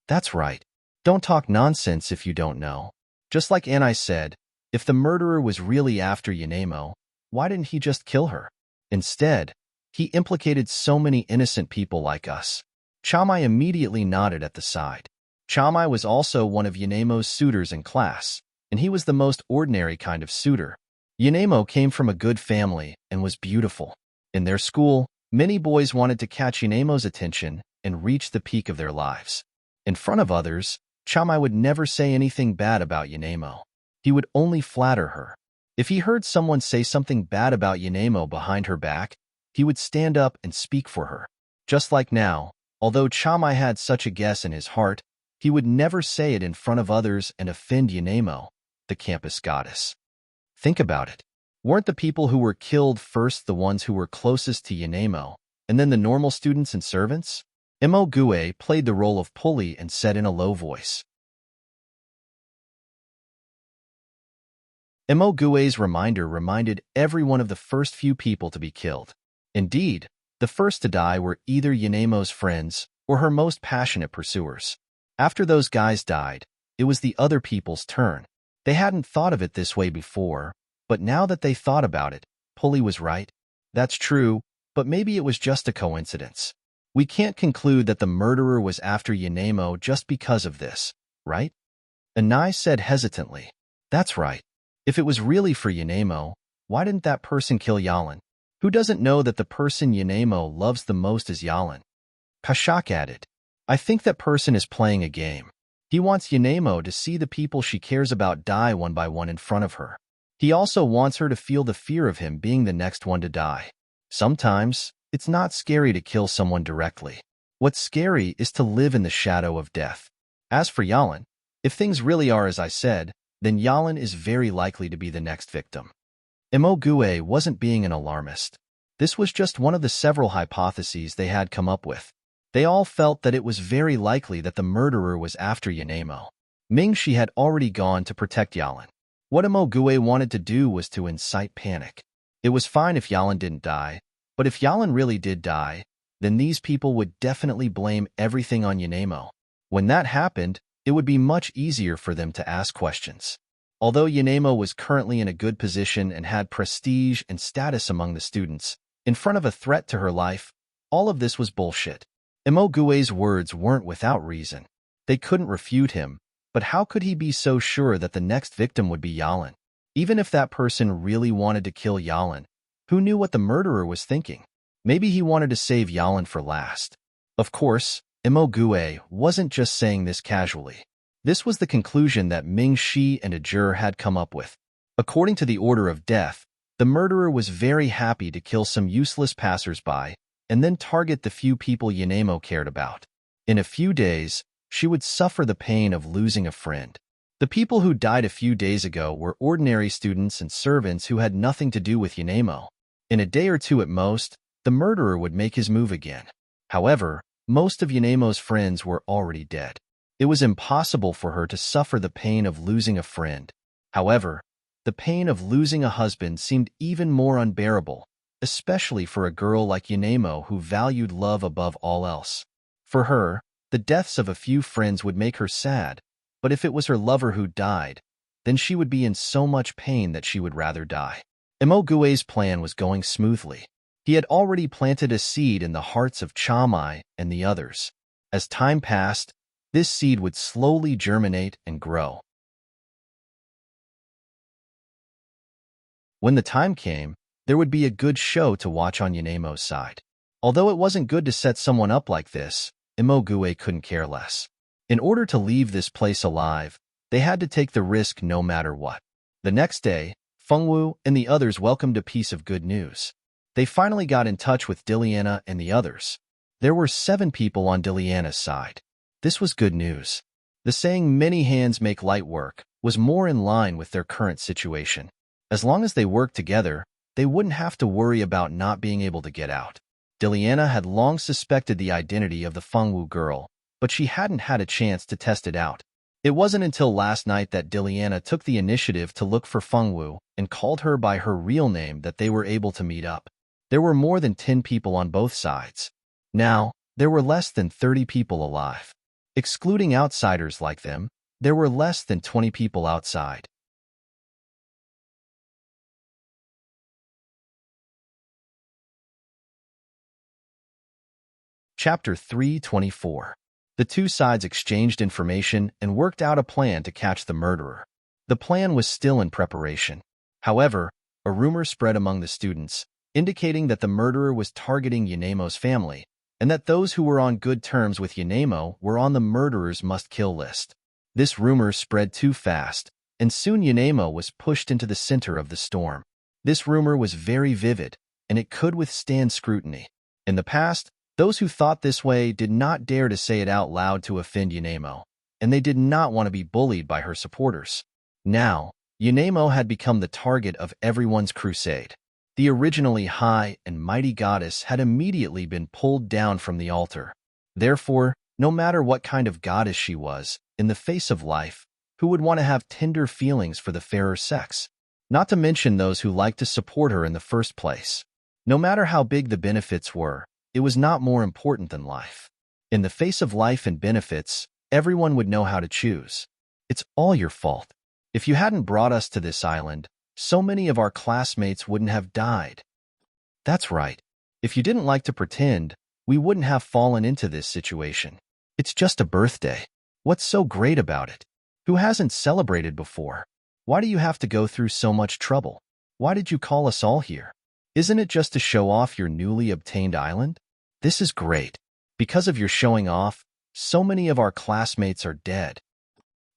That's right. Don't talk nonsense if you don't know. Just like Anai said, if the murderer was really after Yanemo, why didn't he just kill her? Instead, he implicated so many innocent people like us. Chamai immediately nodded at the side. Chamai was also one of Yanemo's suitors in class, and he was the most ordinary kind of suitor. Yanemo came from a good family and was beautiful. In their school, many boys wanted to catch Yanemo's attention and reach the peak of their lives. In front of others, Chamai would never say anything bad about Yanemo. He would only flatter her. If he heard someone say something bad about Yanemo behind her back, he would stand up and speak for her. Just like now, although Chamai had such a guess in his heart, he would never say it in front of others and offend Yanemo, the campus goddess. Think about it. Weren't the people who were killed first the ones who were closest to Yanemo, and then the normal students and servants? Imogue played the role of Puli and said in a low voice. Imogue's reminder reminded everyone of the first few people to be killed. Indeed, the first to die were either Yanemo's friends or her most passionate pursuers. After those guys died, it was the other people's turn. They hadn't thought of it this way before, but now that they thought about it, Puli was right. That's true, but maybe it was just a coincidence. We can't conclude that the murderer was after Yanemo just because of this, right? Anai said hesitantly. That's right. If it was really for Yanemo, why didn't that person kill Yalan? Who doesn't know that the person Yanemo loves the most is Yalan? Kashak added. I think that person is playing a game. He wants Yanemo to see the people she cares about die one by one in front of her. He also wants her to feel the fear of him being the next one to die. Sometimes, it's not scary to kill someone directly. What's scary is to live in the shadow of death. As for Yalan, if things really are as I said, then Yalan is very likely to be the next victim. Imogue wasn't being an alarmist. This was just one of the several hypotheses they had come up with. They all felt that it was very likely that the murderer was after Yanemo. Mingshi had already gone to protect Yalan. What Imogue wanted to do was to incite panic. It was fine if Yalan didn't die, but if Yalan really did die, then these people would definitely blame everything on Yanemo. When that happened, it would be much easier for them to ask questions. Although Yanemo was currently in a good position and had prestige and status among the students, in front of a threat to her life, all of this was bullshit. Imogue's words weren't without reason. They couldn't refute him, But how could he be so sure that the next victim would be Yalan? Even if that person really wanted to kill Yalan, who knew what the murderer was thinking? Maybe he wanted to save Yalan for last. Of course, Imogue wasn't just saying this casually. This was the conclusion that Ming Shi and Ajur had come up with. According to the order of death, the murderer was very happy to kill some useless passers-by and then target the few people Yanemo cared about. In a few days, she would suffer the pain of losing a friend. The people who died a few days ago were ordinary students and servants who had nothing to do with Yanemo. In a day or two at most, the murderer would make his move again. However, most of Yanemo's friends were already dead. It was impossible for her to suffer the pain of losing a friend. However, the pain of losing a husband seemed even more unbearable, especially for a girl like Yanemo who valued love above all else. For her, the deaths of a few friends would make her sad, but if it was her lover who died, then she would be in so much pain that she would rather die. Imogue's plan was going smoothly. He had already planted a seed in the hearts of Chamai and the others. As time passed, this seed would slowly germinate and grow. When the time came, there would be a good show to watch on Yanemo's side. Although it wasn't good to set someone up like this, Imogue couldn't care less. In order to leave this place alive, they had to take the risk no matter what. The next day, Fengwu and the others welcomed a piece of good news. They finally got in touch with Diliana and the others. There were 7 people on Diliana's side. This was good news. The saying "many hands make light work" was more in line with their current situation. As long as they worked together, they wouldn't have to worry about not being able to get out. Diliana had long suspected the identity of the Fengwu girl, but she hadn't had a chance to test it out. It wasn't until last night that Diliana took the initiative to look for Fengwu and called her by her real name that they were able to meet up. There were more than 10 people on both sides. Now, there were less than 30 people alive. Excluding outsiders like them, there were less than 20 people outside. Chapter 324. The two sides exchanged information and worked out a plan to catch the murderer. The plan was still in preparation. However, a rumor spread among the students, indicating that the murderer was targeting Yanemo's family, and that those who were on good terms with Yanemo were on the murderer's must-kill list. This rumor spread too fast, and soon Yanemo was pushed into the center of the storm. This rumor was very vivid, and it could withstand scrutiny. In the past, those who thought this way did not dare to say it out loud to offend Yanemo, and they did not want to be bullied by her supporters. Now, Yanemo had become the target of everyone's crusade. The originally high and mighty goddess had immediately been pulled down from the altar. Therefore, no matter what kind of goddess she was, in the face of life, who would want to have tender feelings for the fairer sex? Not to mention those who liked to support her in the first place. No matter how big the benefits were, it was not more important than life. In the face of life and benefits, everyone would know how to choose. It's all your fault. If you hadn't brought us to this island, so many of our classmates wouldn't have died. That's right. If you didn't like to pretend, we wouldn't have fallen into this situation. It's just a birthday. What's so great about it? Who hasn't celebrated before? Why do you have to go through so much trouble? Why did you call us all here? Isn't it just to show off your newly obtained island? This is great. Because of your showing off, so many of our classmates are dead.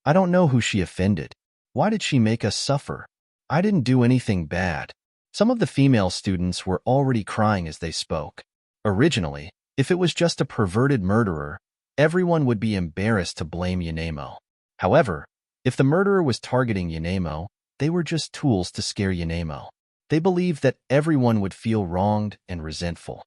I don't know who she offended. Why did she make us suffer? I didn't do anything bad. Some of the female students were already crying as they spoke. Originally, if it was just a perverted murderer, everyone would be embarrassed to blame Yanemo. However, if the murderer was targeting Yanemo, they were just tools to scare Yanemo. They believed that everyone would feel wronged and resentful.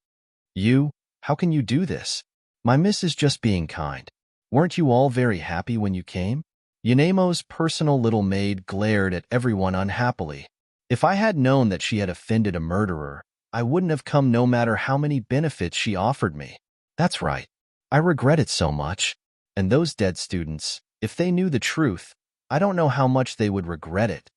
How can you do this? My miss is just being kind. Weren't you all very happy when you came? Yanemo's personal little maid glared at everyone unhappily. If I had known that she had offended a murderer, I wouldn't have come no matter how many benefits she offered me. That's right. I regret it so much. And those dead students, if they knew the truth, I don't know how much they would regret it.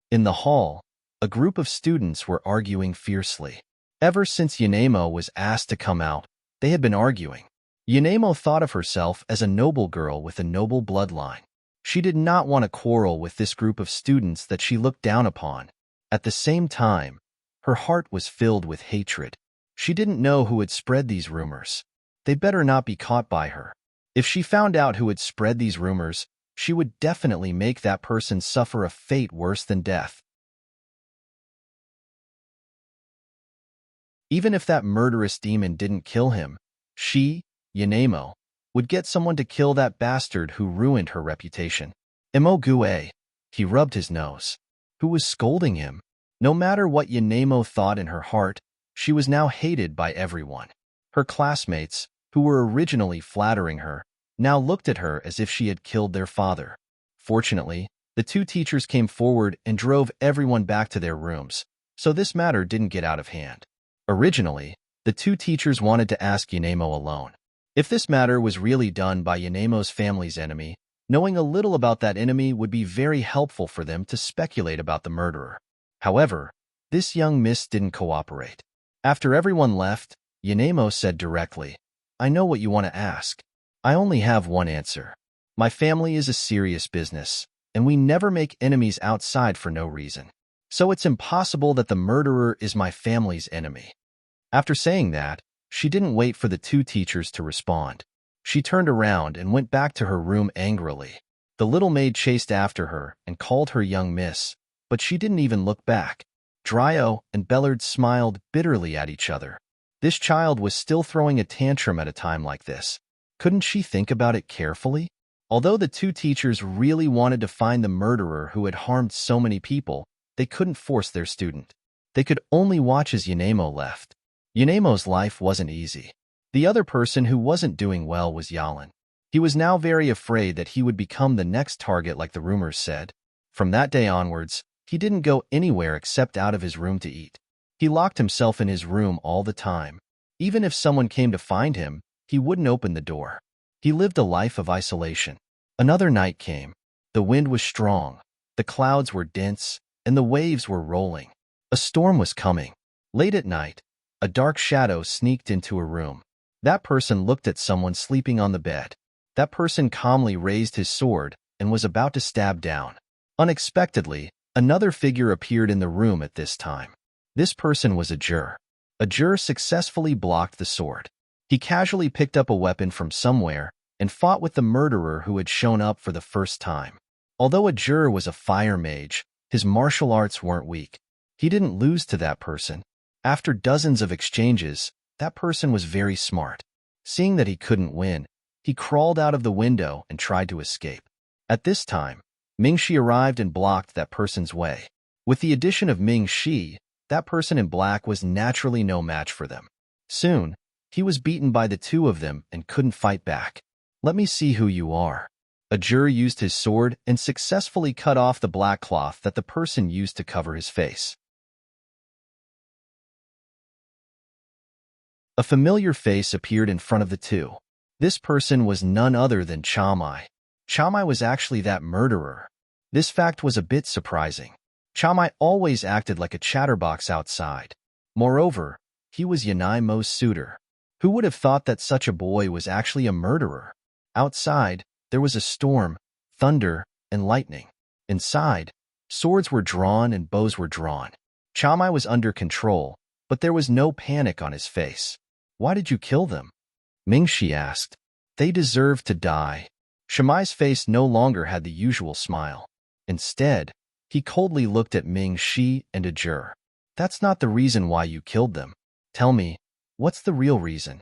In the hall, a group of students were arguing fiercely. Ever since Yanemo was asked to come out, they had been arguing. Yanemo thought of herself as a noble girl with a noble bloodline. She did not want to quarrel with this group of students that she looked down upon. At the same time, her heart was filled with hatred. She didn't know who had spread these rumors. They better not be caught by her. If she found out who had spread these rumors, she would definitely make that person suffer a fate worse than death. Even if that murderous demon didn't kill him, she, Yanemo, would get someone to kill that bastard who ruined her reputation. Emogue, he rubbed his nose. Who was scolding him? No matter what Yanemo thought in her heart, she was now hated by everyone. Her classmates, who were originally flattering her, now looked at her as if she had killed their father. Fortunately, the two teachers came forward and drove everyone back to their rooms, so this matter didn't get out of hand. Originally, the two teachers wanted to ask Yanemo alone. If this matter was really done by Yanemo's family's enemy, knowing a little about that enemy would be very helpful for them to speculate about the murderer. However, this young miss didn't cooperate. After everyone left, Yanemo said directly, "I know what you want to ask. I only have one answer. My family is a serious business, and we never make enemies outside for no reason. So it's impossible that the murderer is my family's enemy." After saying that, she didn't wait for the two teachers to respond. She turned around and went back to her room angrily. The little maid chased after her and called her young miss, but she didn't even look back. Dryo and Bellard smiled bitterly at each other. This child was still throwing a tantrum at a time like this. Couldn't she think about it carefully? Although the two teachers really wanted to find the murderer who had harmed so many people, they couldn't force their student. They could only watch as Yanemo left. Yanemo's life wasn't easy. The other person who wasn't doing well was Yalan. He was now very afraid that he would become the next target like the rumors said. From that day onwards, he didn't go anywhere except out of his room to eat. He locked himself in his room all the time. Even if someone came to find him, he wouldn't open the door. He lived a life of isolation. Another night came. The wind was strong, the clouds were dense, and the waves were rolling. A storm was coming. Late at night, a dark shadow sneaked into a room. That person looked at someone sleeping on the bed. That person calmly raised his sword and was about to stab down. Unexpectedly, another figure appeared in the room at this time. This person was a juror. A juror successfully blocked the sword. He casually picked up a weapon from somewhere and fought with the murderer who had shown up for the first time. Although a juror was a fire mage, his martial arts weren't weak. He didn't lose to that person. After dozens of exchanges, that person was very smart. Seeing that he couldn't win, he crawled out of the window and tried to escape. At this time, Ming-Shi arrived and blocked that person's way. With the addition of Ming-Shi, that person in black was naturally no match for them. Soon, he was beaten by the two of them and couldn't fight back. "Let me see who you are." A juror used his sword and successfully cut off the black cloth that the person used to cover his face. A familiar face appeared in front of the two. This person was none other than Chamai. Chamai was actually that murderer. This fact was a bit surprising. Chamai always acted like a chatterbox outside. Moreover, he was Yanai's suitor. Who would have thought that such a boy was actually a murderer? Outside, there was a storm, thunder, and lightning. Inside, swords were drawn and bows were drawn. Chamai was under control, but there was no panic on his face. "Why did you kill them?" Ming-Shi asked. "They deserved to die." Chamai's face no longer had the usual smile. Instead, he coldly looked at Ming-Shi and a juror. "That's not the reason why you killed them. Tell me, what's the real reason?"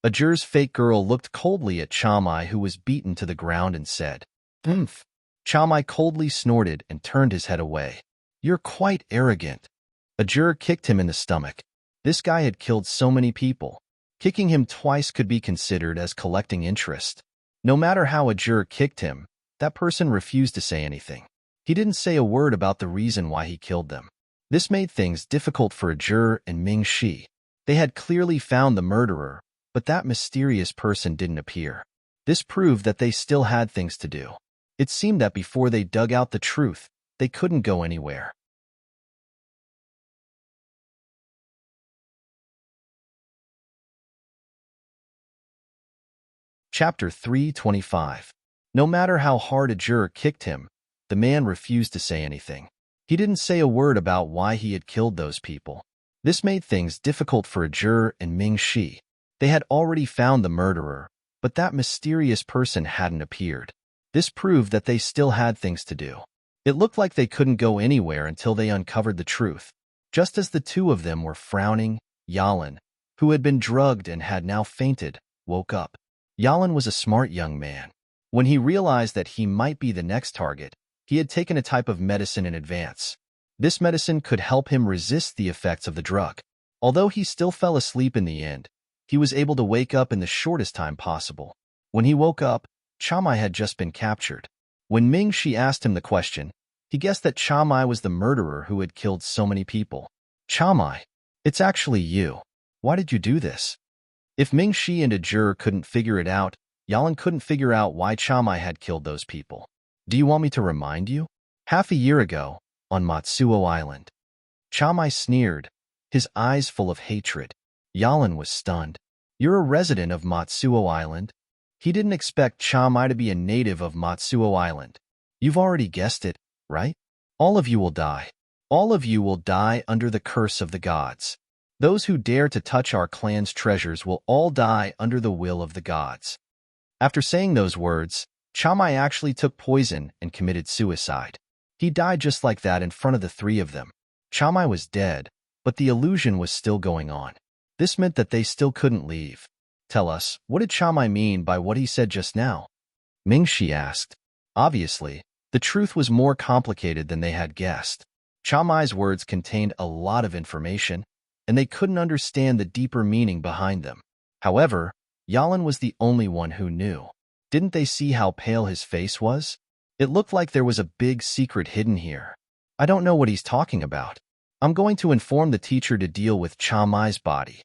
A juror's fake girl looked coldly at Chamai, who was beaten to the ground, and said, "Humph." Chamai coldly snorted and turned his head away. "You're quite arrogant." A juror kicked him in the stomach. This guy had killed so many people. Kicking him twice could be considered as collecting interest. No matter how a juror kicked him, that person refused to say anything. He didn't say a word about the reason why he killed them. This made things difficult for a juror and Ming-Shi. They had clearly found the murderer, but that mysterious person didn't appear. This proved that they still had things to do. It seemed that before they dug out the truth, they couldn't go anywhere. Chapter 325. No matter how hard a juror kicked him, the man refused to say anything. He didn't say a word about why he had killed those people. This made things difficult for a juror and Ming Shi. They had already found the murderer, but that mysterious person hadn't appeared. This proved that they still had things to do. It looked like they couldn't go anywhere until they uncovered the truth. Just as the two of them were frowning, Yalan, who had been drugged and had now fainted, woke up. Yalan was a smart young man. When he realized that he might be the next target, he had taken a type of medicine in advance. This medicine could help him resist the effects of the drug. Although he still fell asleep in the end, he was able to wake up in the shortest time possible. When he woke up, Chamai had just been captured. When Ming Shi asked him the question, he guessed that Chamai was the murderer who had killed so many people. Chamai, it's actually you. Why did you do this? If Ming Shi and a juror couldn't figure it out, Yalan couldn't figure out why Chamai had killed those people. Do you want me to remind you? Half a year ago, on Matsuo Island. Chamai sneered, his eyes full of hatred. Yalan was stunned. You're a resident of Matsuo Island? He didn't expect Chamai to be a native of Matsuo Island. You've already guessed it, right? All of you will die. All of you will die under the curse of the gods. Those who dare to touch our clan's treasures will all die under the will of the gods. After saying those words, Chamai actually took poison and committed suicide. He died just like that in front of the three of them. Chamai was dead, but the illusion was still going on. This meant that they still couldn't leave. Tell us, what did Chamai mean by what he said just now? Ming Shi asked. Obviously, the truth was more complicated than they had guessed. Chamai's words contained a lot of information, and they couldn't understand the deeper meaning behind them. However, Yalan was the only one who knew. Didn't they see how pale his face was? It looked like there was a big secret hidden here. I don't know what he's talking about. I'm going to inform the teacher to deal with Chamai's body.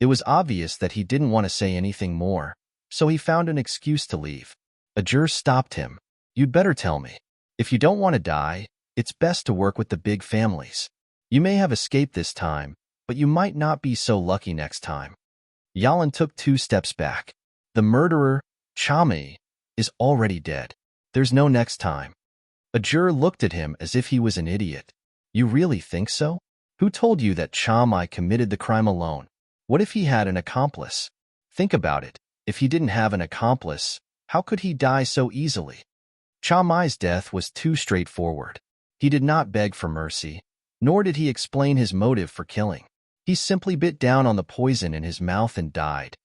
It was obvious that he didn't want to say anything more, so he found an excuse to leave. A juror stopped him. You'd better tell me. If you don't want to die, it's best to work with the big families. You may have escaped this time, but you might not be so lucky next time. Yalan took 2 steps back. The murderer, Chamai, is already dead. There's no next time. A juror looked at him as if he was an idiot. You really think so? Who told you that Chamai committed the crime alone? What if he had an accomplice? Think about it. If he didn't have an accomplice, how could he die so easily? Chamai's death was too straightforward. He did not beg for mercy, nor did he explain his motive for killing. He simply bit down on the poison in his mouth and died.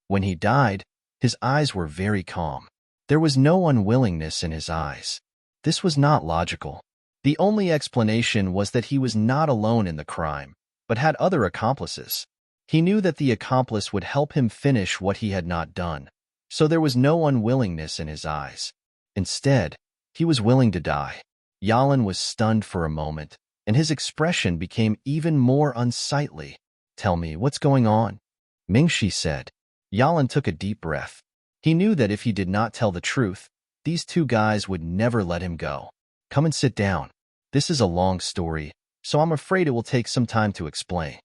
When he died, his eyes were very calm. There was no unwillingness in his eyes. This was not logical. The only explanation was that he was not alone in the crime, but had other accomplices. He knew that the accomplice would help him finish what he had not done, so there was no unwillingness in his eyes. Instead, he was willing to die. Yalan was stunned for a moment, and his expression became even more unsightly. Tell me, what's going on? Ming Shi said. Yalan took a deep breath. He knew that if he did not tell the truth, these 2 guys would never let him go. Come and sit down. This is a long story, so I'm afraid it will take some time to explain.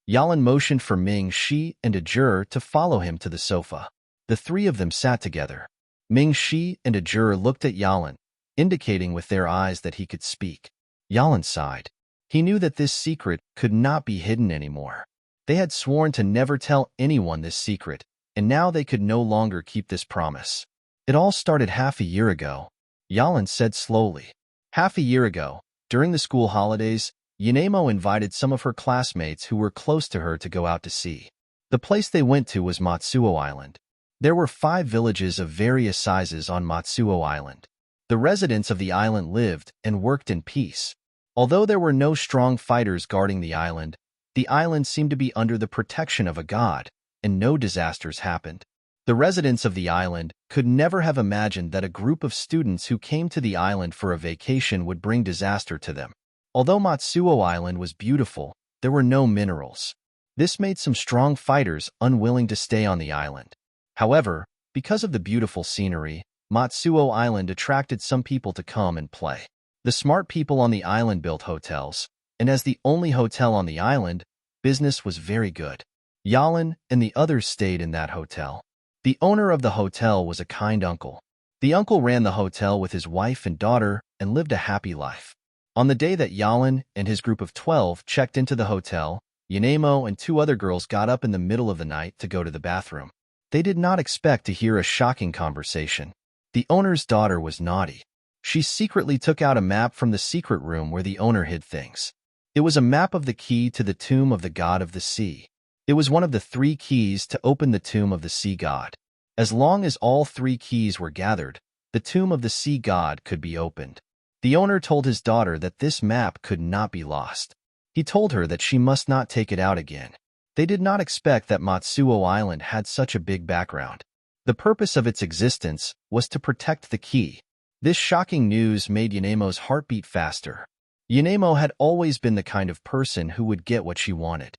Yalan motioned for Ming Shi and a juror to follow him to the sofa. The 3 of them sat together. Ming Shi and a juror looked at Yalan, indicating with their eyes that he could speak. Yalan sighed. He knew that this secret could not be hidden anymore. They had sworn to never tell anyone this secret, and now they could no longer keep this promise. It all started half a year ago, Yalan said slowly. Half a year ago, during the school holidays, Yanemo invited some of her classmates who were close to her to go out to sea. The place they went to was Matsuo Island. There were 5 villages of various sizes on Matsuo Island. The residents of the island lived and worked in peace. Although there were no strong fighters guarding the island seemed to be under the protection of a god, and no disasters happened. The residents of the island could never have imagined that a group of students who came to the island for a vacation would bring disaster to them. Although Matsuo Island was beautiful, there were no minerals. This made some strong fighters unwilling to stay on the island. However, because of the beautiful scenery, Matsuo Island attracted some people to come and play. The smart people on the island built hotels, and as the only hotel on the island, business was very good. Yalin and the others stayed in that hotel. The owner of the hotel was a kind uncle. The uncle ran the hotel with his wife and daughter and lived a happy life. On the day that Yalin and his group of 12 checked into the hotel, Yanemo and two other girls got up in the middle of the night to go to the bathroom. They did not expect to hear a shocking conversation. The owner's daughter was naughty. She secretly took out a map from the secret room where the owner hid things. It was a map of the key to the tomb of the god of the sea. It was one of the 3 keys to open the tomb of the sea god. As long as all 3 keys were gathered, the tomb of the sea god could be opened. The owner told his daughter that this map could not be lost. He told her that she must not take it out again. They did not expect that Matsuo Island had such a big background. The purpose of its existence was to protect the key. This shocking news made Yanemo's heart beat faster. Yanemo had always been the kind of person who would get what she wanted.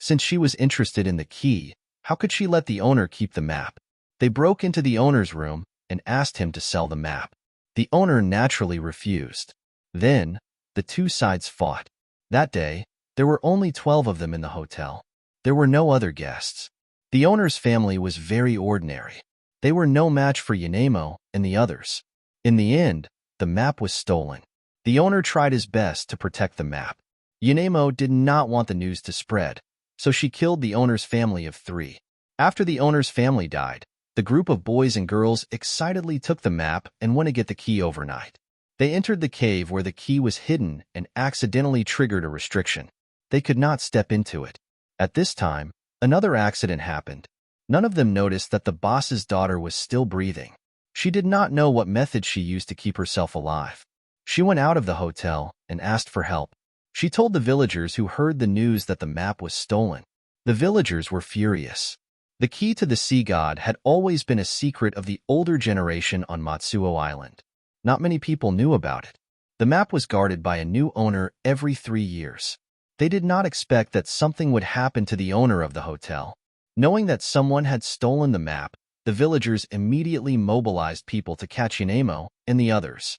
Since she was interested in the key, how could she let the owner keep the map? They broke into the owner's room and asked him to sell the map. The owner naturally refused. Then, the two sides fought. That day, there were only 12 of them in the hotel. There were no other guests. The owner's family was very ordinary. They were no match for Yanemo and the others. In the end, the map was stolen. The owner tried his best to protect the map. Yanemo did not want the news to spread, so she killed the owner's family of 3. After the owner's family died, the group of boys and girls excitedly took the map and went to get the key overnight. They entered the cave where the key was hidden and accidentally triggered a restriction. They could not step into it. At this time, another accident happened. None of them noticed that the boss's daughter was still breathing. She did not know what method she used to keep herself alive. She went out of the hotel and asked for help. She told the villagers who heard the news that the map was stolen. The villagers were furious. The key to the sea god had always been a secret of the older generation on Matsuo Island. Not many people knew about it. The map was guarded by a new owner every 3 years. They did not expect that something would happen to the owner of the hotel. Knowing that someone had stolen the map, the villagers immediately mobilized people to catch Yanemo and the others.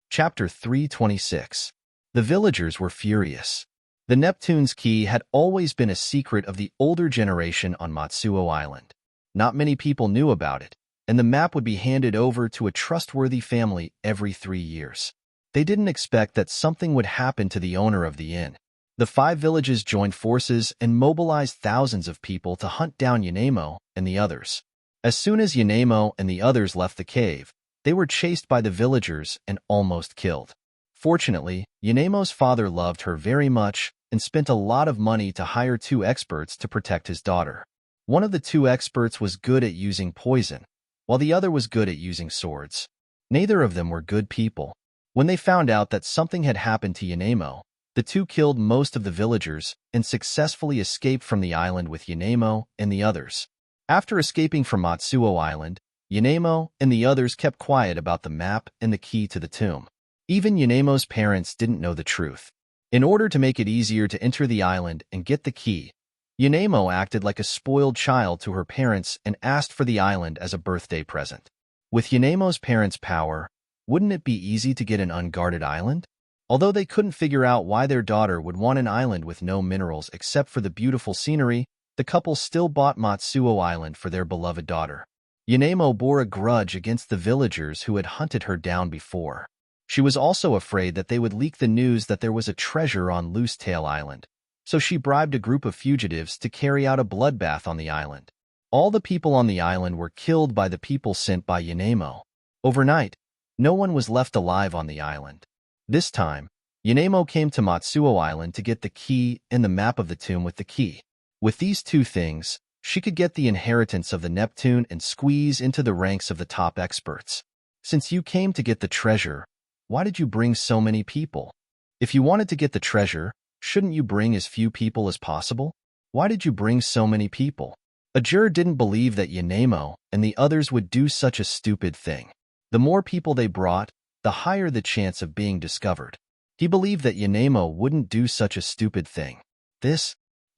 Chapter 326. The villagers were furious. The Neptune's key had always been a secret of the older generation on Matsuo Island. Not many people knew about it, and the map would be handed over to a trustworthy family every 3 years. They didn't expect that something would happen to the owner of the inn. The 5 villages joined forces and mobilized thousands of people to hunt down Yanemo and the others. As soon as Yanemo and the others left the cave, they were chased by the villagers and almost killed. Fortunately, Yanemo's father loved her very much and spent a lot of money to hire 2 experts to protect his daughter. One of the 2 experts was good at using poison, while the other was good at using swords. Neither of them were good people. When they found out that something had happened to Yanemo, the 2 killed most of the villagers and successfully escaped from the island with Yanemo and the others. After escaping from Matsuo Island, Yanemo and the others kept quiet about the map and the key to the tomb. Even Yanemo's parents didn't know the truth. In order to make it easier to enter the island and get the key, Yanemo acted like a spoiled child to her parents and asked for the island as a birthday present. With Yanemo's parents' power, wouldn't it be easy to get an unguarded island? Although they couldn't figure out why their daughter would want an island with no minerals except for the beautiful scenery, the couple still bought Matsuo Island for their beloved daughter. Yanemo bore a grudge against the villagers who had hunted her down before. She was also afraid that they would leak the news that there was a treasure on Loosetail Island, so she bribed a group of fugitives to carry out a bloodbath on the island. All the people on the island were killed by the people sent by Yanemo. Overnight, no one was left alive on the island. This time, Yanemo came to Matsuo Island to get the key and the map of the tomb with the key. With these 2 things, she could get the inheritance of the Neptune and squeeze into the ranks of the top experts. Since you came to get the treasure, why did you bring so many people? If you wanted to get the treasure, shouldn't you bring as few people as possible? Why did you bring so many people? Ajur didn't believe that Yanemo and the others would do such a stupid thing. The more people they brought, the higher the chance of being discovered. He believed that Yanemo wouldn't do such a stupid thing.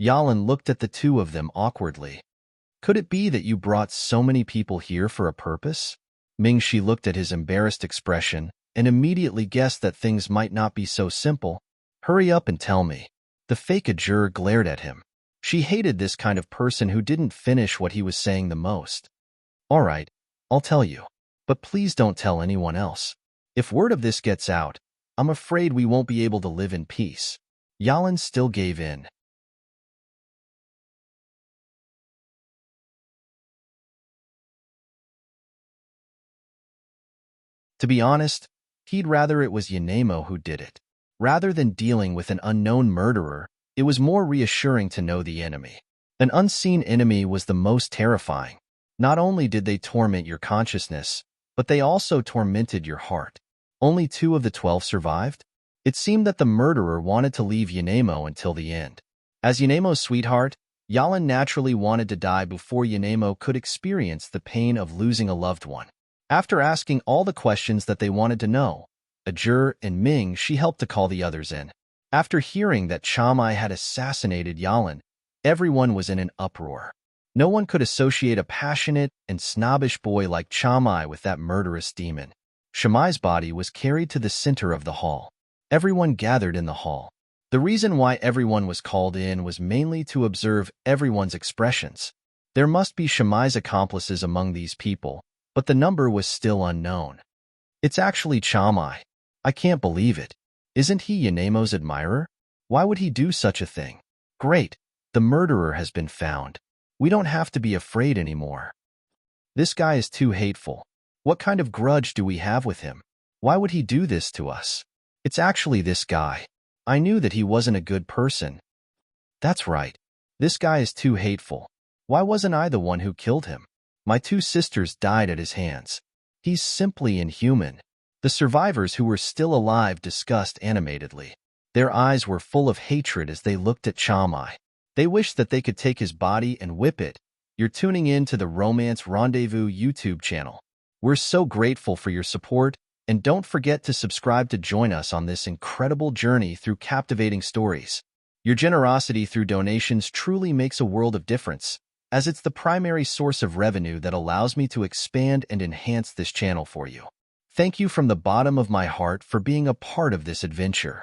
Yalin looked at the 2 of them awkwardly. Could it be that you brought so many people here for a purpose? Ming-Shi looked at his embarrassed expression and immediately guessed that things might not be so simple. Hurry up and tell me. The fake juror glared at him. She hated this kind of person who didn't finish what he was saying the most. All right, I'll tell you. But please don't tell anyone else. If word of this gets out, I'm afraid we won't be able to live in peace. Yalan still gave in. To be honest, he'd rather it was Yanemo who did it. Rather than dealing with an unknown murderer, it was more reassuring to know the enemy. An unseen enemy was the most terrifying. Not only did they torment your consciousness, but they also tormented your heart. Only 2 of the 12 survived? It seemed that the murderer wanted to leave Yanemo until the end. As Yanemo's sweetheart, Yalan naturally wanted to die before Yanemo could experience the pain of losing a loved one. After asking all the questions that they wanted to know, Ajur and Ming-Shi helped to call the others in. After hearing that Chamai had assassinated Yalan, everyone was in an uproar. No one could associate a passionate and snobbish boy like Chamai with that murderous demon. Chamai's body was carried to the center of the hall. Everyone gathered in the hall. The reason why everyone was called in was mainly to observe everyone's expressions. There must be Chamai's accomplices among these people, but the number was still unknown. It's actually Chamai. I can't believe it. Isn't he Yanemo's admirer? Why would he do such a thing? Great, the murderer has been found. We don't have to be afraid anymore. This guy is too hateful. What kind of grudge do we have with him? Why would he do this to us? It's actually this guy. I knew that he wasn't a good person. That's right. This guy is too hateful. Why wasn't I the one who killed him? My 2 sisters died at his hands. He's simply inhuman. The survivors who were still alive discussed animatedly. Their eyes were full of hatred as they looked at Chamai. They wished that they could take his body and whip it. You're tuning in to the Romance Rendezvous YouTube channel. We're so grateful for your support, and don't forget to subscribe to join us on this incredible journey through captivating stories. Your generosity through donations truly makes a world of difference, as it's the primary source of revenue that allows me to expand and enhance this channel for you. Thank you from the bottom of my heart for being a part of this adventure.